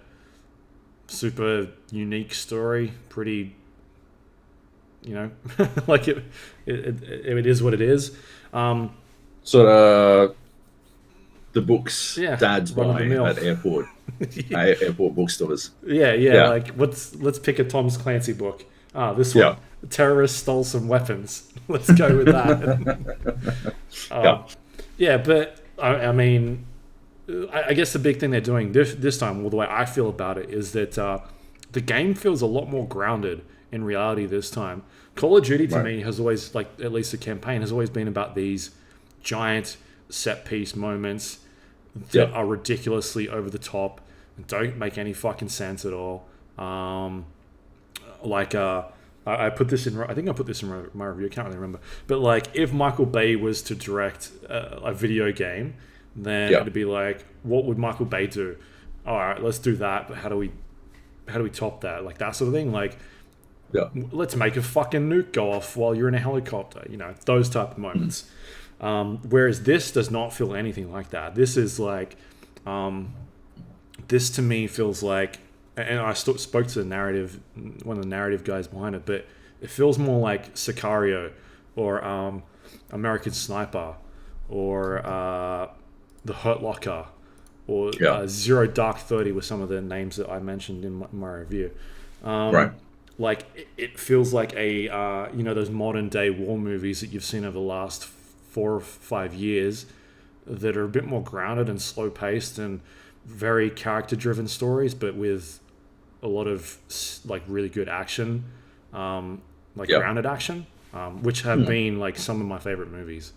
super unique story. Pretty, like it is what it is. Sort of the books dads run of buy the mill. at airport airport bookstores. Yeah. Like let's pick a Tom Clancy book. This one. The terrorists stole some weapons. Let's go with that. But I mean, I guess the big thing they're doing this time, well, the way I feel about it, is that the game feels a lot more grounded in reality this time. Call of Duty to me has always, like, at least the campaign has always been about these giant set piece moments that are ridiculously over the top and don't make any fucking sense at all. I put this in. I think I put this in my review. I can't really remember. But like, if Michael Bay was to direct a video game, then it'd be like, what would Michael Bay do? All right, let's do that. But how do we top that? Like that sort of thing. Like, let's make a fucking nuke go off while you're in a helicopter. Those type of moments. Whereas this does not feel anything like that. This is like, this to me feels like. And I spoke to one of the narrative guys behind it, but it feels more like Sicario or American Sniper or The Hurt Locker or Zero Dark 30 were some of the names that I mentioned in my review. Like it feels like a those modern day war movies that you've seen over the last 4 or 5 years that are a bit more grounded and slow paced and very character driven stories, but with a lot of like really good action, grounded action, which have been like some of my favorite movies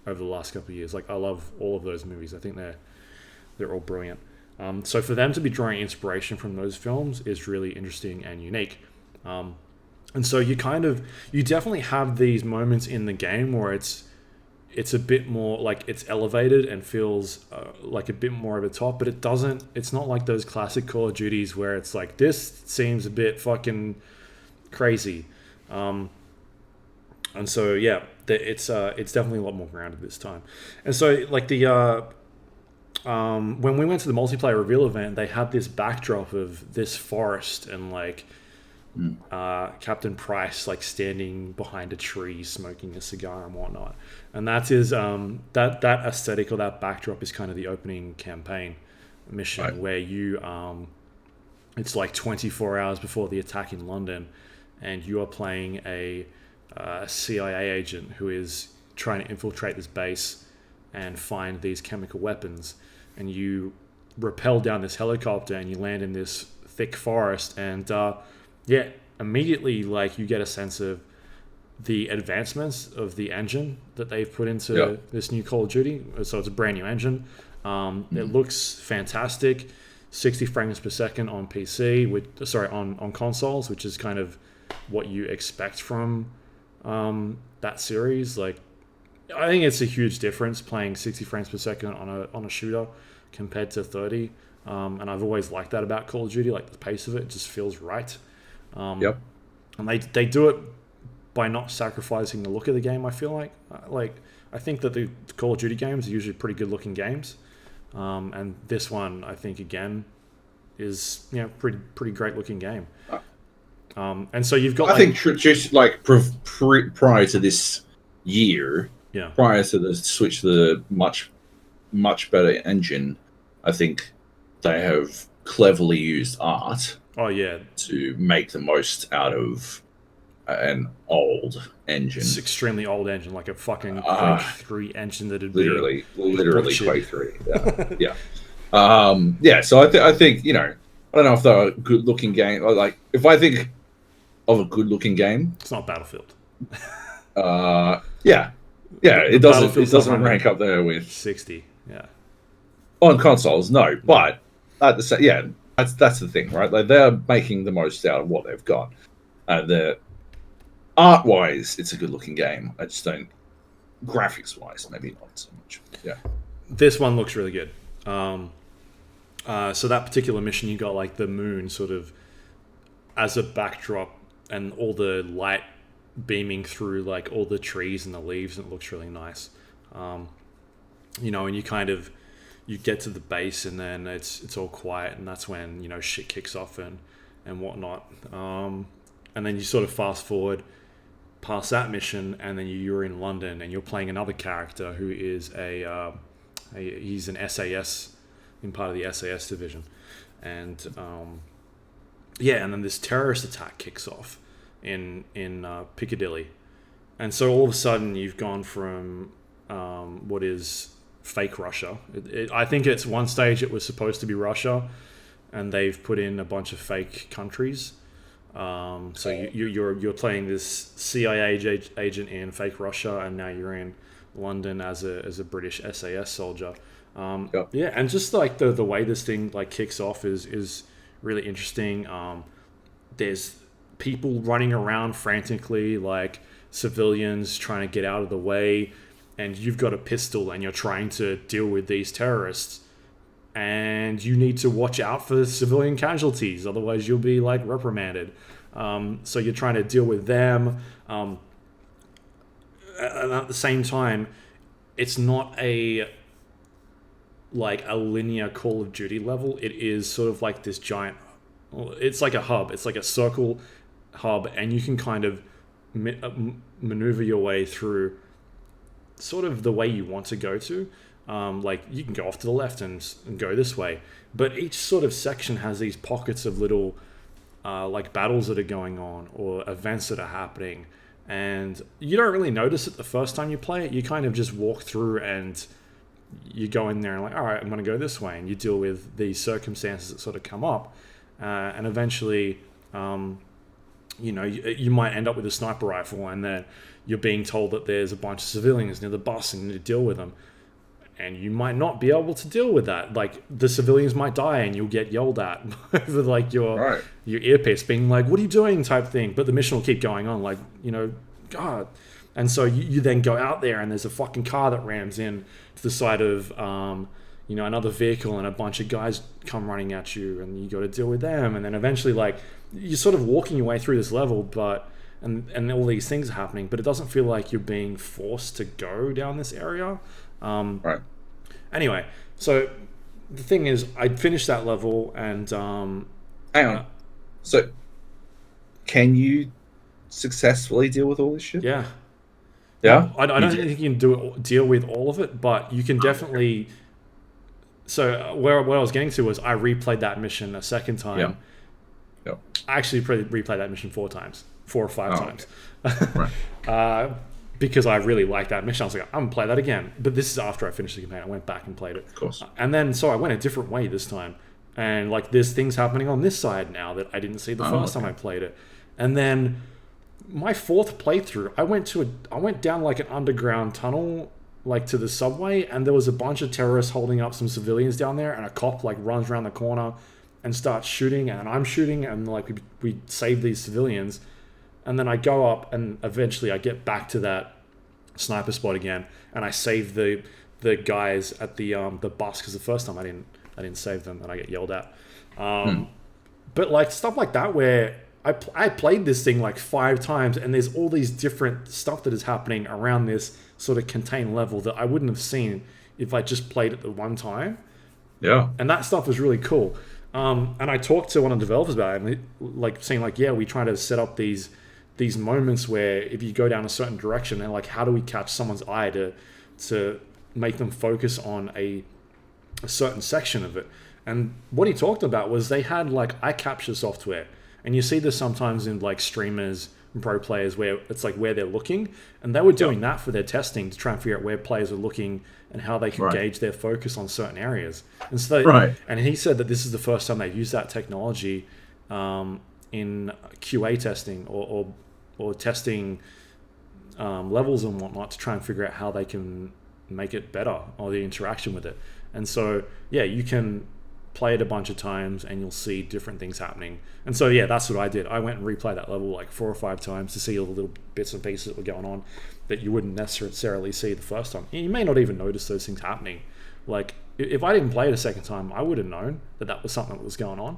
over the last couple of years. Like I love all of those movies. I think they're all brilliant. So for them to be drawing inspiration from those films is really interesting and unique. And so you definitely have these moments in the game where it's a bit more like it's elevated and feels like a bit more over the top, but it's not like those classic Call of Duties where it's like, this seems a bit fucking crazy. And so, it's definitely a lot more grounded this time. And so like when we went to the multiplayer reveal event, they had this backdrop of this forest and like, Captain Price like standing behind a tree smoking a cigar and whatnot, and that is that aesthetic or that backdrop is kind of the opening campaign mission where you it's like 24 hours before the attack in London, and you are playing a CIA agent who is trying to infiltrate this base and find these chemical weapons, and you rappel down this helicopter and you land in this thick forest, and immediately like you get a sense of the advancements of the engine that they've put into this new Call of Duty. So it's a brand new engine. It looks fantastic. 60 frames per second on PC on consoles, which is kind of what you expect from that series. Like, I think it's a huge difference playing 60 frames per second on a shooter compared to 30. And I've always liked that about Call of Duty, like the pace of it just feels right. And they do it by not sacrificing the look of the game. I feel like I think that the Call of Duty games are usually pretty good looking games, And this one, I think, again, is pretty great looking game. And so you've got. I think just like prior to this year, prior to the switch to the much better engine, I think they have cleverly used art. To make the most out of an old engine. It's extremely old engine, like a fucking Quake 3 engine that had literally Quake 3. Yeah. So I think I don't know if they're a good looking game. Or like if I think of a good looking game, it's not Battlefield. It doesn't rank up there with 60. Yeah. On consoles, no, but at the same, that's the thing, right? Like they're making the most out of what they've got. The art wise, it's a good looking game. I just don't graphics wise, maybe not so much. Yeah. This one looks really good. So that particular mission, you got like the moon sort of as a backdrop and all the light beaming through like all the trees and the leaves, and it looks really nice. And you get to the base and then it's all quiet, and that's when shit kicks off and whatnot. And then you sort of fast forward past that mission, and then you're in London and you're playing another character who is he's an SAS in part of the SAS division, and and then this terrorist attack kicks off in Piccadilly, and so all of a sudden you've gone from what is fake Russia. I think it's one stage it was supposed to be Russia, and they've put in a bunch of fake countries. So you're playing this CIA agent in fake Russia, and now you're in London as a British SAS soldier. And just like the way this thing like kicks off is really interesting. There's people running around frantically, like civilians trying to get out of the way, and you've got a pistol and you're trying to deal with these terrorists, and you need to watch out for civilian casualties, otherwise you'll be like reprimanded. So you're trying to deal with them, and at the same time, it's not a linear Call of Duty level. It is sort of like this giant. It's like a hub. It's like a circle hub, and you can kind of maneuver your way through sort of the way you want to go to. Like you can go off to the left and go this way, but each sort of section has these pockets of little like battles that are going on or events that are happening, and you don't really notice it the first time you play it. You kind of just walk through and you go in there and like, all right, I'm going to go this way, and you deal with these circumstances that sort of come up, and eventually you might end up with a sniper rifle, and then you're being told that there's a bunch of civilians near the bus and you need to deal with them. And you might not be able to deal with that. Like the civilians might die and you'll get yelled at over like your earpiece being like, what are you doing type thing. But the mission will keep going on like, God. And so you then go out there and there's a fucking car that rams in to the side of, another vehicle, and a bunch of guys come running at you, and you got to deal with them. And then eventually like you're sort of walking your way through this level, and all these things are happening, but it doesn't feel like you're being forced to go down this area. Anyway, so the thing is, I finished that level, and hang on. So, can you successfully deal with all this shit? Yeah. Yeah. I don't think you can deal with all of it, but you can definitely. So where I was getting to was I replayed that mission a second time. Yeah. I actually replayed that mission 4 or 5 times. Okay. Right. Because I really liked that mission. I was like, I'm going to play that again. But this is after I finished the campaign. I went back and played it. Of course. And then, so I went a different way this time. And like, there's things happening on this side now that I didn't see the first time I played it. And then my 4th playthrough, I went down like an underground tunnel, like to the subway. And there was a bunch of terrorists holding up some civilians down there. And a cop like runs around the corner and starts shooting. And I'm shooting. And like, we save these civilians. And then I go up, and eventually I get back to that sniper spot again, and I save the guys at the bus, because the first time I didn't save them, and I get yelled at. But like stuff like that, where I played this thing like 5 times, and there's all these different stuff that is happening around this sort of contained level that I wouldn't have seen if I just played it the one time. Yeah. And that stuff was really cool. And I talked to one of the developers about it, and like saying like, yeah, we try to set up these moments where if you go down a certain direction, and like, how do we catch someone's eye to make them focus on a certain section of it? And what he talked about was they had like eye capture software, and you see this sometimes in like streamers and pro players where it's like where they're looking, and they were doing that for their testing to try and figure out where players are looking and how they can gauge their focus on certain areas. And so, and he said that this is the first time they've used that technology in QA testing or testing levels and whatnot to try and figure out how they can make it better or the interaction with it. And so, yeah, you can play it a bunch of times and you'll see different things happening. And so, yeah, that's what I did. I went and replayed that level like 4 or 5 times to see all the little bits and pieces that were going on that you wouldn't necessarily see the first time. You may not even notice those things happening. Like, if I didn't play it a second time, I would have known that that was something that was going on.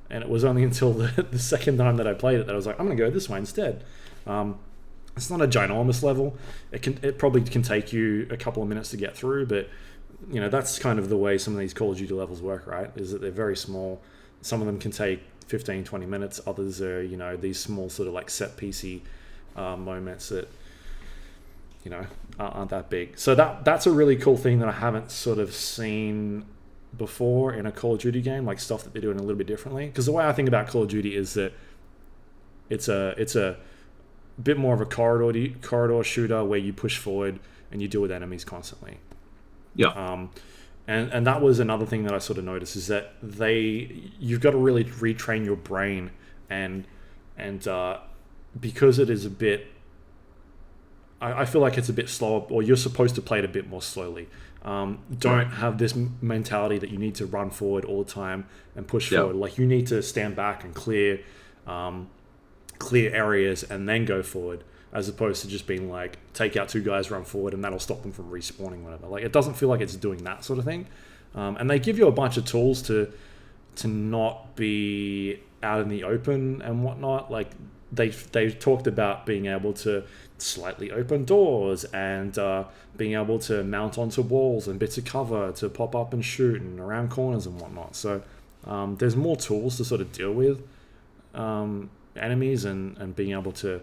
And it was only until the second time that I played it that I was like, I'm going to go this way instead. It's not a ginormous level. It probably can take you a couple of minutes to get through, but you know, that's kind of the way some of these Call of Duty levels work, right? Is that they're very small. Some of them can take 15, 20 minutes. Others are, you know, these small sort of like set piecey moments that, you know, aren't that big. So that's a really cool thing that I haven't sort of seen before in a Call of Duty game, like stuff that they're doing a little bit differently. Because the way I think about Call of Duty is that it's a bit more of a corridor shooter where you push forward and you deal with enemies constantly. Yeah. And that was another thing that I sort of noticed is that you've got to really retrain your brain and because it is a bit, I feel like it's a bit slower, or you're supposed to play it a bit more slowly. Don't have this mentality that you need to run forward all the time and push forward. Like, you need to stand back and clear areas and then go forward, as opposed to just being like, take out 2 guys, run forward, and that'll stop them from respawning, whatever. Like, it doesn't feel like it's doing that sort of thing. And they give you a bunch of tools to not be out in the open and whatnot. Like, they've talked about being able to slightly open doors and being able to mount onto walls and bits of cover to pop up and shoot and around corners and whatnot. So there's more tools to sort of deal with enemies and being able to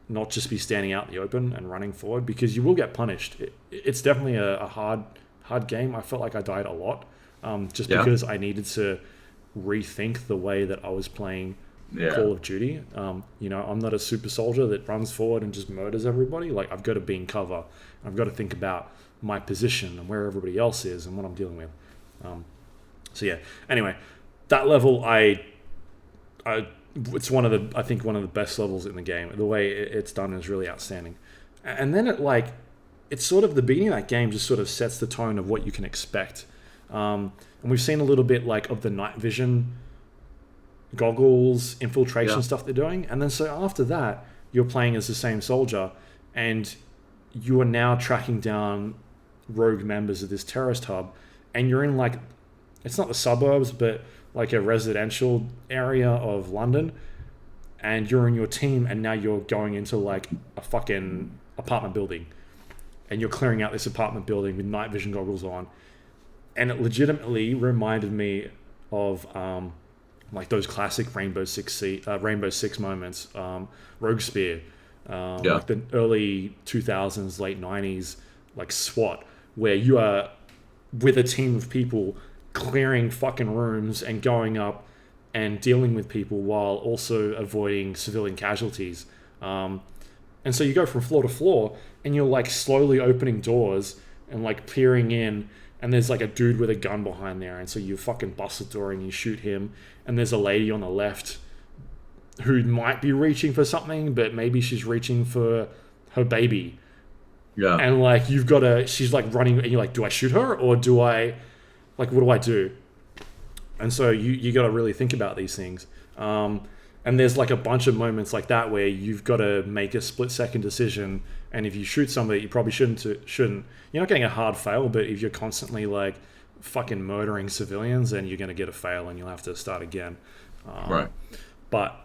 not just be standing out in the open and running forward, because you will get punished. It's definitely a hard game. I felt like I died a lot because I needed to rethink the way that I was playing Call of Duty. You know, I'm not a super soldier that runs forward and just murders everybody. Like, I've got to be in cover. I've got to think about my position and where everybody else is and what I'm dealing with. So yeah. Anyway, that level, it's one of the best levels in the game. The way it's done is really outstanding. And then it's sort of the beginning of that game just sort of sets the tone of what you can expect. And we've seen a little bit like of the night vision goggles, infiltration stuff they're doing. And then so after that, you're playing as the same soldier and you are now tracking down rogue members of this terrorist hub. And you're in like, it's not the suburbs, but like a residential area of London, and you're in your team, and now you're going into like a fucking apartment building, and you're clearing out this apartment building with night vision goggles on, and it legitimately reminded me of like those classic Rainbow Six moments, Rogue Spear, like the early 2000s, late 90s, like SWAT, where you are with a team of people clearing fucking rooms and going up and dealing with people while also avoiding civilian casualties. And so you go from floor to floor and you're like slowly opening doors and like peering in, and there's like a dude with a gun behind there, and so you fucking bust the door and you shoot him, and there's a lady on the left who might be reaching for something, but maybe she's reaching for her baby. Yeah. And like she's like running, and you're like, do I shoot her or do I, like, what do I do? And so you got to really think about these things. And there's like a bunch of moments like that where you've got to make a split-second decision. And if you shoot somebody, you probably shouldn't. You're not getting a hard fail, but if you're constantly like fucking murdering civilians, then you're going to get a fail and you'll have to start again. Right. But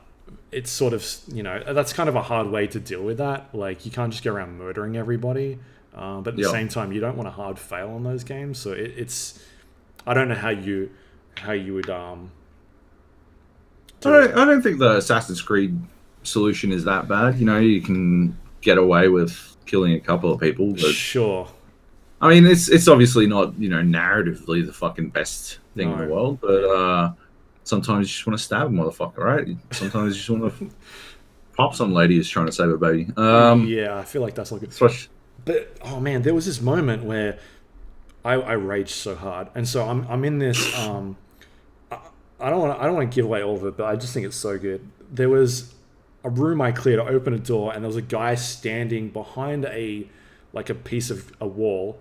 it's sort of, you know, that's kind of a hard way to deal with that. Like, you can't just go around murdering everybody. But at the same time, you don't want a hard fail on those games. So it's I don't know how you would I don't think the Assassin's Creed solution is that bad. You know, you can get away with killing a couple of people. But, sure. I mean, it's obviously not, you know, narratively the fucking best thing in the world, but sometimes you just want to stab a motherfucker, right? Sometimes you just want to pop some lady who's trying to save a baby. Yeah, I feel like that's like a... But oh man, there was this moment where I raged so hard, and so I'm in this. I don't want to give away all of it, but I just think it's so good. There was a room I cleared. I opened a door, and there was a guy standing behind a piece of a wall,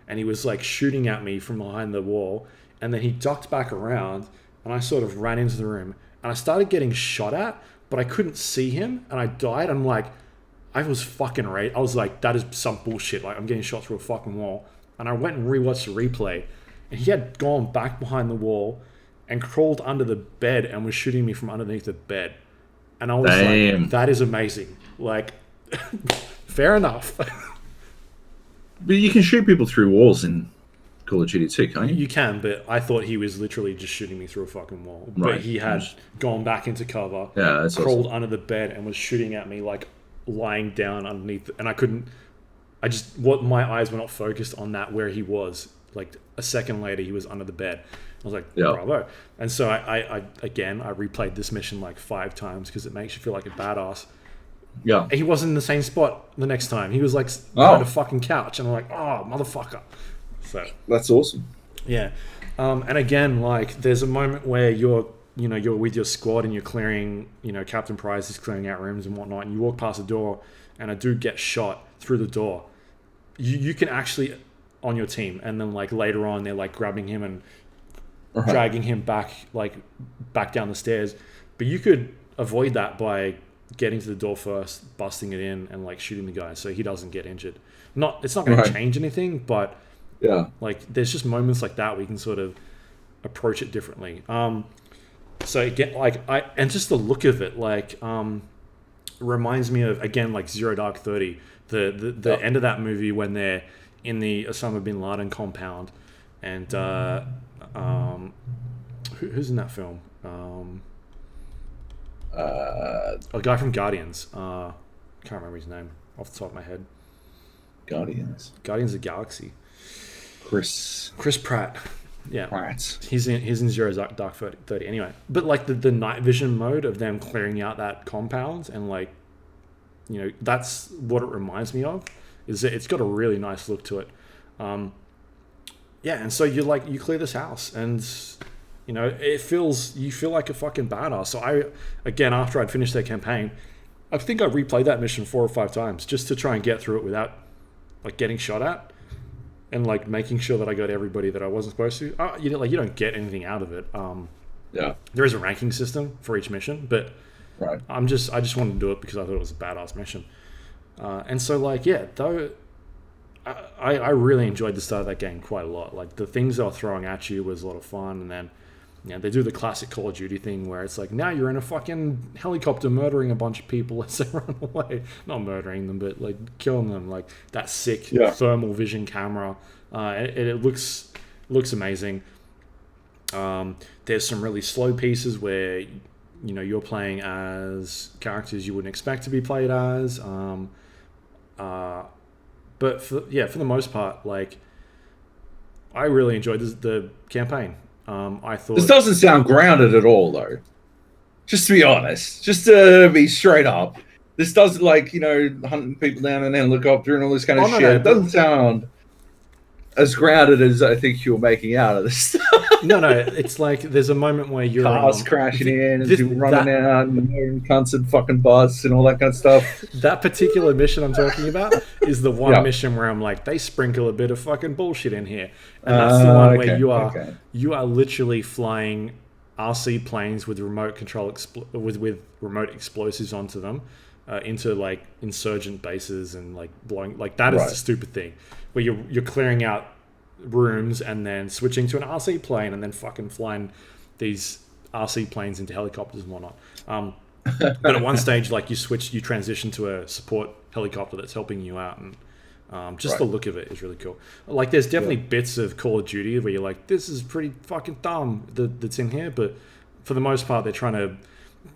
and he was like shooting at me from behind the wall, and then he ducked back around, and I sort of ran into the room, and I started getting shot at, but I couldn't see him, and I died. I'm like, I was fucking I was like, that is some bullshit. Like, I'm getting shot through a fucking wall. And I went and rewatched the replay, and he had gone back behind the wall and crawled under the bed and was shooting me from underneath the bed. And I was like, that is amazing. Like, fair enough. But you can shoot people through walls in Call of Duty 2, can't you? You can, but I thought he was literally just shooting me through a fucking wall. Right. But he had gone back into cover, crawled under the bed, and was shooting at me, like, lying down underneath. And my eyes were not focused on that where he was. Like, a second later, he was under the bed. I was like, bravo. And so I replayed this mission like 5 times because it makes you feel like a badass. Yeah. He wasn't in the same spot the next time. He was like on a fucking couch, and I'm like, oh, motherfucker. So that's awesome. Yeah. And again, like, there's a moment where you're with your squad and you're clearing, Captain Price is clearing out rooms and whatnot, and you walk past the door and a dude gets shot through the door. You can actually, on your team, and then like later on they're like grabbing him and dragging him back down the stairs. But you could avoid that by getting to the door first, busting it in, and like shooting the guy so he doesn't get injured. It's not going to change anything, but like there's just moments like that where you can sort of approach it differently. So again, and just the look of it, like, reminds me of, again, like Zero Dark 30, the end of that movie when they're in the Osama bin Laden compound, and who's in that film? A guy from Guardians. Can't remember his name off the top of my head. Guardians of the Galaxy. Chris Pratt. Yeah, Pratt. He's in Zero Dark 30 anyway. But like the night vision mode of them clearing out that compound, and like, that's what it reminds me of. Is that it's got a really nice look to it. And so you clear this house, and you feel like a fucking badass. So after I'd finished that campaign, I think I replayed that mission 4 or 5 times just to try and get through it without like getting shot at, and like making sure that I got everybody that I wasn't supposed to. You don't get anything out of it. There is a ranking system for each mission, but I just wanted to do it because I thought it was a badass mission. And so though I really enjoyed the start of that game quite a lot. Like, the things they were throwing at you was a lot of fun, and then they do the classic Call of Duty thing where it's like, now you're in a fucking helicopter murdering a bunch of people as they run away. Not murdering them, but like killing them. Like that sick thermal vision camera. It looks amazing. There's some really slow pieces where you're playing as characters you wouldn't expect to be played as. But for the most part, like, I really enjoyed the campaign. I thought this doesn't sound grounded at all, though. Just to be honest, just to be straight up, this doesn't, like, hunting people down in a helicopter and all this kind of shit. No, it doesn't sound as grounded as I think you're making out of this stuff. No, it's like there's a moment where you're cars crashing in and people running out and cunts and fucking bus and all that kind of stuff. That particular mission I'm talking about is the one mission where I'm like, they sprinkle a bit of fucking bullshit in here, and that's the one where you are literally flying RC planes with remote control with remote explosives onto them into like insurgent bases and like blowing. Like, that is the stupid thing where you're clearing out rooms and then switching to an RC plane and then fucking flying these RC planes into helicopters and whatnot. But at one stage, like, you transition to a support helicopter that's helping you out, and Just the look of it is really cool. Like, there's definitely bits of Call of Duty where you're like, this is pretty fucking dumb that's in here, but for the most part, they're trying to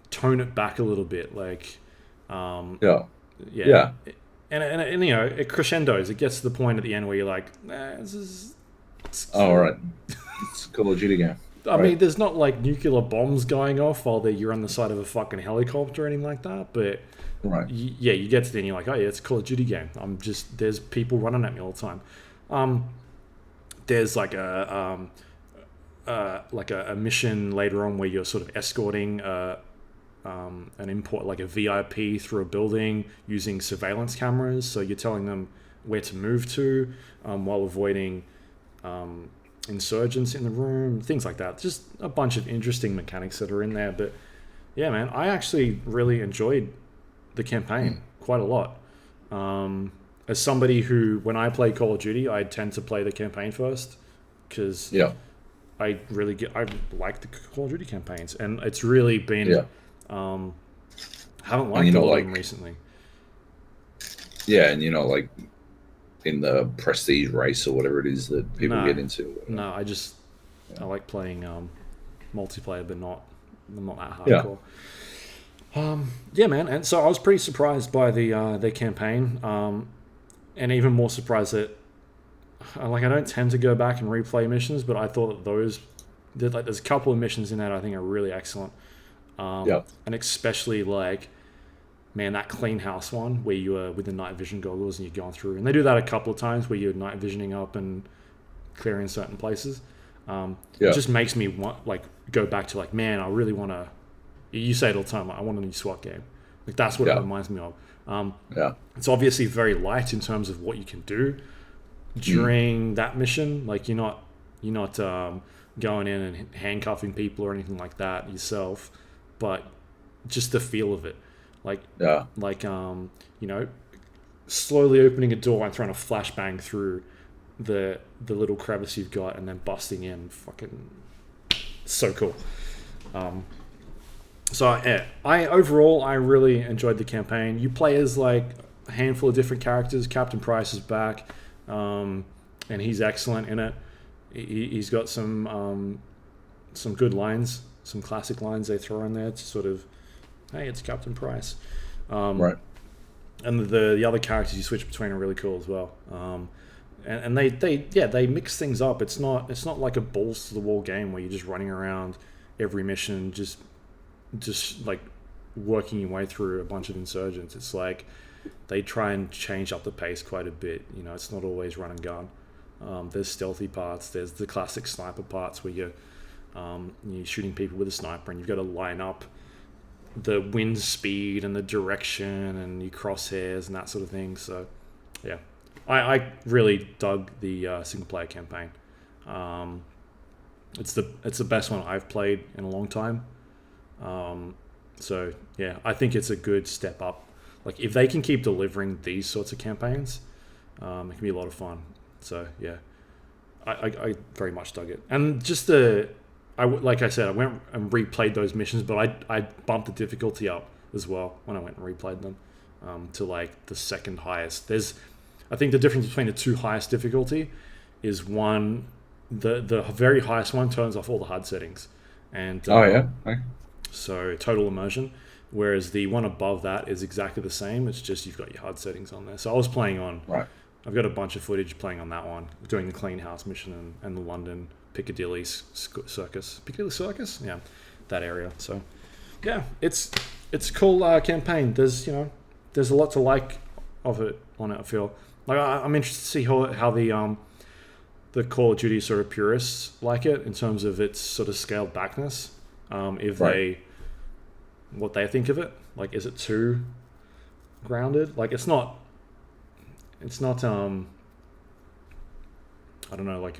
tone it back a little bit. Like, And you know, it crescendos. It gets to the point at the end where you're like, this is... It's a Call of Duty game. I mean, there's not like nuclear bombs going off while you're on the side of a fucking helicopter or anything like that, but you get to the end, you're like, oh yeah, it's a Call of Duty game. There's people running at me all the time. There's like a mission later on where you're sort of escorting an import, like a VIP, through a building using surveillance cameras. So you're telling them where to move to while avoiding insurgents in the room, things like that. Just a bunch of interesting mechanics that are in there. But yeah, man, I actually really enjoyed the campaign quite a lot. As somebody who, when I play Call of Duty, I tend to play the campaign first because I like the Call of Duty campaigns, and it's really been haven't liked a lot of them recently. Yeah, and like in the prestige race or whatever it is that people get into. No, I like playing multiplayer, but not that hardcore. Yeah, man. And so I was pretty surprised by their campaign, and even more surprised that I don't tend to go back and replay missions, but I thought that there's a couple of missions in that I think are really excellent. And especially that clean house one where you are with the night vision goggles and you're going through, and they do that a couple of times where you're night visioning up and clearing certain places. It just makes me want go back to man, I really want to. You say it all the time. I want a new SWAT game. That's what it reminds me of. It's obviously very light in terms of what you can do during that mission. You're not going in and handcuffing people or anything like that yourself, but just the feel of it. Slowly opening a door and throwing a flashbang through the little crevice you've got and then busting in. Fucking so cool. I really enjoyed the campaign. You play as a handful of different characters. Captain Price is back, and he's excellent in it. He's got some good lines, some classic lines they throw in there to sort of, hey, it's Captain Price. And the other characters you switch between are really cool as well. And they mix things up. It's not like a balls to the wall game where you're just running around every mission just working your way through a bunch of insurgents. It's they try and change up the pace quite a bit. It's not always run and gun. There's stealthy parts. There's the classic sniper parts where you're shooting people with a sniper and you've got to line up the wind speed and the direction and your crosshairs and that sort of thing. So yeah, I really dug the single player campaign. It's the best one I've played in a long time. So yeah, I think it's a good step up. If they can keep delivering these sorts of campaigns, it can be a lot of fun. So yeah, I very much dug it. And just like I said, I went and replayed those missions, but I bumped the difficulty up as well when I went and replayed them to the second highest. I think the difference between the two highest difficulty is the very highest one turns off all the HUD settings, and so total immersion, whereas the one above that is exactly the same. It's just you've got your HUD settings on there. So I was playing on. I've got a bunch of footage playing on that one, doing the clean house mission and the London Piccadilly Circus. Piccadilly Circus? Yeah, that area. So, yeah, it's a cool campaign. There's a lot to like of it on it. I feel I'm interested to see how the Call of Duty sort of purists like it in terms of its sort of scaled backness. What they think of it. Is it too grounded? It's not I don't know,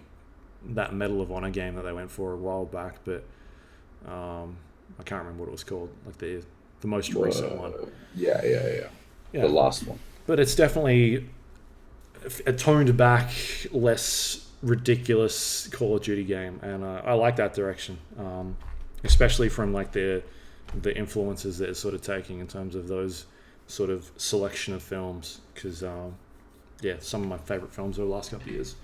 that Medal of Honor game that they went for a while back, but I can't remember what it was called, the most recent one. Yeah. The last one. But it's definitely a toned back, less ridiculous Call of Duty game, and I like that direction, especially from the influences that it's sort of taking in terms of those sort of selection of films, because some of my favorite films over the last couple of years.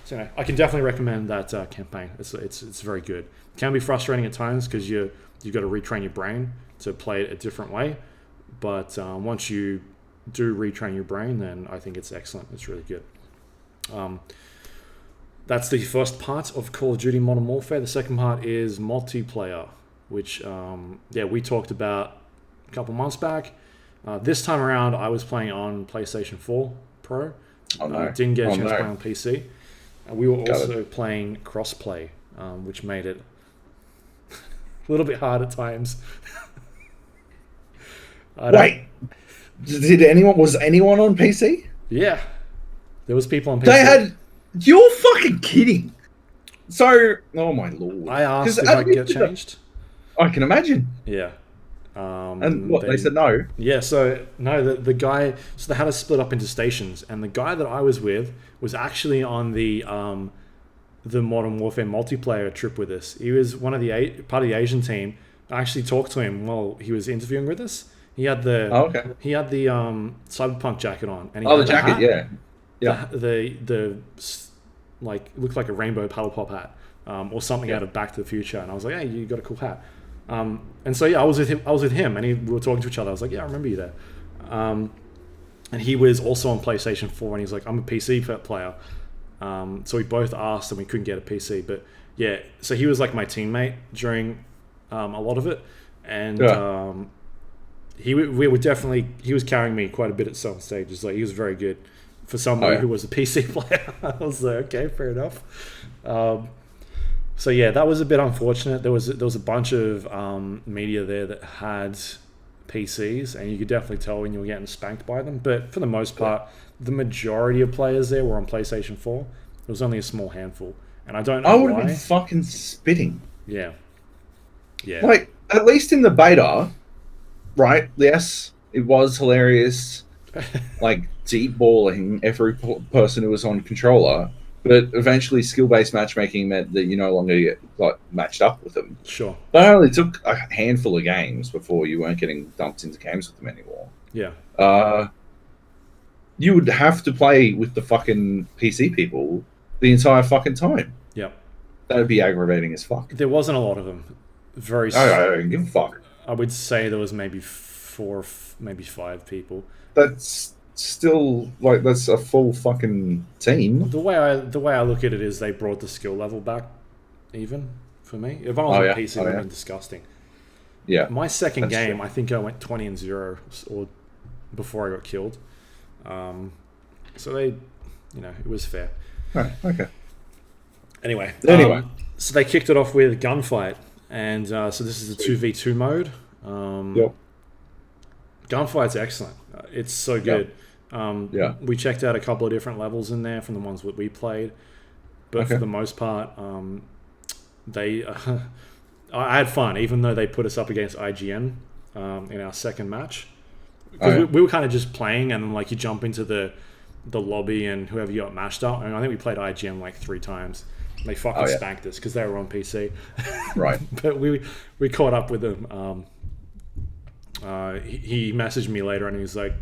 So anyway, I can definitely recommend that campaign. It's very good. It can be frustrating at times because you've got to retrain your brain to play it a different way. But once you do retrain your brain, then I think it's excellent. It's really good. That's the first part of Call of Duty Modern Warfare. The second part is multiplayer, which we talked about a couple months back. This time around, I was playing on PlayStation 4 Pro. Didn't get a chance to play on PC. We were also playing crossplay, which made it a little bit hard at times. Wait, was anyone on PC? Yeah, there was people on PC. You're fucking kidding. So, oh my lord! I asked if I could get changed. I can imagine. Yeah. And what they said no. Yeah, so no, the guy. So they had us split up into stations, and the guy that I was with was actually on the Modern Warfare multiplayer trip with us. He was part of the Asian team. I actually talked to him while he was interviewing with us. He had the Cyberpunk jacket on, and he had the jacket, hat, yeah. The looked like a rainbow paddle pop hat, or something out of Back to the Future. And I was like, hey, you got a cool hat. And so I was with him, and we were talking to each other. I was like, yeah, I remember you there. And he was also on PlayStation 4, and he's like, I'm a PC player. So we both asked, and we couldn't get a PC. But yeah, so he was like my teammate during a lot of it, and he was carrying me quite a bit at some stages. Like, he was very good for somebody who was a PC player. I was like, okay, fair enough. So yeah, that was a bit unfortunate. There was a bunch of media there that had PCs, and you could definitely tell when you were getting spanked by them. But for the most part, the majority of players there were on PlayStation 4. There was only a small handful, and I don't know why. I would have been fucking spitting. Yeah. Like, at least in the beta, right? Yes, it was hilarious. Like, deep balling every person who was on controller. But eventually, skill-based matchmaking meant that you no longer got matched up with them. Sure. But it only took a handful of games before you weren't getting dumped into games with them anymore. Yeah. You would have to play with the fucking PC people the entire fucking time. Yep. That would be aggravating as fuck. There wasn't a lot of them. I don't give a fuck. I would say there was maybe 4, maybe 5 people. That's still, like, that's a full fucking team. The way I look at it is they brought the skill level back even for me. If I was on PC, it would have been disgusting. Yeah. My second game, true. I think I went 20-0 or before I got killed. So they, it was fair. Right, okay. Anyway. So they kicked it off with gunfight, and so this is the 2v2 mode. Yep. Gunfight's excellent. It's so good. Yep. We checked out a couple of different levels in there from the ones that we played, but for the most part, they I had fun, even though they put us up against IGN in our second match. Because we were kind of just playing, and then, like, you jump into the lobby, and whoever you got mashed up. I think we played IGN like 3 times. They fucking spanked us because they were on PC. Right. But we caught up with them. He messaged me later, and he was like,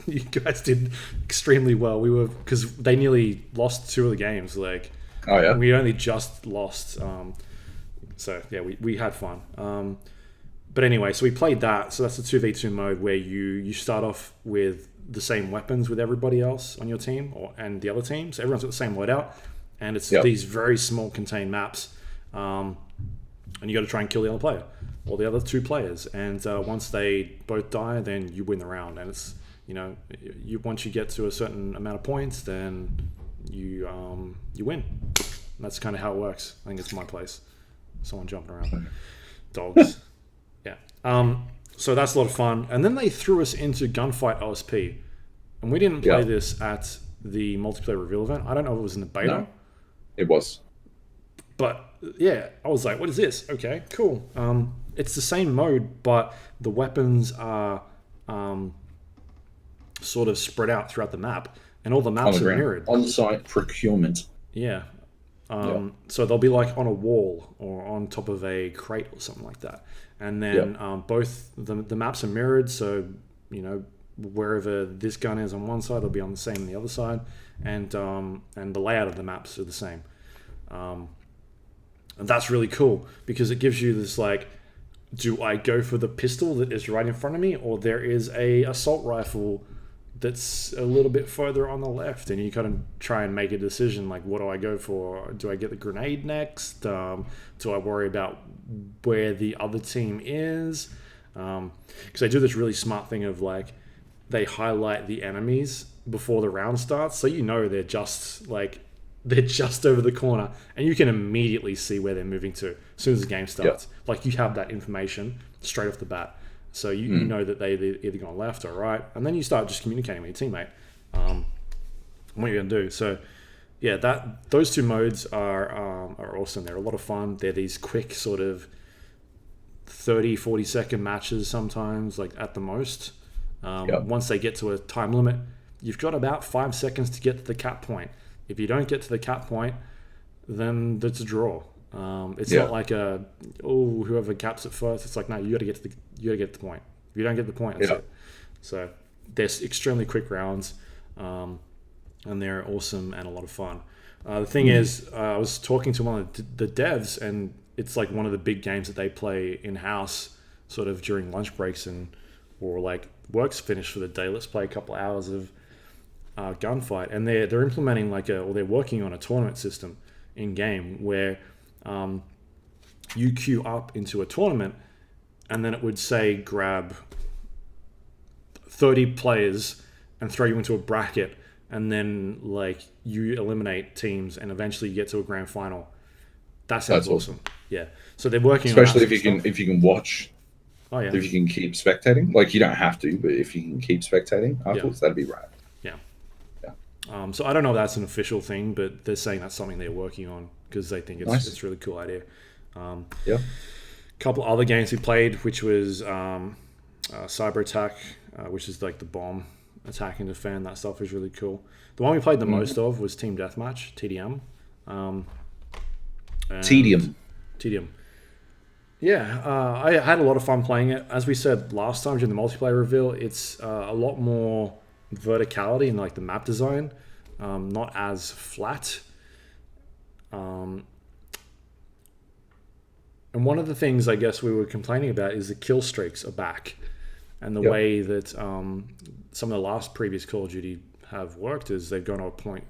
"You guys did extremely well. We were, because they nearly lost 2 of the games. Like, we only just lost. So yeah, we had fun. But anyway, so we played that. So that's the 2v2 mode where you start off with the same weapons with everybody else on your team and the other team. So everyone's got the same loadout, and it's these very small contained maps. And you got to try and kill the other player or the other 2 players. And once they both die, then you win the round. And it's once you get to a certain amount of points, then you win. And that's kind of how it works. I think it's my place. Someone jumping around. Dogs. Yeah. So that's a lot of fun. And then they threw us into Gunfight OSP. And we didn't play this at the multiplayer reveal event. I don't know if it was in the beta. No, it was. But yeah, I was like, what is this? Okay, cool. It's the same mode, but the weapons are sort of spread out throughout the map. And all the maps are mirrored. On-site procurement. Yeah. So they'll be like on a wall or on top of a crate or something like that. And then both the maps are mirrored, so wherever this gun is on one side will be on the same on the other side, and the layout of the maps are the same. And that's really cool because it gives you this like, do I go for the pistol that is right in front of me, or there is a assault rifle that's a little bit further on the left, and you kind of try and make a decision like, what do I go for? Do I get the grenade next? Do I worry about where the other team is? Because they do this really smart thing of like, they highlight the enemies before the round starts, so you know they're just over the corner, and you can immediately see where they're moving to as soon as the game starts. Like, you have that information straight off the bat. So you know that they're either gone left or right, and then you start just communicating with your teammate what you're going to do. So yeah, those two modes are awesome. They're a lot of fun. They're these quick sort of 30-40 second matches sometimes, like at the most. Once they get to a time limit, you've got about 5 seconds to get to the cap point. If you don't get to the cap point, then it's a draw. It's not like whoever caps it first. It's like, no, you got to get to the point. If you don't get the point, that's it. So they're extremely quick rounds, and they're awesome and a lot of fun. The thing is, I was talking to one of the devs, and it's like one of the big games that they play in house, sort of during lunch breaks or like work's finished for the day. Let's play a couple hours of gunfight, and they're implementing they're working on a tournament system in game where you queue up into a tournament, and then it would say grab 30 players and throw you into a bracket, and then like you eliminate teams, and eventually you get to a grand final. That sounds awesome. Yeah. So they're working especially on if you can watch. Oh yeah. If you can keep spectating, like you don't have to, but if you can keep spectating afterwards, that'd be rad. Yeah. Yeah. So I don't know if that's an official thing, but they're saying that's something they're working on because they think it's a really cool idea. A couple other games we played, which was Cyber Attack, which is like the bomb attack and defend. That stuff is really cool. The one we played the most of was Team Deathmatch, TDM. Tedium. Yeah, I had a lot of fun playing it. As we said last time during the multiplayer reveal, it's a lot more verticality in like the map design, not as flat. And one of the things I guess we were complaining about is the kill streaks are back, and the way that some of the last previous Call of Duty have worked is they've gone to a point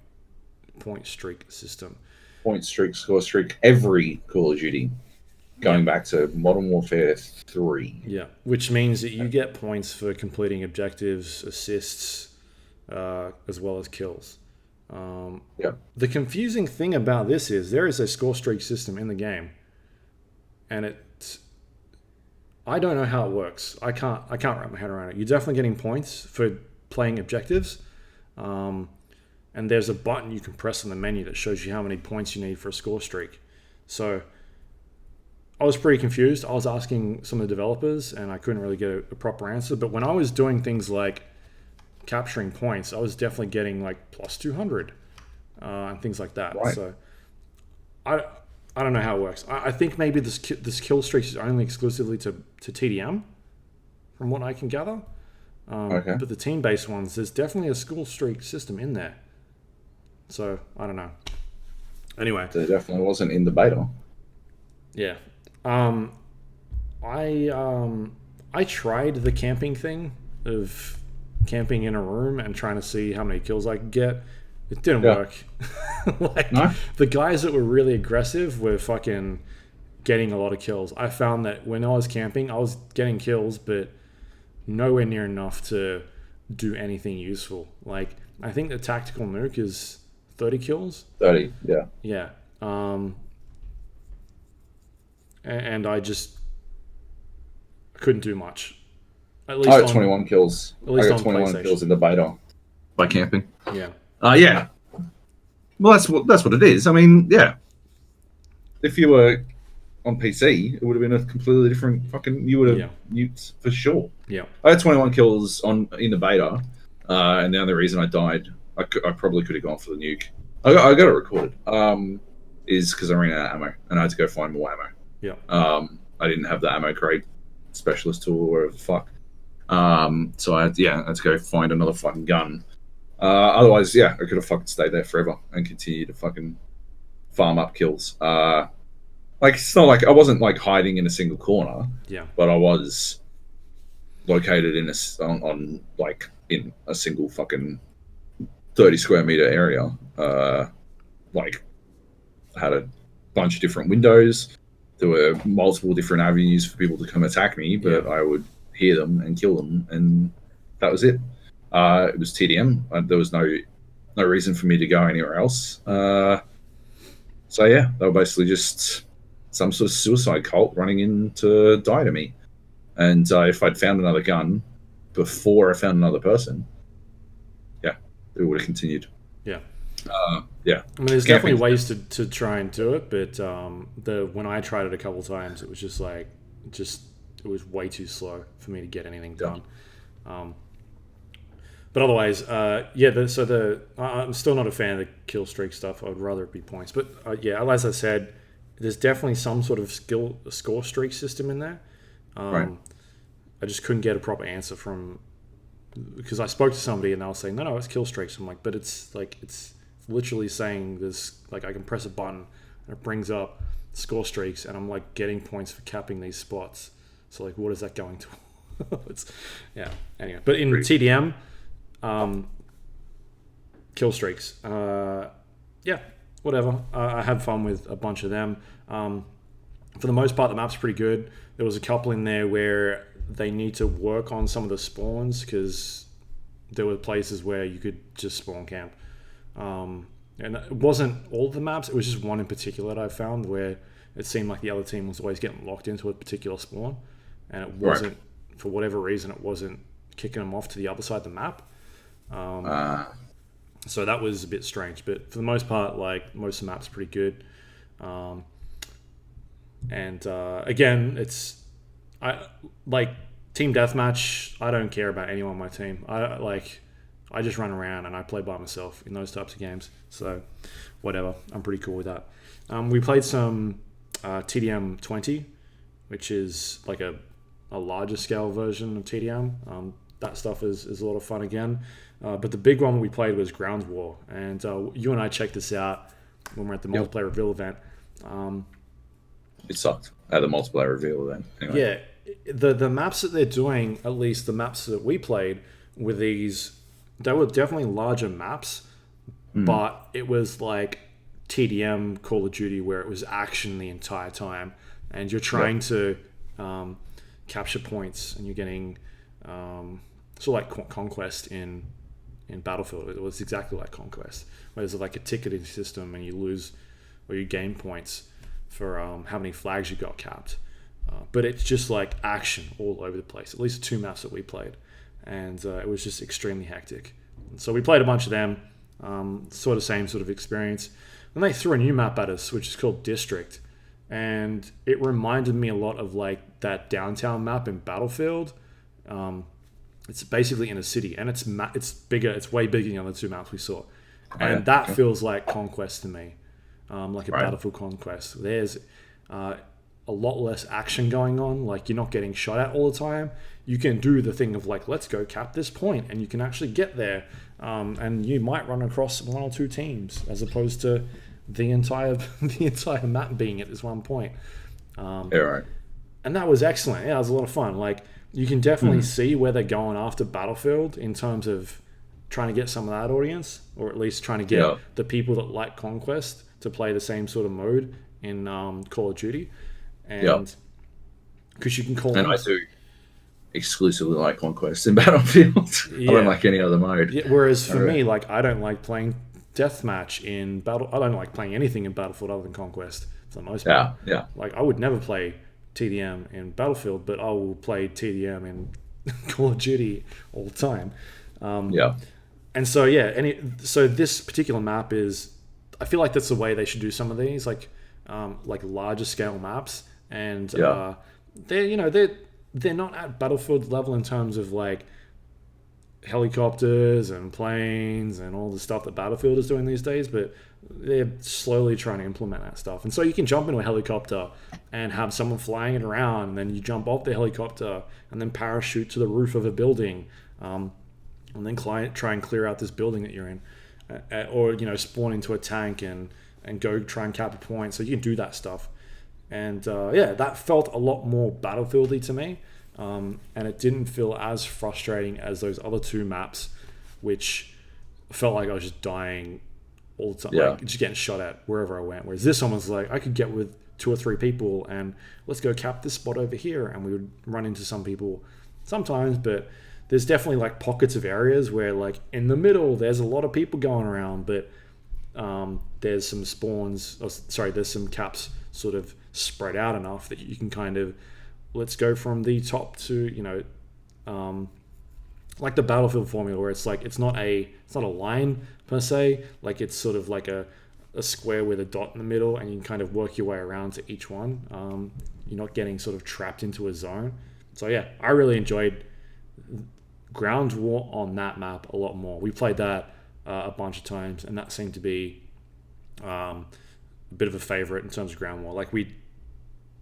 streak system. Point streak, score streak, every Call of Duty. Going back to Modern Warfare 3. Yeah, which means that you get points for completing objectives, assists, as well as kills. The confusing thing about this is there is a score streak system in the game, and I don't know how it works. I can't wrap my head around it. You're definitely getting points for playing objectives, and there's a button you can press on the menu that shows you how many points you need for a score streak. So I was pretty confused. I was asking some of the developers, and I couldn't really get a proper answer. But when I was doing things like capturing points, I was definitely getting like plus 200 and things like that. Right. So I don't know how it works. I think maybe this kill streak is only exclusively to TDM, from what I can gather. But the team-based ones, there's definitely a skill streak system in there. So I don't know. Anyway, there definitely wasn't in the beta. Yeah. I tried the camping thing of camping in a room and trying to see how many kills I could get. It didn't work. The guys that were really aggressive were fucking getting a lot of kills. I found that when I was camping, I was getting kills, but nowhere near enough to do anything useful. Like, I think the tactical nuke is 30 kills. 30, yeah. Yeah. And I just couldn't do much. At least I got 21 kills. At least I got 21 kills in the beta by camping. Yeah. Yeah. Well, that's what it is. I mean, yeah. If you were on PC, it would have been a completely different fucking. You would have nuked for sure. Yeah. I had 21 kills in the beta, and the only reason I died, I probably could have gone for the nuke. I got it recorded. Is because I ran out of ammo and I had to go find more ammo. Yeah. I didn't have the ammo crate specialist tool or whatever the fuck. So I had to go find another fucking gun. Otherwise, I could have fucking stayed there forever and continued to fucking farm up kills. Like it's not like I wasn't like hiding in a single corner. Yeah. But I was located in on like in a single fucking 30 square meter area. Like had a bunch of different windows. There were multiple different avenues for people to come attack me, but I would hear them and kill them, and that was it. It was TDM. There was no reason for me to go anywhere else. So yeah, they were basically just some sort of suicide cult running in to die to me. And if I'd found another gun before I found another person, it would have continued. Yeah. I mean, there's definitely ways to try and do it, but when I tried it a couple times, it was just like it was way too slow for me to get anything done. But otherwise, I'm still not a fan of the kill streak stuff. I'd rather it be points. But as I said, there's definitely some sort of score streak system in there. Right. I just couldn't get a proper answer because I spoke to somebody and they were saying, no, it's kill streaks. I'm like, but it's literally saying this, like I can press a button and it brings up score streaks and I'm like getting points for capping these spots. So like, what is that going to? Anyway, but in TDM, kill streaks, whatever. I had fun with a bunch of them. For the most part, the map's pretty good. There was a couple in there where they need to work on some of the spawns because there were places where you could just spawn camp. And it wasn't all of the maps. It was just one in particular that I found where it seemed like the other team was always getting locked into a particular spawn. And it wasn't, for whatever reason, it wasn't kicking them off to the other side of the map. So that was a bit strange. But for the most part, like most of the map's pretty good. Again, it's team deathmatch. I don't care about anyone on my team. I just run around and I play by myself in those types of games. So whatever, I'm pretty cool with that. We played some TDM 20, which is like a larger scale version of TDM. That stuff is a lot of fun again. But the big one we played was Grounds War, and you and I checked this out when we were at the multiplayer reveal event. It sucked at the multiplayer reveal event. Anyway. Yeah, the maps that they're doing, at least the maps that we played, were they were definitely larger maps, but it was like TDM Call of Duty where it was action the entire time, and you're trying to capture points, and you're getting sort of like Conquest in Battlefield. It was exactly like Conquest, where there's like a ticketing system, and you lose or you gain points for how many flags you got capped. But it's just like action all over the place. At least 2 maps that we played, and it was just extremely hectic. And so we played a bunch of them, same sort of experience. And they threw a new map at us, which is called District, and it reminded me a lot of like that downtown map in Battlefield. It's basically in a city, and it's bigger. It's way bigger than the 2 maps we saw, and that feels like Conquest to me, like a Battlefield Conquest. There's a lot less action going on. Like, you're not getting shot at all the time. You can do the thing of like, let's go cap this point, and you can actually get there, and you might run across 1 or 2 teams as opposed to the entire map being at this one point. And that was excellent. Yeah, it was a lot of fun. Like, you can definitely see where they're going after Battlefield in terms of trying to get some of that audience, or at least trying to get the people that like Conquest to play the same sort of mode in Call of Duty. And because you can call and I do exclusively like Conquest in Battlefield. I don't like any other mode. Yeah, whereas for me, like, I don't like playing Deathmatch in Battle. I don't like playing anything in Battlefield other than Conquest for the most part. Like, I would never play TDM in Battlefield, but I will play TDM in Call of Duty all the time. And so so this particular map is, I feel like that's the way they should do some of these, like larger scale maps, and they're not at Battlefield level in terms of like helicopters and planes and all the stuff that Battlefield is doing these days, but they're slowly trying to implement that stuff. And so you can jump into a helicopter and have someone flying it around, and then you jump off the helicopter and then parachute to the roof of a building, and then try and clear out this building that you're in, or spawn into a tank and go try and cap a point. So you can do that stuff, and that felt a lot more Battlefieldy to me, and it didn't feel as frustrating as those other two maps, which felt like I was just dying all the time, like just getting shot at wherever I went. Whereas this one was like, I could get with 2 or 3 people and let's go cap this spot over here, and we would run into some people sometimes, but there's definitely like pockets of areas where like in the middle there's a lot of people going around, but there's some there's some caps sort of spread out enough that you can kind of, let's go from the top to like the Battlefield formula, where it's like it's not a line per se, like it's sort of like a square with a dot in the middle, and you can kind of work your way around to each one. You're not getting sort of trapped into a zone. So yeah, I really enjoyed Ground War on that map a lot more. We played that a bunch of times, and that seemed to be a bit of a favorite in terms of Ground War. Like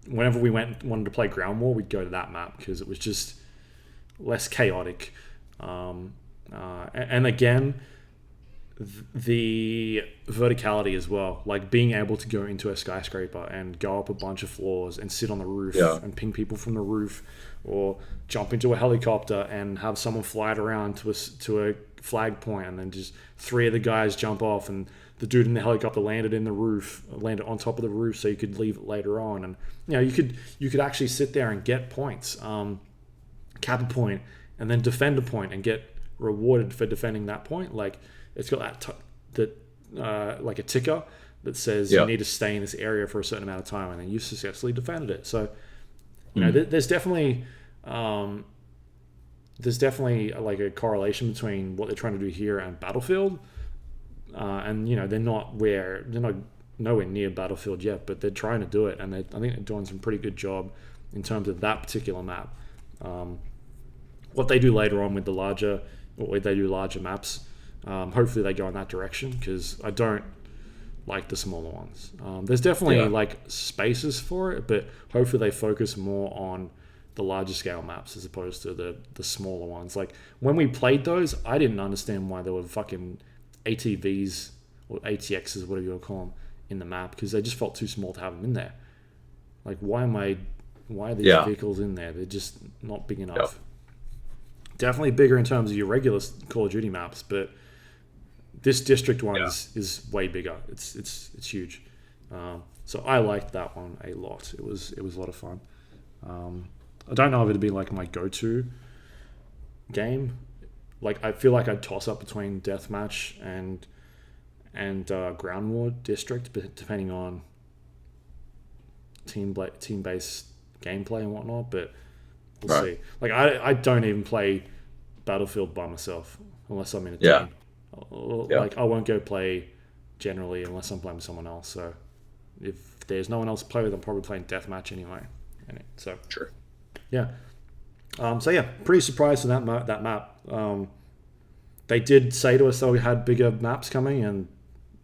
whenever we wanted to play Ground War, we'd go to that map because it was just less chaotic. And again, the verticality as well, like being able to go into a skyscraper and go up a bunch of floors and sit on the roof and ping people from the roof, or jump into a helicopter and have someone fly it around to a flag point, and then just 3 of the guys jump off, and the dude in the helicopter landed on top of the roof so you could leave it later on. And you could actually sit there and get points, cap a point, and then defend a point and get rewarded for defending that point. Like it's got like a ticker that says you need to stay in this area for a certain amount of time, and then you successfully defended it. So there's definitely like a correlation between what they're trying to do here and Battlefield, and they're not nowhere near Battlefield yet, but they're trying to do it, and I think they're doing some pretty good job in terms of that particular map. What they do later on with larger maps, hopefully they go in that direction, because I don't like the smaller ones. There's definitely like spaces for it, but hopefully they focus more on the larger scale maps as opposed to the smaller ones. Like when we played those, I didn't understand why there were fucking ATVs or ATXs, whatever you want to call them, in the map, because they just felt too small to have them in there. Like why are these vehicles in there? They're just not big enough. Definitely bigger in terms of your regular Call of Duty maps, but this district one is way bigger. It's huge. So I liked that one a lot. It was a lot of fun. I don't know if it'd be like my go-to game. Like I feel like I'd toss up between Deathmatch and Ground War District, but depending on team-based gameplay and whatnot. But we'll see. Like I don't even play Battlefield by myself unless I'm in a team. Like I won't go play generally unless I'm playing with someone else. So if there's no one else to play with, I'm probably playing Deathmatch anyway. So sure. Yeah. Pretty surprised with that map. They did say to us that we had bigger maps coming, and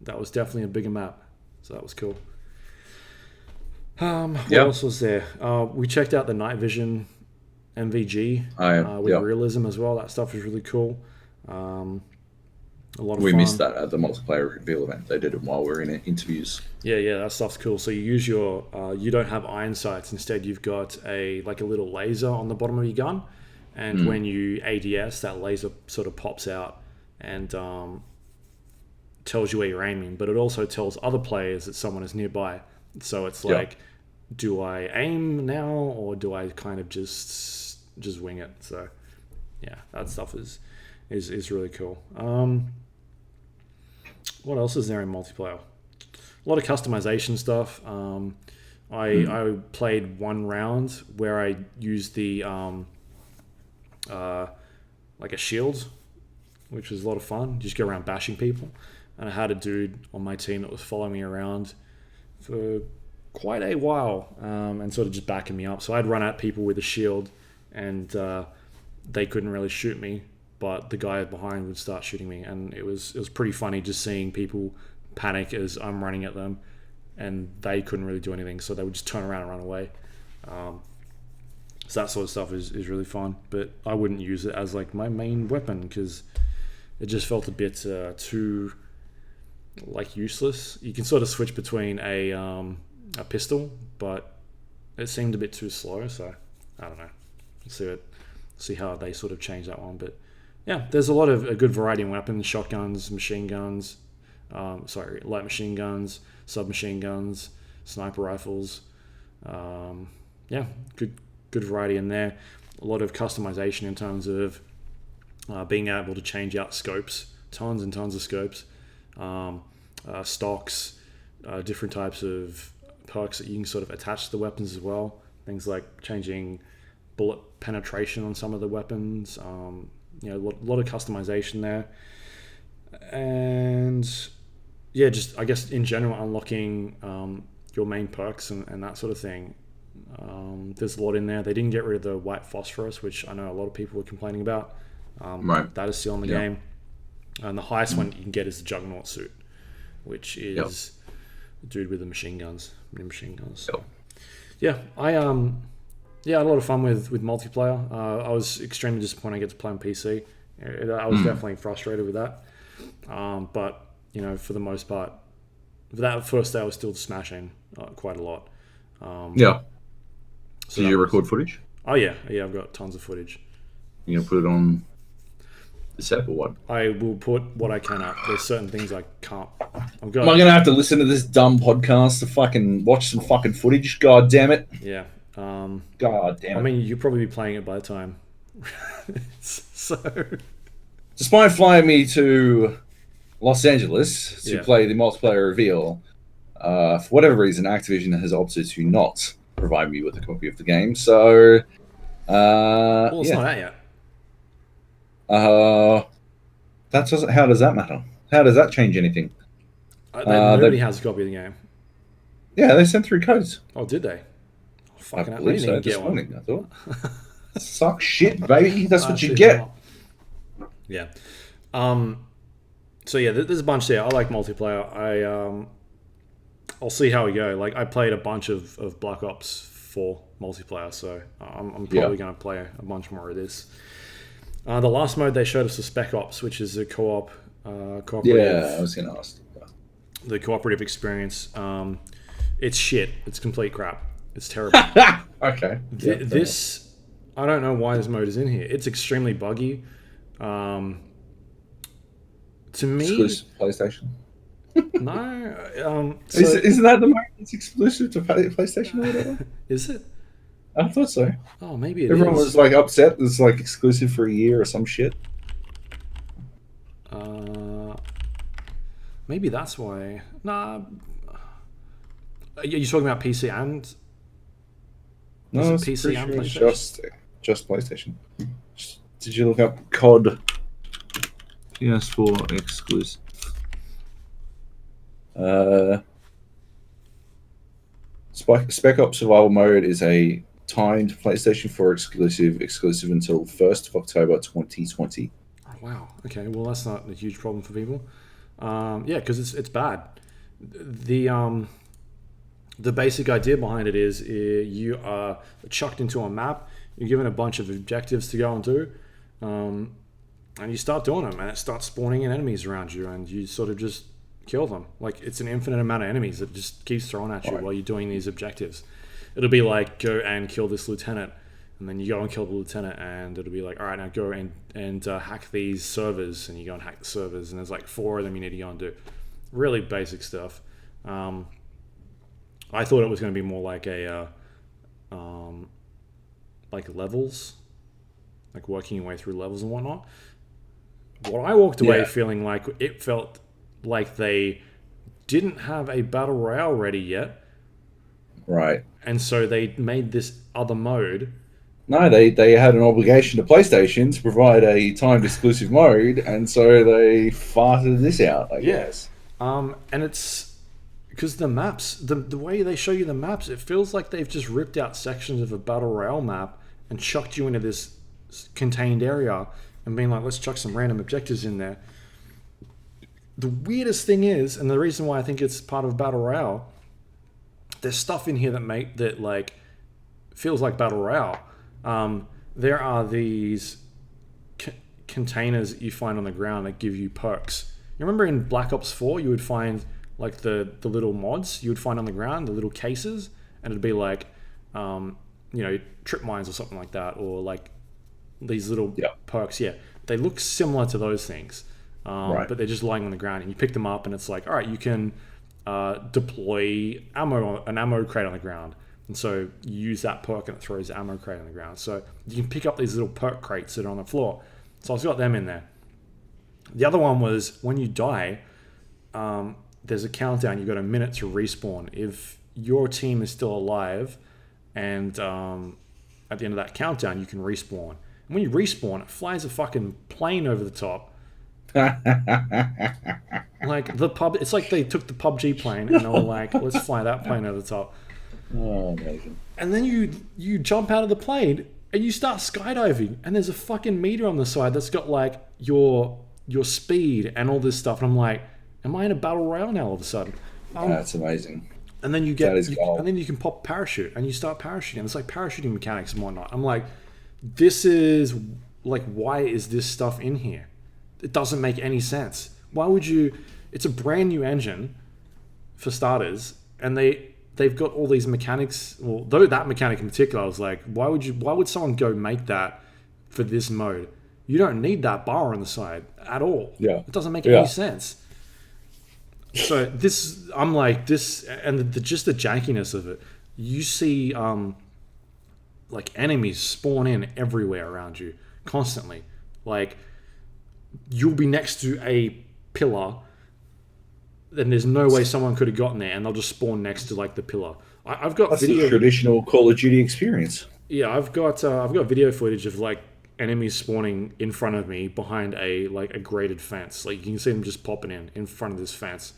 that was definitely a bigger map. So that was cool. What else was there? We checked out the night vision MVG with realism as well. That stuff was really cool. A lot of fun. We missed that at the multiplayer reveal event. They did it while we were in interviews. Yeah, that stuff's cool. So you use your you don't have iron sights. Instead, you've got a little laser on the bottom of your gun, and when you ADS, that laser sort of pops out and tells you where you're aiming. But it also tells other players that someone is nearby. So it's like, do I aim now, or do I kind of just wing it? So yeah, that stuff is really cool. What else is there in multiplayer? A lot of customization stuff. I played one round where I used the like a shield, which was a lot of fun. Just go around bashing people, and I had a dude on my team that was following me around for quite a while, and sort of just backing me up. So I'd run at people with a shield, and they couldn't really shoot me, but the guy behind would start shooting me, and it was pretty funny just seeing people panic as I'm running at them, and they couldn't really do anything, so they would just turn around and run away. So that sort of stuff is really fun, but I wouldn't use it as like my main weapon because it just felt a bit too like useless. You can sort of switch between a pistol, but it seemed a bit too slow, so I don't know. See how they sort of change that one, but yeah, there's a lot of a good variety in weapons: shotguns, machine guns, light machine guns, submachine guns, sniper rifles. Yeah, good variety in there. A lot of customization in terms of being able to change out scopes, tons and tons of scopes, stocks, different types of perks that you can sort of attach to the weapons as well. Things like changing bullet penetration on some of the weapons. A lot of customization there. And yeah, just I guess in general unlocking your main perks and that sort of thing. There's a lot in there. They didn't get rid of the white phosphorus, which I know a lot of people were complaining about. Right. That is still in the game. And the highest one you can get is the Juggernaut suit, which is a dude with the machine guns. So, yeah, I had a lot of fun with multiplayer. I was extremely disappointed I get to play on PC. I was definitely frustrated with that. But for the most part, for that first day, I was still smashing quite a lot. So did you record footage? Oh yeah, I've got tons of footage. You gonna put it on the set or what? I will put what I can up. There's certain things I can't. Am I gonna have to listen to this dumb podcast to fucking watch some fucking footage? God damn it! Yeah. God damn it! I mean, you'll probably be playing it by the time. So, despite flying me to Los Angeles to play the multiplayer reveal, for whatever reason, Activision has opted to not provide me with a copy of the game. So, well, it's not out yet. How does that matter? How does that change anything? Nobody has a copy of the game. Yeah, they sent through codes. Oh, did they? I believe so. This morning, I thought. Suck shit, baby. That's what you get. Yeah. So yeah, there's a bunch there. I like multiplayer. I'll see how we go. Like I played a bunch of Black Ops 4 multiplayer, so I'm probably going to play a bunch more of this. The last mode they showed us was Spec Ops, which is a cooperative. Yeah, I was going to ask. The cooperative experience. It's shit. It's complete crap. It's terrible. Okay. This, I don't know why this mode is in here. It's extremely buggy. To me, exclusive PlayStation. No. Isn't that the mode that's exclusive to PlayStation or whatever? Is it? I thought so. Oh, maybe Everyone was like upset. It's like exclusive for a year or some shit. Maybe that's why. Nah. Are you talking about PC and? No, it's PC and PlayStation. Just PlayStation. Did you look up COD? PS4 exclusive. Spec Ops Survival Mode is a timed PlayStation 4 exclusive until 1st of October 2020. Oh, wow. Okay, well that's not a huge problem for people. Yeah, because it's bad. The basic idea behind it is you are chucked into a map. You're given a bunch of objectives to go and do, and you start doing them, and it starts spawning in enemies around you, and you sort of just kill them. Like it's an infinite amount of enemies that just keeps throwing at you while you're doing these objectives. It'll be like go and kill this lieutenant, and then you go and kill the lieutenant, and it'll be like, all right, now go and hack these servers, and you go and hack the servers, and there's like 4 of them you need to go and do. Really basic stuff. I thought it was going to be more like a like levels, like working your way through levels and whatnot. What I walked away feeling like, it felt like they didn't have a battle royale ready yet, right? And so they made this other mode. No, they had an obligation to PlayStation to provide a timed exclusive mode, and so they farted this out, I guess. And it's because the maps, the way they show you the maps, it feels like they've just ripped out sections of a battle royale map and chucked you into this contained area and being like, let's chuck some random objectives in there. the weirdest thing is, and the reason why I think it's part of Battle Royale, there's stuff in here that like feels like Battle Royale. There are these containers that you find on the ground that give you perks. You remember in Black Ops 4, you would find like the little mods you would find on the ground, the little cases, and it'd be like, trip mines or something like that, or like these little perks. Yeah, they look similar to those things, but they're just lying on the ground, and you pick them up, and it's like, all right, you can deploy an ammo crate on the ground, and so you use that perk, and it throws the ammo crate on the ground. So you can pick up these little perk crates that are on the floor. So I've got them in there. The other one was when you die, there's a countdown. You've got a minute to respawn. If your team is still alive, and at the end of that countdown, you can respawn. And when you respawn, it flies a fucking plane over the top. Like it's like they took the PUBG plane and they were like, let's fly that plane over the top. Oh, amazing. And then you jump out of the plane and you start skydiving, and there's a fucking meter on the side that's got like your speed and all this stuff. And I'm like, am I in a battle royale now all of a sudden? That's amazing. And then you can pop parachute and you start parachuting. It's like parachuting mechanics and whatnot. I'm like, this is like, why is this stuff in here? It doesn't make any sense. Why would you? It's a brand new engine, for starters, and they've got all these mechanics. Well, though that mechanic in particular, I was like, why would someone go make that for this mode? You don't need that bar on the side at all. Yeah, it doesn't make any sense. So I'm like this, and just the jankiness of it. You see, like enemies spawn in everywhere around you constantly. Like you'll be next to a pillar, then there's no way someone could have gotten there, and they'll just spawn next to like the pillar. I've got That's video. The traditional Call of Duty experience. Yeah, I've got video footage of like enemies spawning in front of me behind a graded fence. Like you can see them just popping in front of this fence.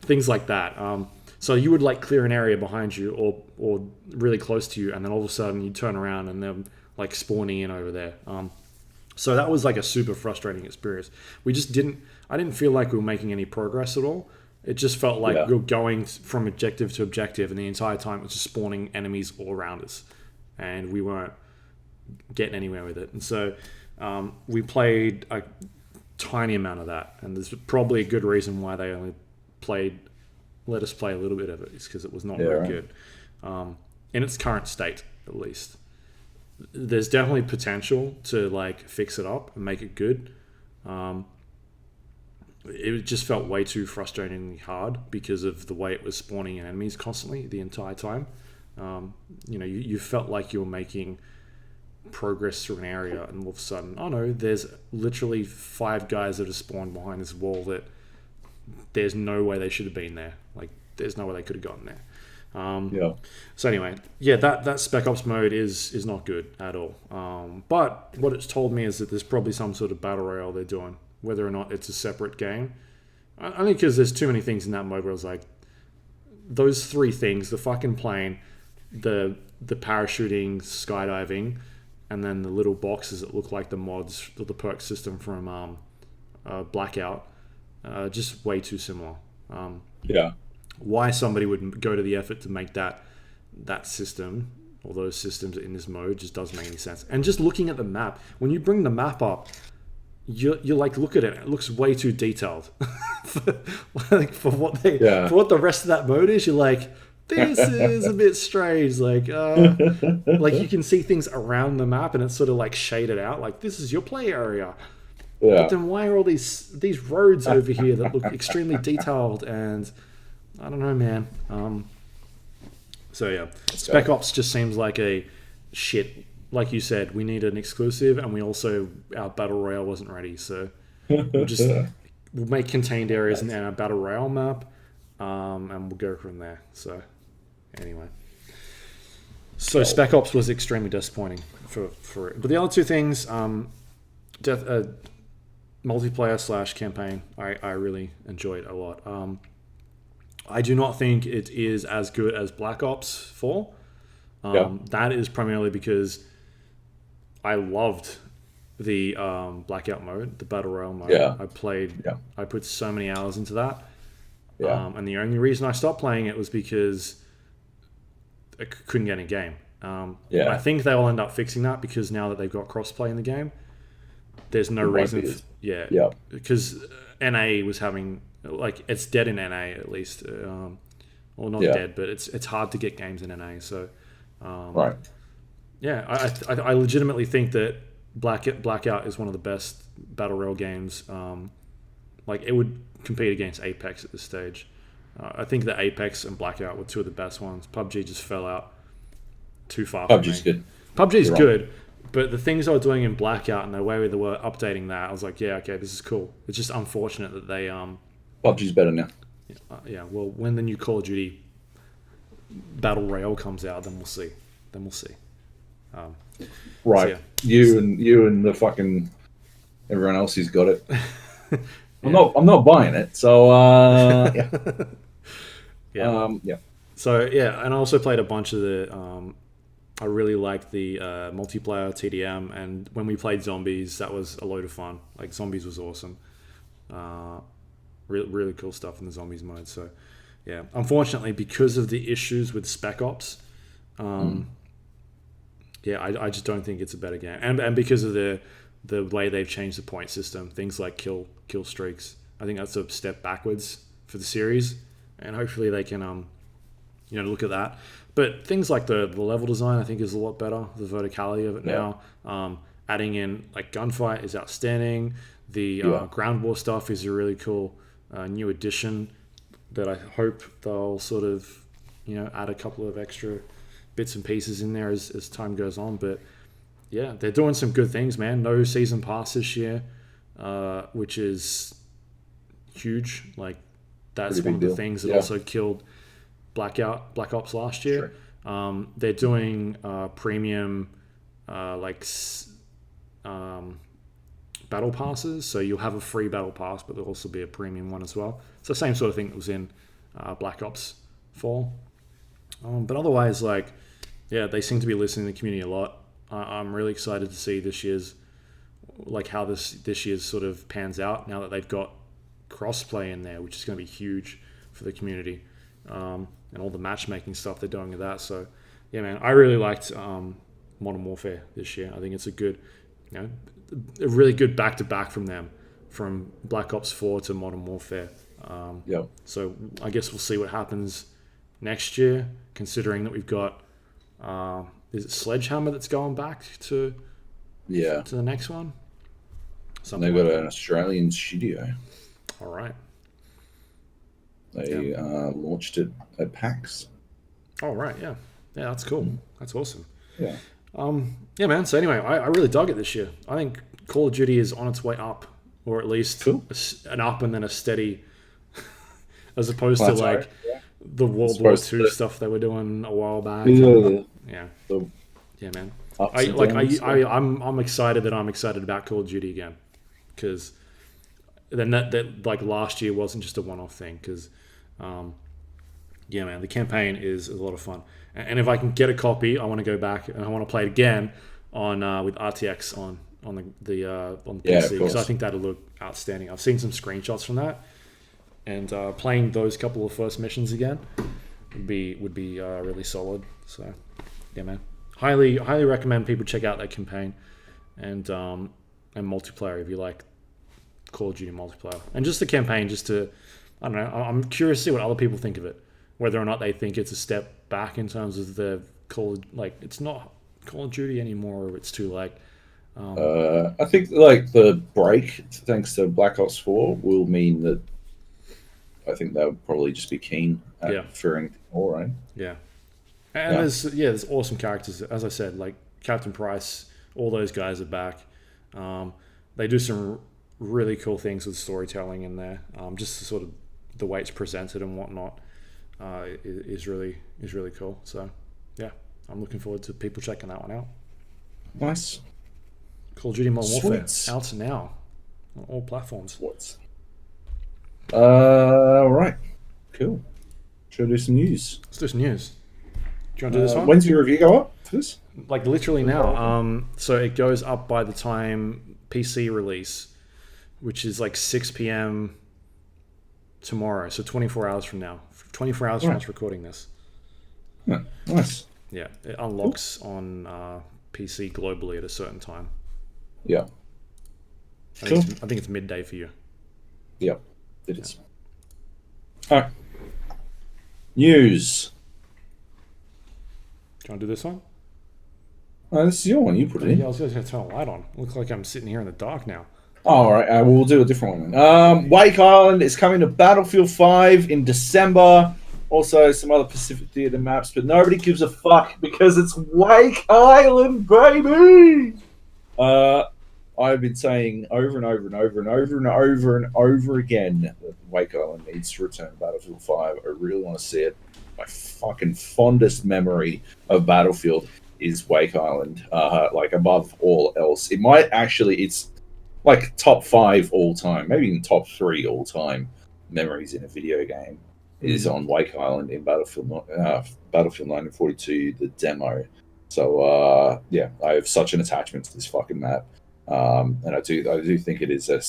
Things like that. So you would like clear an area behind you or really close to you, and then all of a sudden you turn around and they're like spawning in over there. So that was like a super frustrating experience. I didn't feel like we were making any progress at all. It just felt like we were going from objective to objective, and the entire time it was just spawning enemies all around us, and we weren't getting anywhere with it. And so we played a tiny amount of that, and there's probably a good reason why they only let us play a little bit of it. It's because it was not very good in its current state, at least. There's definitely potential to like fix it up and make it good. It just felt way too frustratingly hard because of the way it was spawning enemies constantly the entire time. You felt like you were making progress through an area, and all of a sudden, oh no, there's literally 5 guys that have spawned behind this wall that there's no way they should have been there. Like there's no way they could have gotten there. So anyway, that Spec Ops mode is not good at all. But what it's told me is that there's probably some sort of battle royale they're doing, whether or not it's a separate game. I think because there's too many things in that mode where I was like, those 3 things: the fucking plane, the parachuting, skydiving, and then the little boxes that look like the mods or the perk system from Blackout, just way too similar. Why somebody would go to the effort to make that system or those systems in this mode just doesn't make any sense. And just looking at the map, when you bring the map up, you like look at it, it looks way too detailed for what the rest of that mode is. You're like, this is a bit strange. Like you can see things around the map and it's sort of like shaded out, like this is your play area. But then why are all these roads over here that look extremely detailed? And I don't know, man. Spec Ops just seems like a shit. Like you said, we need an exclusive, and our battle royale wasn't ready, so we'll make contained areas in our battle royale map, and we'll go from there. So anyway, Spec Ops was extremely disappointing for it. But the other 2 things, multiplayer / campaign, I really enjoyed a lot. I do not think it is as good as Black Ops 4. That is primarily because I loved the Blackout mode, the Battle Royale mode. Yeah. I put so many hours into that. Yeah. And the only reason I stopped playing it was because I couldn't get in a game. I think they will end up fixing that because now that they've got crossplay in the game, there's no reason. Because NA was having, like, it's dead in NA at least. Or not dead, but it's hard to get games in NA. So, right. Yeah, I legitimately think that Blackout is one of the best Battle Royale games. Like, it would compete against Apex at this stage. I think that Apex and Blackout were two of the best ones. PUBG just fell out too far. PUBG's good. PUBG's good, but the things they were doing in Blackout and the way they were updating that, I was like, yeah, okay, this is cool. It's just unfortunate that they PUBG's better now. Yeah, well, when the new Call of Duty Battle Royale comes out, then we'll see. Right. So, yeah. You and the fucking everyone else who's got it. I'm not buying it. So yeah. So yeah, and I also played a bunch of the. I really liked the multiplayer TDM, and when we played Zombies, that was a load of fun. Like, Zombies was awesome. Really cool stuff in the Zombies mode. So yeah, unfortunately, because of the issues with Spec Ops, I just don't think it's a better game, and because of the way they've changed the point system, things like kill streaks, I think that's a step backwards for the series, and hopefully they can look at that. But things like the level design, I think, is a lot better. The verticality of it now, adding in like gunfight is outstanding. The ground war stuff is a really cool new addition that I hope they'll sort of add a couple of extra bits and pieces in there as time goes on. But yeah, they're doing some good things, man. No season pass this year, which is huge. Like, that's one of the things that also killed Black Ops last year. Sure. They're doing premium battle passes, so you'll have a free battle pass, but there'll also be a premium one as well. It's the same sort of thing that was in Black Ops 4. But otherwise, they seem to be listening to the community a lot. I'm really excited to see this year's, how this year's sort of pans out now that they've got crossplay in there, which is going to be huge for the community, and all the matchmaking stuff they're doing with that. So yeah, man, I really liked Modern Warfare this year. I think it's a really good back-to-back from them, from Black Ops 4 to Modern Warfare. So I guess we'll see what happens next year, considering that we've got is it Sledgehammer that's going back to the next one? They've got an Australian studio. All right. They launched it at PAX. Oh, right, yeah. Yeah, that's cool. That's awesome. Yeah. Yeah, man. So anyway, I really dug it this year. I think Call of Duty is on its way up, or at least an up and then a steady, as opposed to the World War II stuff they were doing a while back. Yeah, man. I'm excited that I'm excited about Call of Duty again, because then that last year wasn't just a one-off thing. Because man, the campaign is a lot of fun. And if I can get a copy, I want to go back and I want to play it again on with RTX on the PC, because I think that'll look outstanding. I've seen some screenshots from that, and playing those couple of first missions again would be really solid. So yeah, man, highly recommend people check out that campaign and multiplayer if you like Call of Duty multiplayer, and just the campaign. Just to, I don't know, I'm curious to see what other people think of it. Whether or not they think it's a step back in terms of the it's not Call of Duty anymore, or it's too I think the break, thanks to Black Ops 4, will mean that I think they'll probably just be keen for anything more, right? Yeah. And there's awesome characters, as I said, like Captain Price. All those guys are back. They do some really cool things with storytelling in there. Just sort of the way it's presented and whatnot. Is really cool. So yeah, I'm looking forward to people checking that one out. Nice. Call of Duty Modern Warfare out now on all platforms. All right, cool. Should we do some news? Let's do some news. Do you want to do this one? When's your review go up? for this? Like literally now. So it goes up by the time PC release, which is like 6 p.m. tomorrow. So 24 hours from now. 24 hours from us recording this. Yeah, nice. Yeah, it unlocks on PC globally at a certain time. Yeah. I think it's midday for you. Yeah, it is. All right. News. Do you want to do this one? This is your one. You put it in. Yeah, I was going to turn a light on. Looks like I'm sitting here in the dark now. All right, we'll do a different one then. Wake Island is coming to Battlefield 5 in December. Also, some other Pacific Theater maps, but nobody gives a fuck because it's Wake Island, baby! I've been saying over and over and over and over and over and over again that Wake Island needs to return to Battlefield 5. I really want to see it. My fucking fondest memory of Battlefield is Wake Island, like above all else. It might actually, it's like top 5 all time, maybe even top 3 all time memories in a video game is on Wake Island in Battlefield 1942, the demo. So yeah, I have such an attachment to this fucking map, and I do think it is a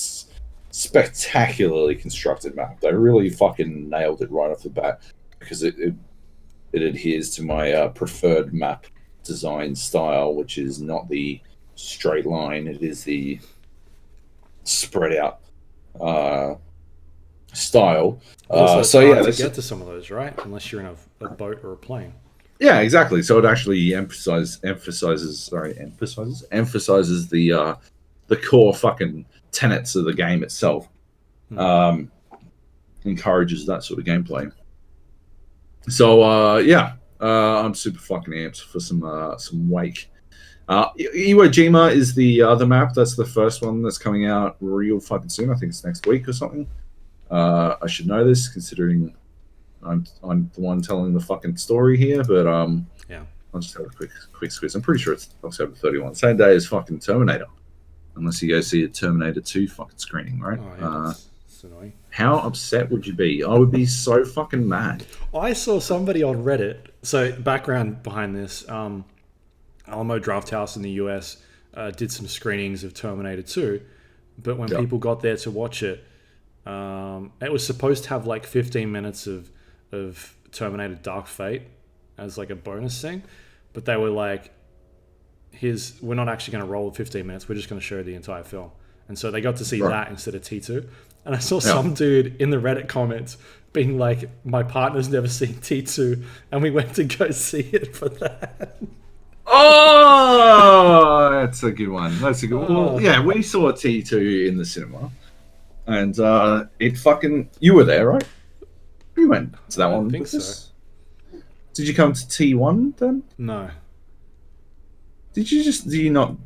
spectacularly constructed map. They really fucking nailed it right off the bat because it adheres to my preferred map design style, which is not the straight line; it is the spread out style. So yeah, to get to some of those, right? Unless you're in a boat or a plane. Yeah, exactly. So it actually emphasizes the core fucking tenets of the game itself. Encourages that sort of gameplay. So yeah, I'm super fucking amped for some Wake. Iwo Jima is the other map. That's the first one that's coming out real fucking soon. I think it's next week or something. I should know this considering I'm the one telling the fucking story here, but yeah, I'll just have a quick squeeze. I'm pretty sure it's October 31, same day as fucking Terminator, unless you go see a Terminator 2 fucking screening, right? Oh, yeah, that's annoying. How upset would you be? I would be so fucking mad. I saw somebody on Reddit. So background behind this, Alamo Drafthouse in the US did some screenings of Terminator 2, but when people got there to watch it, it was supposed to have like 15 minutes of Terminator Dark Fate as like a bonus thing, but they were like, we're not actually going to roll 15 minutes, we're just going to show the entire film. And so they got to see that instead of T2. And I saw some dude in the Reddit comments being like, my partner's never seen T2 and we went to go see it for that. Oh, that's a good one. That's a good one. Well, yeah, we saw T2 in the cinema, and it fucking... You were there, right? You went to that one. I think so. Did you come to T1 then? No. Did you just didn't want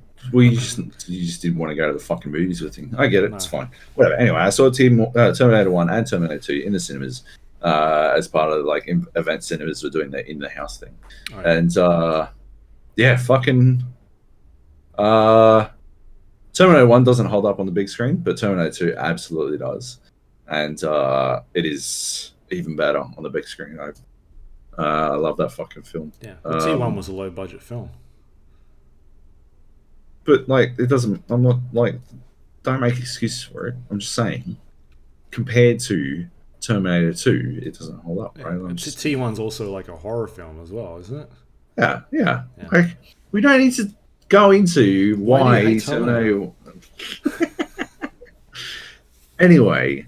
to go to the fucking movies with him? I get it. No. It's fine. Whatever. Anyway, I saw Terminator 1 and Terminator 2 in the cinemas as part of like event cinemas were doing the in-the-house thing. Right. And yeah, fucking Terminator 1 doesn't hold up on the big screen, but Terminator 2 absolutely does. And it is even better on the big screen. I love that fucking film. Yeah, T1 was a low-budget film. But, like, it doesn't... I'm not, like... Don't make excuses for it. I'm just saying, compared to Terminator 2, it doesn't hold up, right? T1's also, like, a horror film as well, isn't it? Yeah. Like, we don't need to go into why Terminator... Anyway...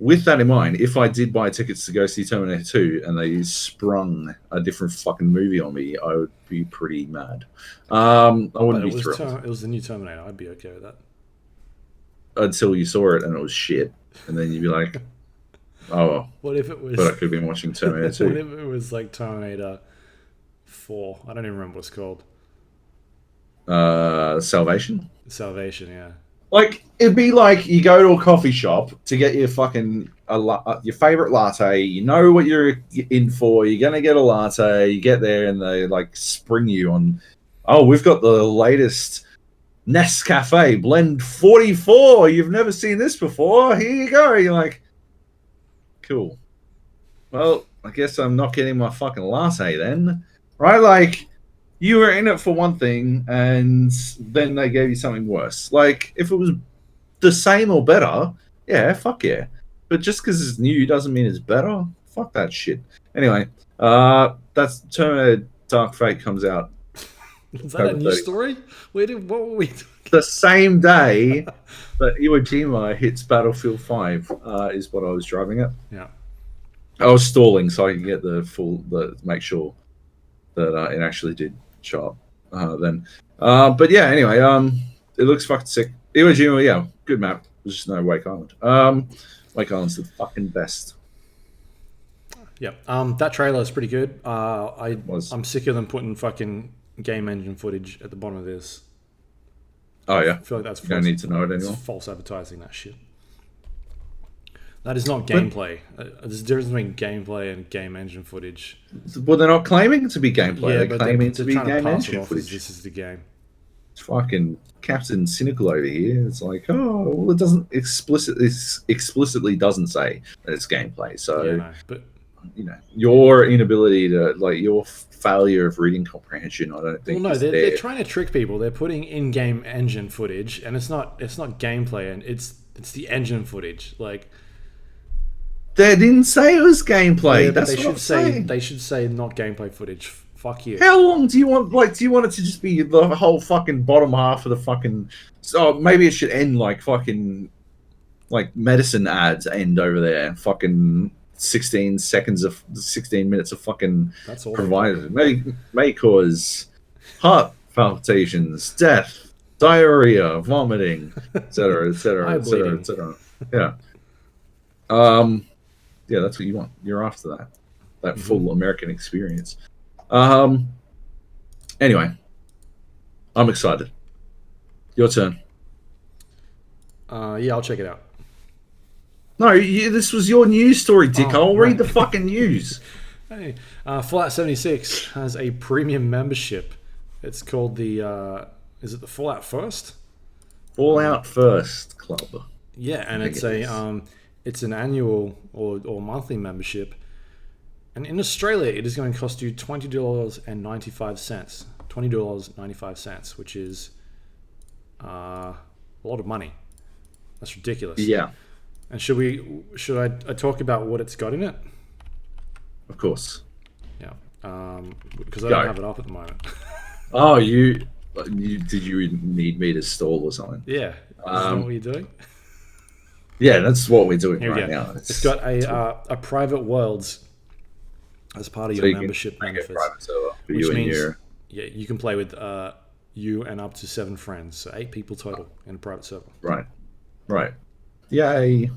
With that in mind, if I did buy tickets to go see Terminator 2 and they sprung a different fucking movie on me, I would be pretty mad. I wouldn't be thrilled. It was the new Terminator. I'd be okay with that. Until you saw it and it was shit. And then you'd be like, oh, what if it was... But I could have been watching Terminator 2. What if it was like Terminator 4? I don't even remember what it's called. Salvation? Salvation, yeah. Like, it'd be like you go to a coffee shop to get your fucking your favorite latte. You know what you're in for. You're gonna get a latte. You get there and they like spring you on. Oh, we've got the latest Nescafe Blend 44. You've never seen this before. Here you go. You're like, cool. Well, I guess I'm not getting my fucking latte then, right? Like, you were in it for one thing, and then they gave you something worse. Like, if it was the same or better, yeah, fuck yeah. But just because it's new doesn't mean it's better. Fuck that shit. Anyway, that's Terminator Dark Fate comes out Is that a October new 30th. story? What were we doing? The same day that Iwo Jima hits Battlefield 5 is what I was driving at. Yeah. I was stalling so I could get make sure that it actually did show up then. But yeah, anyway, it looks fucking sick. Iwo Jima, yeah, good map. There's just no Wake Island. Wake Island's the fucking best. Yeah. That trailer is pretty good. Was. I'm sick of them putting fucking game engine footage at the bottom of this. Oh yeah. I feel like that's you don't need to know it anymore. False advertising, that shit. That is not gameplay. There's a difference between gameplay and game engine footage. Well, they're not claiming to be gameplay. Yeah, they're claiming to be game engine footage. This is the game. It's fucking Captain Cynical over here. It's like, oh, well, it doesn't explicitly doesn't say that it's gameplay. So, yeah, no, but your inability to your failure of reading comprehension, I don't think. Well, no, they're trying to trick people. They're putting in-game engine footage, and it's not gameplay, and it's the engine footage. Like, they didn't say it was gameplay. Yeah, that's they what should I'm say. saying. They should say not gameplay footage. Fuck you. How long do you want? Do you want it to just be the whole fucking bottom half of the fucking? So maybe it should end like fucking, like medicine ads end over there. And fucking 16 minutes of fucking That's all provided. May cause heart palpitations, death, diarrhea, vomiting, etc., etc., etc., etc. Yeah. Yeah, that's what you want. You're after that full American experience. Anyway, I'm excited. Your turn. Yeah, I'll check it out. No, this was your news story, Dick. I'll read the fucking news. Hey, Fallout 76 has a premium membership. It's called the is it the Fallout First? Fallout First Club. Yeah, and it's it's an annual or monthly membership. And in Australia, it is going to cost you $20.95. $20.95, which is a lot of money. That's ridiculous. Yeah. And should I talk about what it's got in it? Of course. Yeah. Because I don't have it up at the moment. Oh, did you need me to stall or something? Yeah. Is that what you're doing? Yeah, that's what we're doing right now. It's got a private worlds as part of your membership benefits, which means you can play with you and up to 7 friends, so 8 people total in a private server. Right. Yay!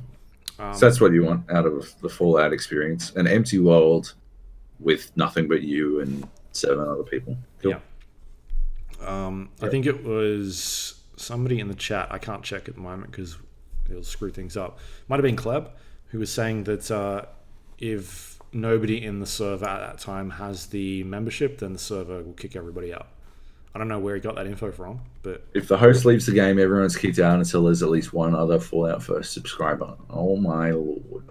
So that's what you want out of the Fallout experience: an empty world with nothing but you and 7 other people. Cool. Yeah. I think it was somebody in the chat. I can't check at the moment because it'll screw things up. Might have been Kleb, who was saying that if nobody in the server at that time has the membership, then the server will kick everybody out. I don't know where he got that info from, but if the host leaves the game, everyone's kicked out until there's at least one other Fallout First subscriber. Oh my lord.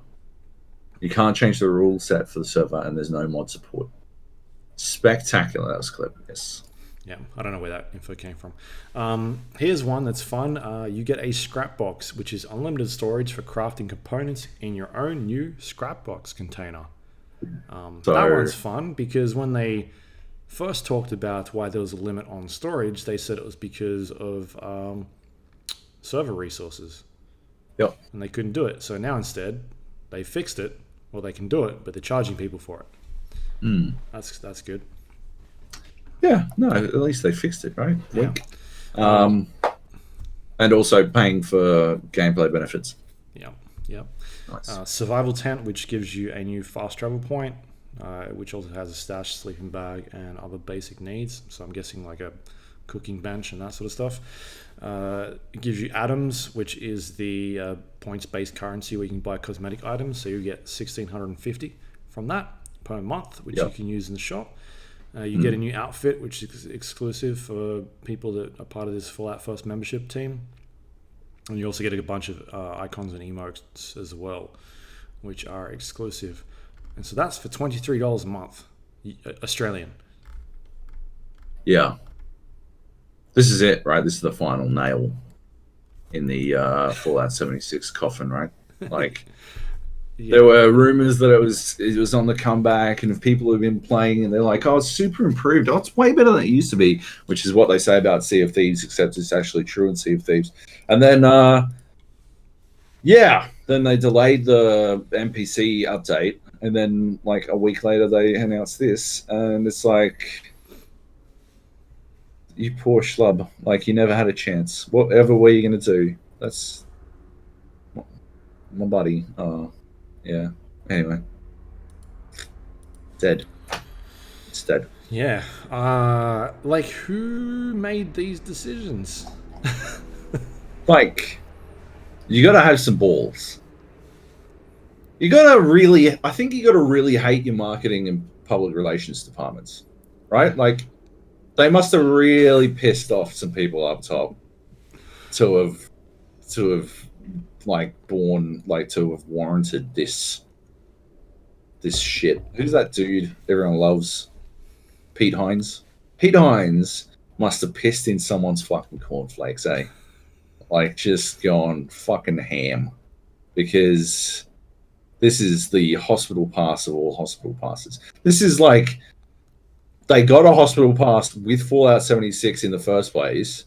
You can't change the rule set for the server, and there's no mod support. Spectacular. That was clever. Yes. Yeah, I don't know where that info came from. Here's one that's fun. You get a scrap box, which is unlimited storage for crafting components in your own new scrap box container. That one's fun because when they first talked about why there was a limit on storage, they said it was because of server resources. Yep. And they couldn't do it. So now instead, they fixed it. Well, they can do it, but they're charging people for it. That's good. Yeah, no, at least they fixed it, right? Yeah. And also paying for gameplay benefits. Yeah. Nice. Survival tent, which gives you a new fast travel point, which also has a stash, sleeping bag, and other basic needs. So I'm guessing like a cooking bench and that sort of stuff. It gives you atoms, which is the points-based currency where you can buy cosmetic items. So you get 1,650 from that per month, which you can use in the shop. You get a new outfit, which is exclusive for people that are part of this Fallout First membership team. And you also get a bunch of icons and emotes as well, which are exclusive. And so that's for $23 a month, Australian. Yeah. This is it, right? This is the final nail in the Fallout 76 coffin, right? Like, there were rumors that it was on the comeback, and if people have been playing and they're like, oh, it's super improved. Oh, it's way better than it used to be, which is what they say about Sea of Thieves, except it's actually true in Sea of Thieves. And then, then they delayed the NPC update, and then, like, a week later they announced this, and it's like, you poor schlub. Like, you never had a chance. Whatever were you going to do? That's my buddy. Yeah. Anyway. Dead. It's dead. Yeah. Like, who made these decisions? Like, you got to have some balls. You got to really... I think you got to really hate your marketing and public relations departments. Right? Like, they must have really pissed off some people up top to have warranted this shit. Who's that dude everyone loves? Pete Hines. Pete Hines must have pissed in someone's fucking cornflakes, eh? Like, just gone fucking ham. Because this is the hospital pass of all hospital passes. This is like, they got a hospital pass with Fallout 76 in the first place.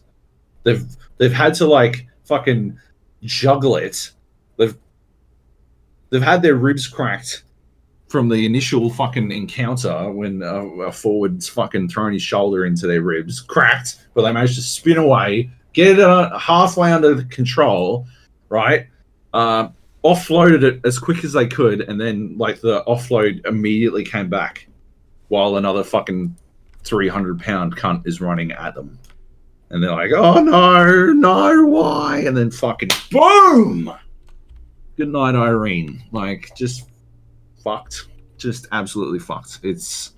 They've had to, like, fucking juggle it. They've had their ribs cracked from the initial fucking encounter when a forward's fucking thrown his shoulder into their ribs, cracked, but they managed to spin away, get it halfway under control, right? Offloaded it as quick as they could, and then, like, the offload immediately came back while another fucking 300-pound cunt is running at them. And they're like, oh, no, why? And then fucking boom! Good night, Irene. Like, just fucked. Just absolutely fucked. It's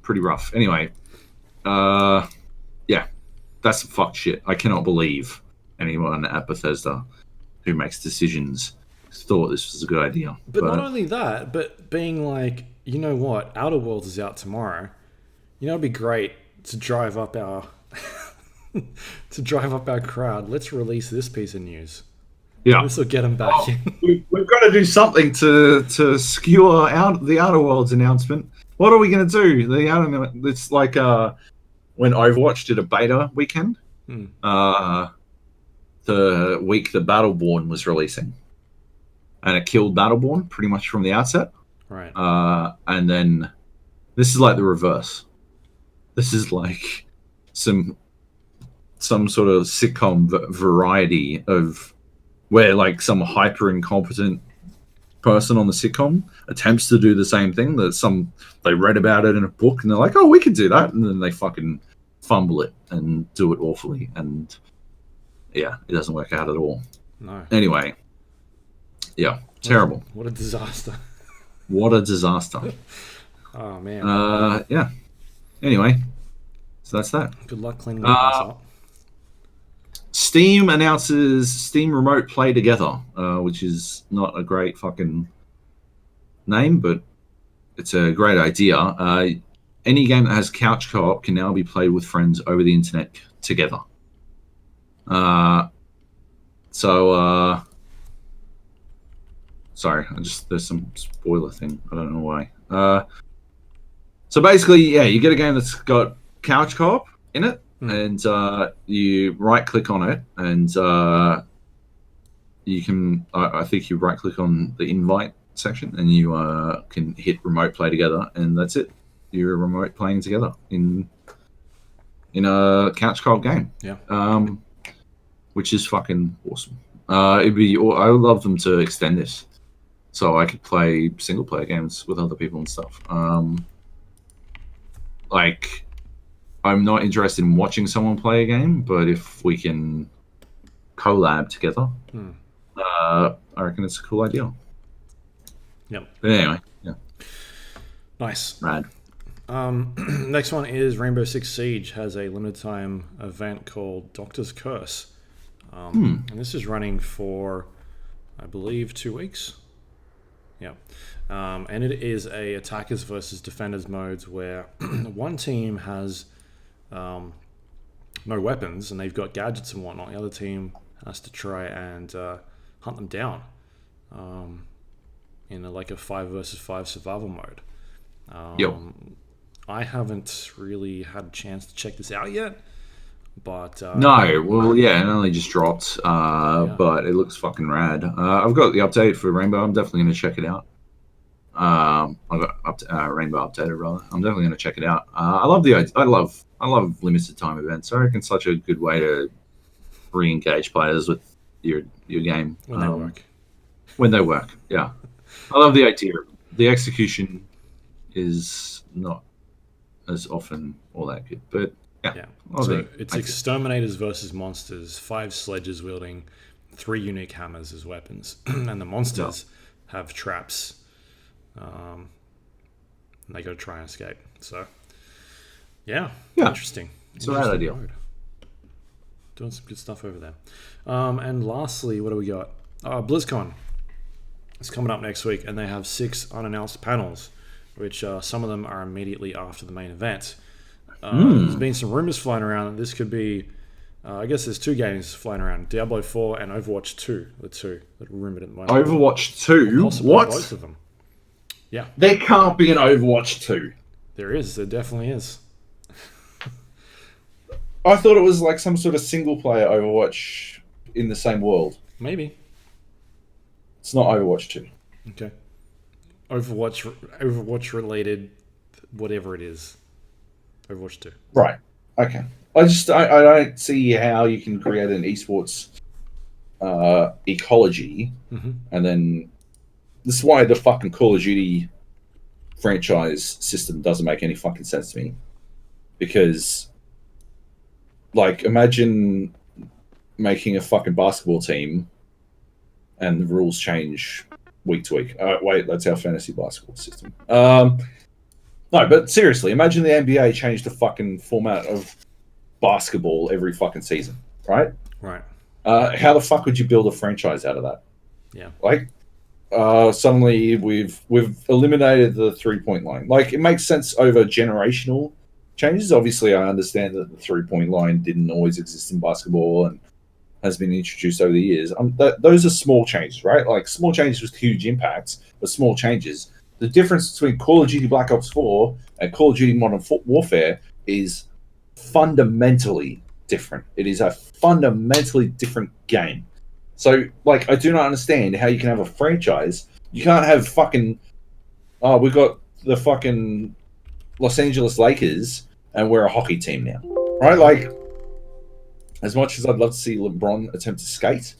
pretty rough. Anyway, yeah, that's some fucked shit. I cannot believe anyone at Bethesda who makes decisions thought this was a good idea. But not only that, but being like, you know what, Outer Worlds is out tomorrow. You know, it'd be great to drive up our crowd. Let's release this piece of news. Yeah, this will get them back in. We've got to do something to skewer out the Outer Worlds announcement. What are we going to do? It's like when Overwatch did a beta weekend. The week that Battleborn was releasing, and it killed Battleborn pretty much from the outset. Right. And then this is like the reverse. This is like some sort of sitcom variety of where, like, some hyper incompetent person on the sitcom attempts to do the same thing that they read about it in a book and they're like, oh, we could do that, and then they fucking fumble it and do it awfully, and yeah, it doesn't work out at all. No. Anyway, yeah, terrible. What a disaster. What a disaster. Oh man. Yeah. Anyway, so that's that. Good luck cleaning that up. Steam announces Steam Remote Play Together, which is not a great fucking name, but it's a great idea. Any game that has couch co-op can now be played with friends over the internet together. Sorry, there's some spoiler thing. I don't know why. So basically, yeah, you get a game that's got couch co-op in it, and you right-click on it, and you can, I think you right-click on the invite section, and you can hit remote play together, and that's it. You're remote playing together in a couch co-op game. Yeah. Which is fucking awesome. I would love them to extend this, so I could play single-player games with other people and stuff. Like, I'm not interested in watching someone play a game, but if we can collab together, I reckon it's a cool idea. Yep. But anyway, yeah. Nice. Rad. Next one is Rainbow Six Siege has a limited time event called Doctor's Curse. And this is running for, I believe, 2 weeks. Yeah. And it is a attackers versus defenders modes where one team has no weapons and they've got gadgets and whatnot, the other team has to try and hunt them down in a 5 versus 5 survival mode. Yep. I haven't really had a chance to check this out yet, but no, well, yeah, it only just dropped, but it looks fucking rad. I've got the update for Rainbow. I'm definitely going to check it out. I've got Rainbow updated rather. I'm definitely going to check it out. I love I love limited time events. I reckon it's such a good way to re-engage players with your game when they work. When they work, yeah. I love the idea. The execution is not as often all that good, but yeah. So it's exterminators versus monsters. 5 sledges wielding 3 unique hammers as weapons, and the monsters have traps. And they got to try and escape. So, yeah. Interesting. It's a rad idea. Doing some good stuff over there. And lastly, what do we got? BlizzCon. It's coming up next week, and they have 6 unannounced panels, which some of them are immediately after the main event. There's been some rumors flying around that this could be, I guess there's 2 games flying around, Diablo 4 and Overwatch 2, the 2 that are rumored at the moment. Overwatch 2? What? Both of them. Yeah. There can't be an Overwatch 2. There is. There definitely is. I thought it was like some sort of single-player Overwatch in the same world. Maybe. It's not Overwatch 2. Okay. Overwatch related, whatever it is. Overwatch 2. Right. Okay. I don't see how you can create an esports ecology, and then this is why the fucking Call of Duty franchise system doesn't make any fucking sense to me. Because, like, imagine making a fucking basketball team and the rules change week to week. Wait, that's our fantasy basketball system. No, but seriously, imagine the NBA changed the fucking format of basketball every fucking season, right? Right. How the fuck would you build a franchise out of that? Yeah. Like, suddenly we've eliminated the 3-point line. Like, it makes sense over generational changes. Obviously, I understand that the 3-point line didn't always exist in basketball and has been introduced over the years. Those are small changes, right? Like, small changes with huge impacts, but small changes. The difference between Call of Duty Black Ops 4 and Call of Duty Modern Warfare is fundamentally different. It is a fundamentally different game. So, like, I do not understand how you can have a franchise. You can't have fucking... Oh, we've got the fucking Los Angeles Lakers and we're a hockey team now. Right? Like, as much as I'd love to see LeBron attempt to skate,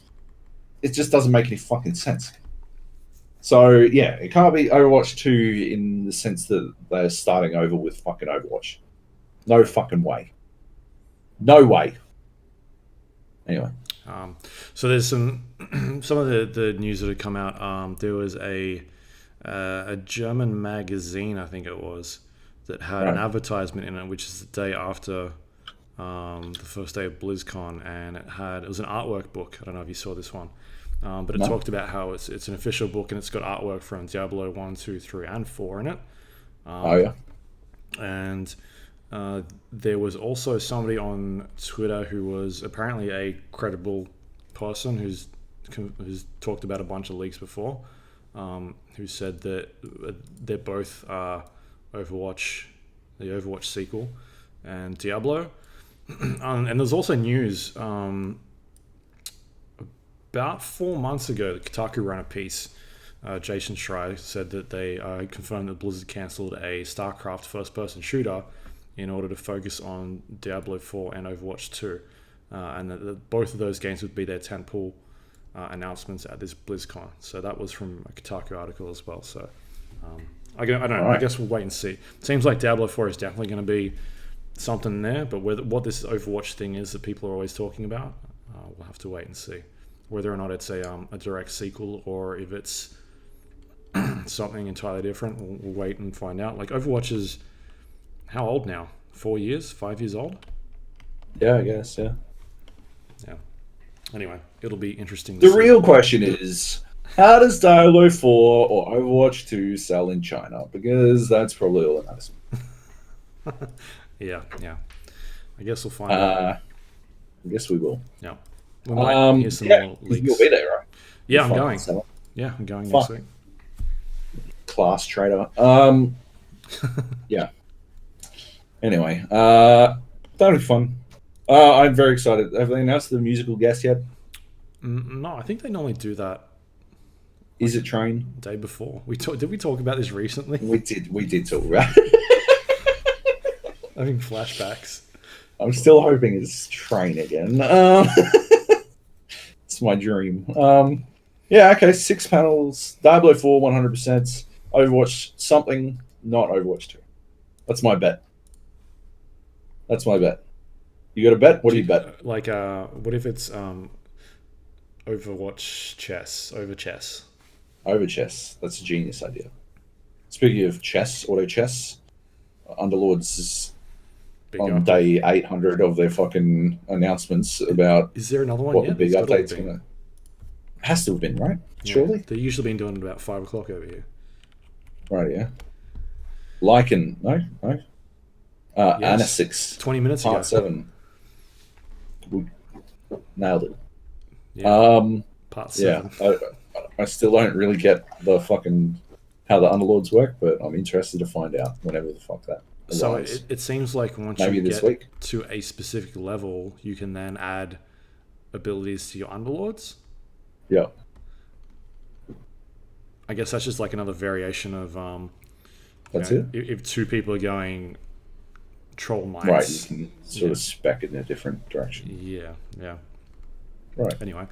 it just doesn't make any fucking sense. So, yeah, it can't be Overwatch 2 in the sense that they're starting over with fucking Overwatch. No fucking way. No way. Anyway. So there's some of the news that had come out. There was a German magazine, I think it was, that had an advertisement in it, which is the day after the first day of BlizzCon, and it was an artwork book. I don't know if you saw this one. But it talked about how it's an official book and it's got artwork from Diablo 1, 2, 3, and 4 in it. And there was also somebody on Twitter who was apparently a credible person who's talked about a bunch of leaks before, who said that they're both Overwatch, the Overwatch sequel, and Diablo. And there's also news... about 4 months ago, Kotaku ran a piece. Jason Schreier said that they confirmed that Blizzard cancelled a StarCraft first-person shooter in order to focus on Diablo 4 and Overwatch 2, and that both of those games would be their tentpole announcements at this BlizzCon. So that was from a Kotaku article as well. So I don't know. I guess we'll wait and see. Seems like Diablo 4 is definitely going to be something there, but what this Overwatch thing is that people are always talking about, we'll have to wait and see. Whether or not it's a direct sequel or if it's something entirely different, we'll wait and find out. Like, Overwatch is how old now? 4 years? 5 years old? Yeah, I guess, yeah. Yeah. Anyway, it'll be interesting. The real question is, how does Diablo 4 or Overwatch 2 sell in China? Because that's probably all that matters. Yeah. I guess we'll find out. I guess we will. Yeah. We might hear some more leaks. You'll be there, right? Yeah, I'm going. Yeah, I'm going next week. Class trader. Yeah. Anyway, that'll be fun. I'm very excited. Have they announced the musical guest yet? No, I think they normally do that. Is it Train? Day before. Did we talk about this recently? We did talk about it. Having flashbacks. I'm still hoping it's Train again. It's my dream. Yeah, okay, 6 panels. Diablo 4, 100%. Overwatch something, not Overwatch 2. That's my bet. You got a bet? What do you bet? Like, what if it's Overwatch chess, over chess? Over chess. That's a genius idea. Speaking of chess, auto chess, Underlords is on day 800 of their fucking announcements about is there another one what yet? the big update's going to... Has to have been, right? Yeah, surely? They've usually been doing it about 5 o'clock over here. Right, yeah. Lycan, no? Yes. Anna 6. 20 minutes Part ago. 7. We nailed it. Yeah. Part 7. Yeah. I still don't really get the fucking how the Underlords work, but I'm interested to find out whenever the fuck that arrives. So it seems like once maybe you this get week to a specific level, you can then add abilities to your Underlords. Yeah. I guess that's just like another variation of that's it. If two people are going troll knights, right? You can sort of spec it in a different direction. Yeah. Right. Anyway,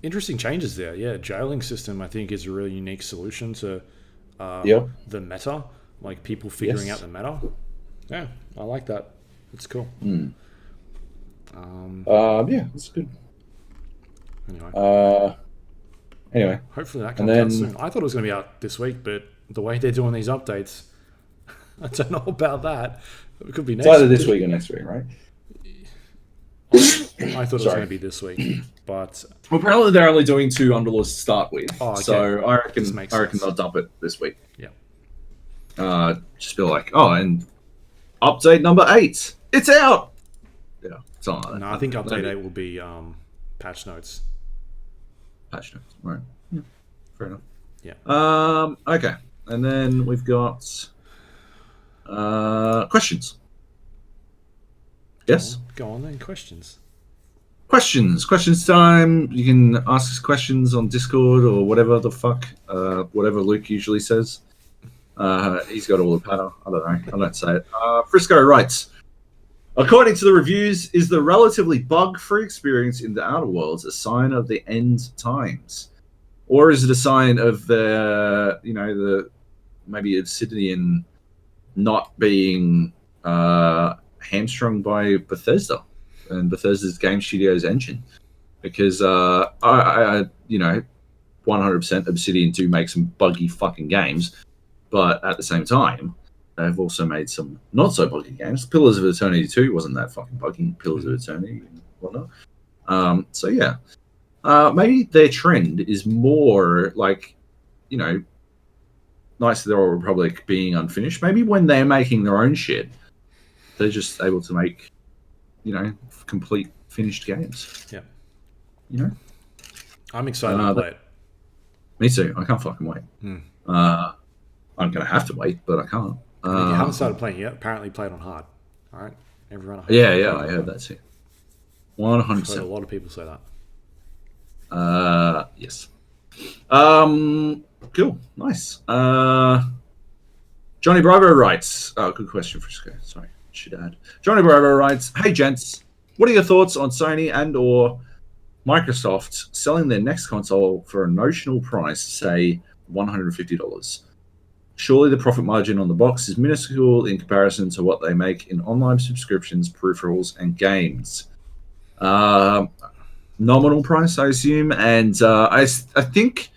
interesting changes there. Yeah, jailing system I think is a really unique solution to the meta. Like people figuring out the meta. Yeah, I like that. It's cool. Yeah, it's good. Anyway, hopefully that comes out soon. I thought it was going to be out this week, but the way they're doing these updates, I don't know about that. It could be next week. It's either this week or next week, right? I thought it was going to be this week, but well, apparently they're only doing 2 Underlords to start with, okay. So I reckon they'll dump it this week. Yeah. Just feel like and update number 8, it's out. Yeah, something like that. No, I think update 8 will be patch notes. Patch notes, right? Yeah, fair enough. Yeah. Okay, and then we've got questions. Yes. Go on then. Questions time. You can ask us questions on Discord or whatever the fuck, whatever Luke usually says. He's got all the patter. I don't know. I don't say it. Frisco writes, according to the reviews, is the relatively bug-free experience in the Outer Worlds a sign of the end times, or is it a sign of the maybe Obsidian not being hamstrung by Bethesda and Bethesda's Game Studios engine? Because I 100% Obsidian do make some buggy fucking games, but at the same time they've also made some not so buggy games. Pillars of Eternity 2 wasn't that fucking buggy. Pillars of Eternity and whatnot. So yeah, maybe their trend is more like, Knights of the Old Republic being unfinished. Maybe when they're making their own shit, they're just able to make, complete finished games. Yeah. I'm excited to play it. Me too. I can't fucking wait. I'm going to have to wait, but I can't. If you haven't started playing yet, apparently played on hard. All right? Everyone. Yeah, I heard that too. 100%. A lot of people say that. Yes. Cool. Nice. Johnny Bravo writes... Oh, good question, Frisco. Sorry, should add. Johnny Bravo writes, hey, gents. What are your thoughts on Sony and or Microsoft selling their next console for a notional price, say $150? Surely the profit margin on the box is minuscule in comparison to what they make in online subscriptions, peripherals, and games. Nominal price, I assume, and I think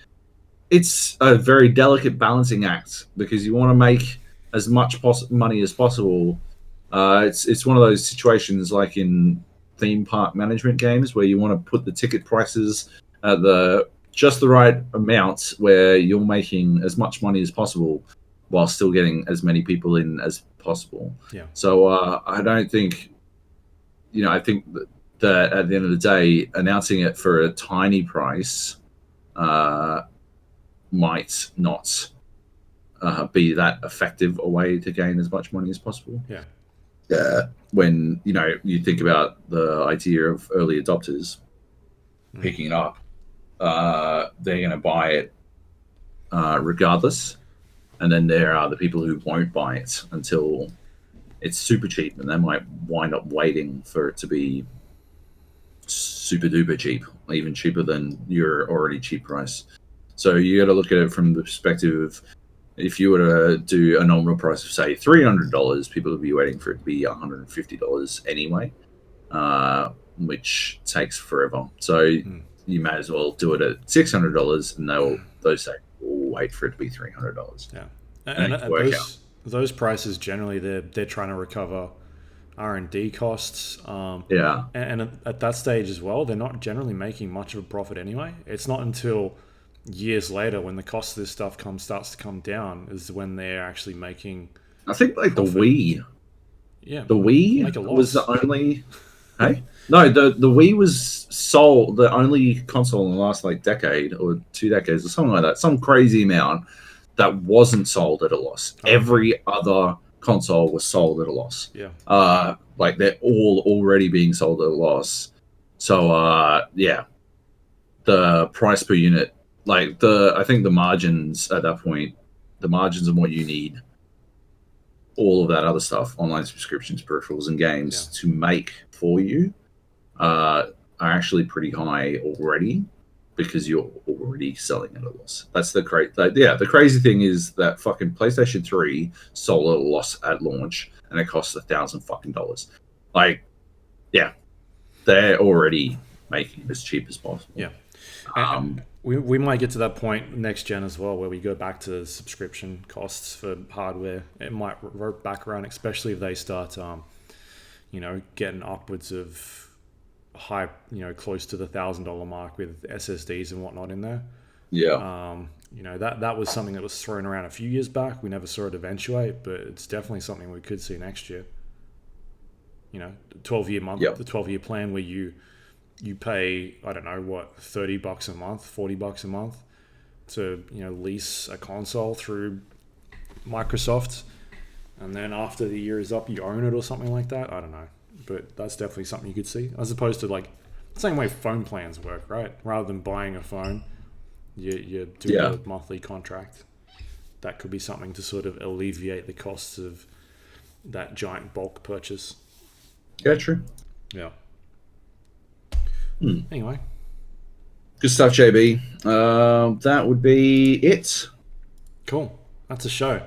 it's a very delicate balancing act because you want to make as much money as possible. It's one of those situations like in theme park management games where you want to put the ticket prices at just the right amount where you're making as much money as possible while still getting as many people in as possible. Yeah. So I don't think, I think that at the end of the day, announcing it for a tiny price might not be that effective a way to gain as much money as possible. Yeah. When you think about the idea of early adopters picking it up, they're going to buy it regardless, and then there are the people who won't buy it until it's super cheap, and they might wind up waiting for it to be super duper cheap, even cheaper than your already cheap price. So you got to look at it from the perspective of, if you were to do a normal price of say $300, people would be waiting for it to be $150 anyway, which takes forever. So you may as well do it at $600, and those say will wait for it to be $300. Yeah, and those prices generally they're trying to recover R&D costs. And at that stage as well, they're not generally making much of a profit anyway. It's not until years later, when the cost of this stuff starts to come down, is when they're actually making. I think like profit. The Wii. Yeah, the Wii was the only. Hey, no, the Wii was sold, the only console in the last like decade or 2 decades or something like that, some crazy amount that wasn't sold at a loss. Every other console was sold at a loss. Yeah, like they're all already being sold at a loss. So the price per unit. I think the margins at that point, the margins of what you need, all of that other stuff, online subscriptions, peripherals, and games to make for you, are actually pretty high already, because you're already selling at a loss. That's the the crazy thing is that fucking PlayStation 3 sold at a loss at launch, and it cost $1,000 Like, yeah, they're already making it as cheap as possible. Yeah. We might get to that point next gen as well, where we go back to subscription costs for hardware. It might revert back around, especially if they start, getting upwards of high, close to the $1,000 mark with SSDs and whatnot in there. Yeah. That was something that was thrown around a few years back. We never saw it eventuate, but it's definitely something we could see next year. 12-year month, the 12-year plan where you pay, I don't know what, $30 a month, $40 a month to, lease a console through Microsoft. And then after the year is up, you own it or something like that. I don't know. But that's definitely something you could see. As opposed to the same way phone plans work, right? Rather than buying a phone, you do a monthly contract. That could be something to sort of alleviate the costs of that giant bulk purchase. Yeah, true. Yeah. Anyway, good stuff, JB. That would be it. Cool. That's a show.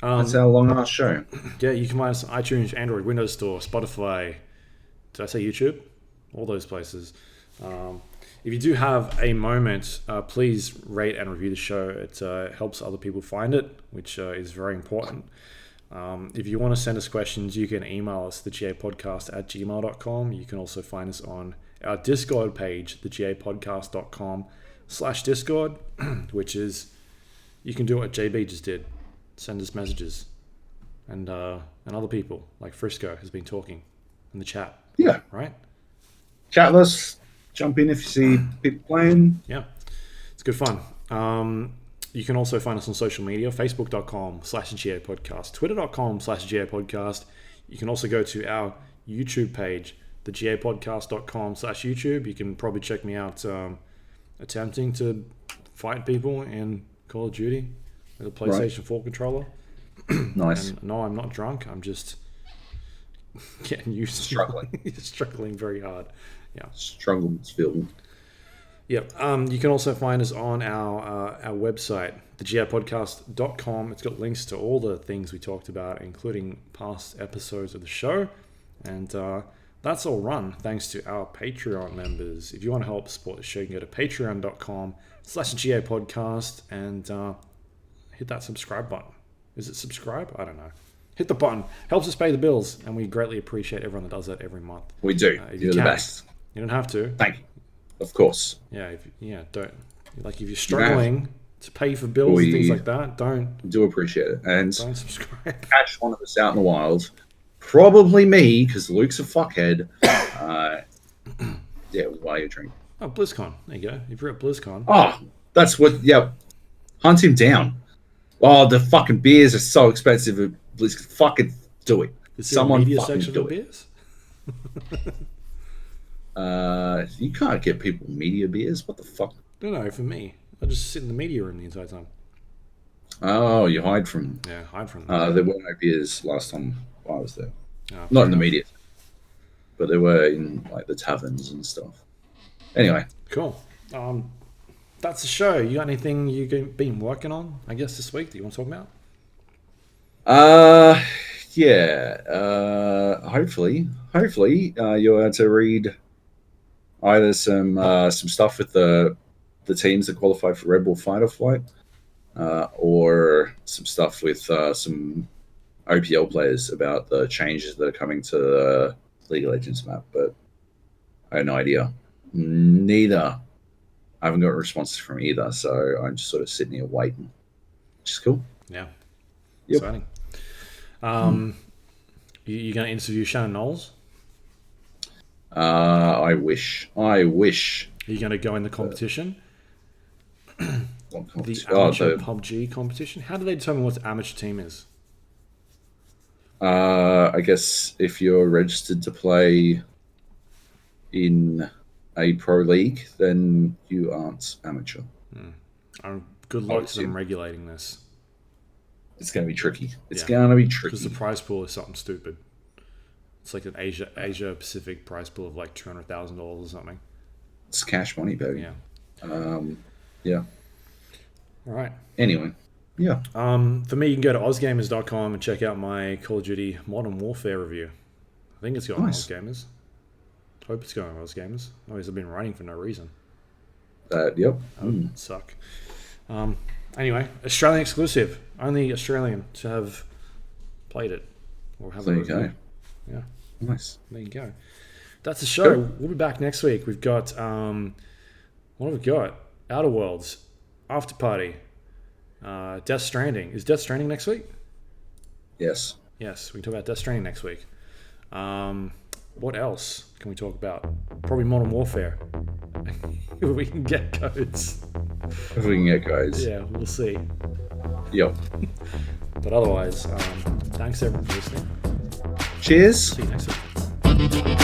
That's our long-ass show. Yeah, you can find us on iTunes, Android, Windows Store, Spotify. Did I say YouTube? All those places. If you do have a moment, please rate and review the show. It helps other people find it, which is very important. If you want to send us questions, you can email us, thegapodcast@gmail.com. You can also find us on our Discord page, thegapodcast.com/Discord, which is, you can do what JB just did. Send us messages. And other people, like Frisco, has been talking in the chat. Yeah. Right? Chat with us. Jump in if you see people playing. Yeah. It's good fun. You can also find us on social media, facebook.com/GAPodcast, twitter.com/GAPodcast. You can also go to our YouTube page, thegapodcast.com/YouTube. You can probably check me out attempting to fight people in Call of Duty with a PlayStation 4 controller. Nice. And no, I'm not drunk. I'm just getting used to struggling very hard. Yeah. Struggles filled. Yep. You can also find us on our website, thegapodcast.com. It's got links to all the things we talked about, including past episodes of the show. And that's all run thanks to our Patreon members. If you want to help support the show, you can go to patreon.com/GAPodcast and hit that subscribe button. Is it subscribe? I don't know. Hit the button. Helps us pay the bills, and we greatly appreciate everyone that does that every month. We do. You're the best. You don't have to. Thank you. Of course. Yeah. If you're struggling, to pay for bills and things like that. Don't do appreciate it, and don't subscribe. Catch one of us out in the wild. Probably me, because Luke's a fuckhead. Yeah, we'll buy you a drink. Oh, BlizzCon. There you go. If you're at BlizzCon. Oh, that's what. Yeah, hunt him down. Oh, the fucking beers are so expensive at BlizzCon. Fucking do it. Is there a media section for beers? You can't get people media beers. What the fuck? No, for me. I just sit in the media room the entire time. Oh, you hide from. Yeah, hide from them. There were no beers last time I was there. Oh, not in the media, but they were in like the taverns and stuff. Anyway, cool. That's the show. You got anything you've been working on? I guess this week that you want to talk about? Yeah. Hopefully, you'll able to read either some stuff with the teams that qualified for Red Bull Fighter Flight, or some stuff with some OPL players about the changes that are coming to the League of Legends map, but I have no idea. Neither. I haven't got responses from either, so I'm just sort of sitting here waiting, which is cool. Yeah. Yep. Exciting. You going to interview Shannon Knowles? I wish. Are you going to go in the competition? The amateur PUBG competition? How do they determine what the amateur team is? I guess if you're registered to play in a pro league, then you aren't amateur. Good luck to them regulating this. It's going to be tricky. It's going to be tricky. Because the prize pool is something stupid. It's like an Asia Pacific prize pool of like $200,000 or something. It's cash money, baby. Yeah. Yeah. All right. Anyway. Yeah. For me, you can go to ozgamers.com and check out my Call of Duty Modern Warfare review. I think it's going on Ozgamers. Hope it's going on Ozgamers. Otherwise, I've been writing for no reason. Yep. That would suck. Anyway, Australian exclusive. Only Australian to have played it or have there you go. Yeah. Nice. There you go. That's the show. Cool. We'll be back next week. We've got what have we got? Outer Worlds, After Party, Death Stranding. Is Death Stranding next week? Yes. Yes, we can talk about Death Stranding next week. What else can we talk about? Probably Modern Warfare. If we can get codes. If we can get codes. Yeah, we'll see. Yep. But otherwise, thanks everyone for listening. Cheers. See you next week.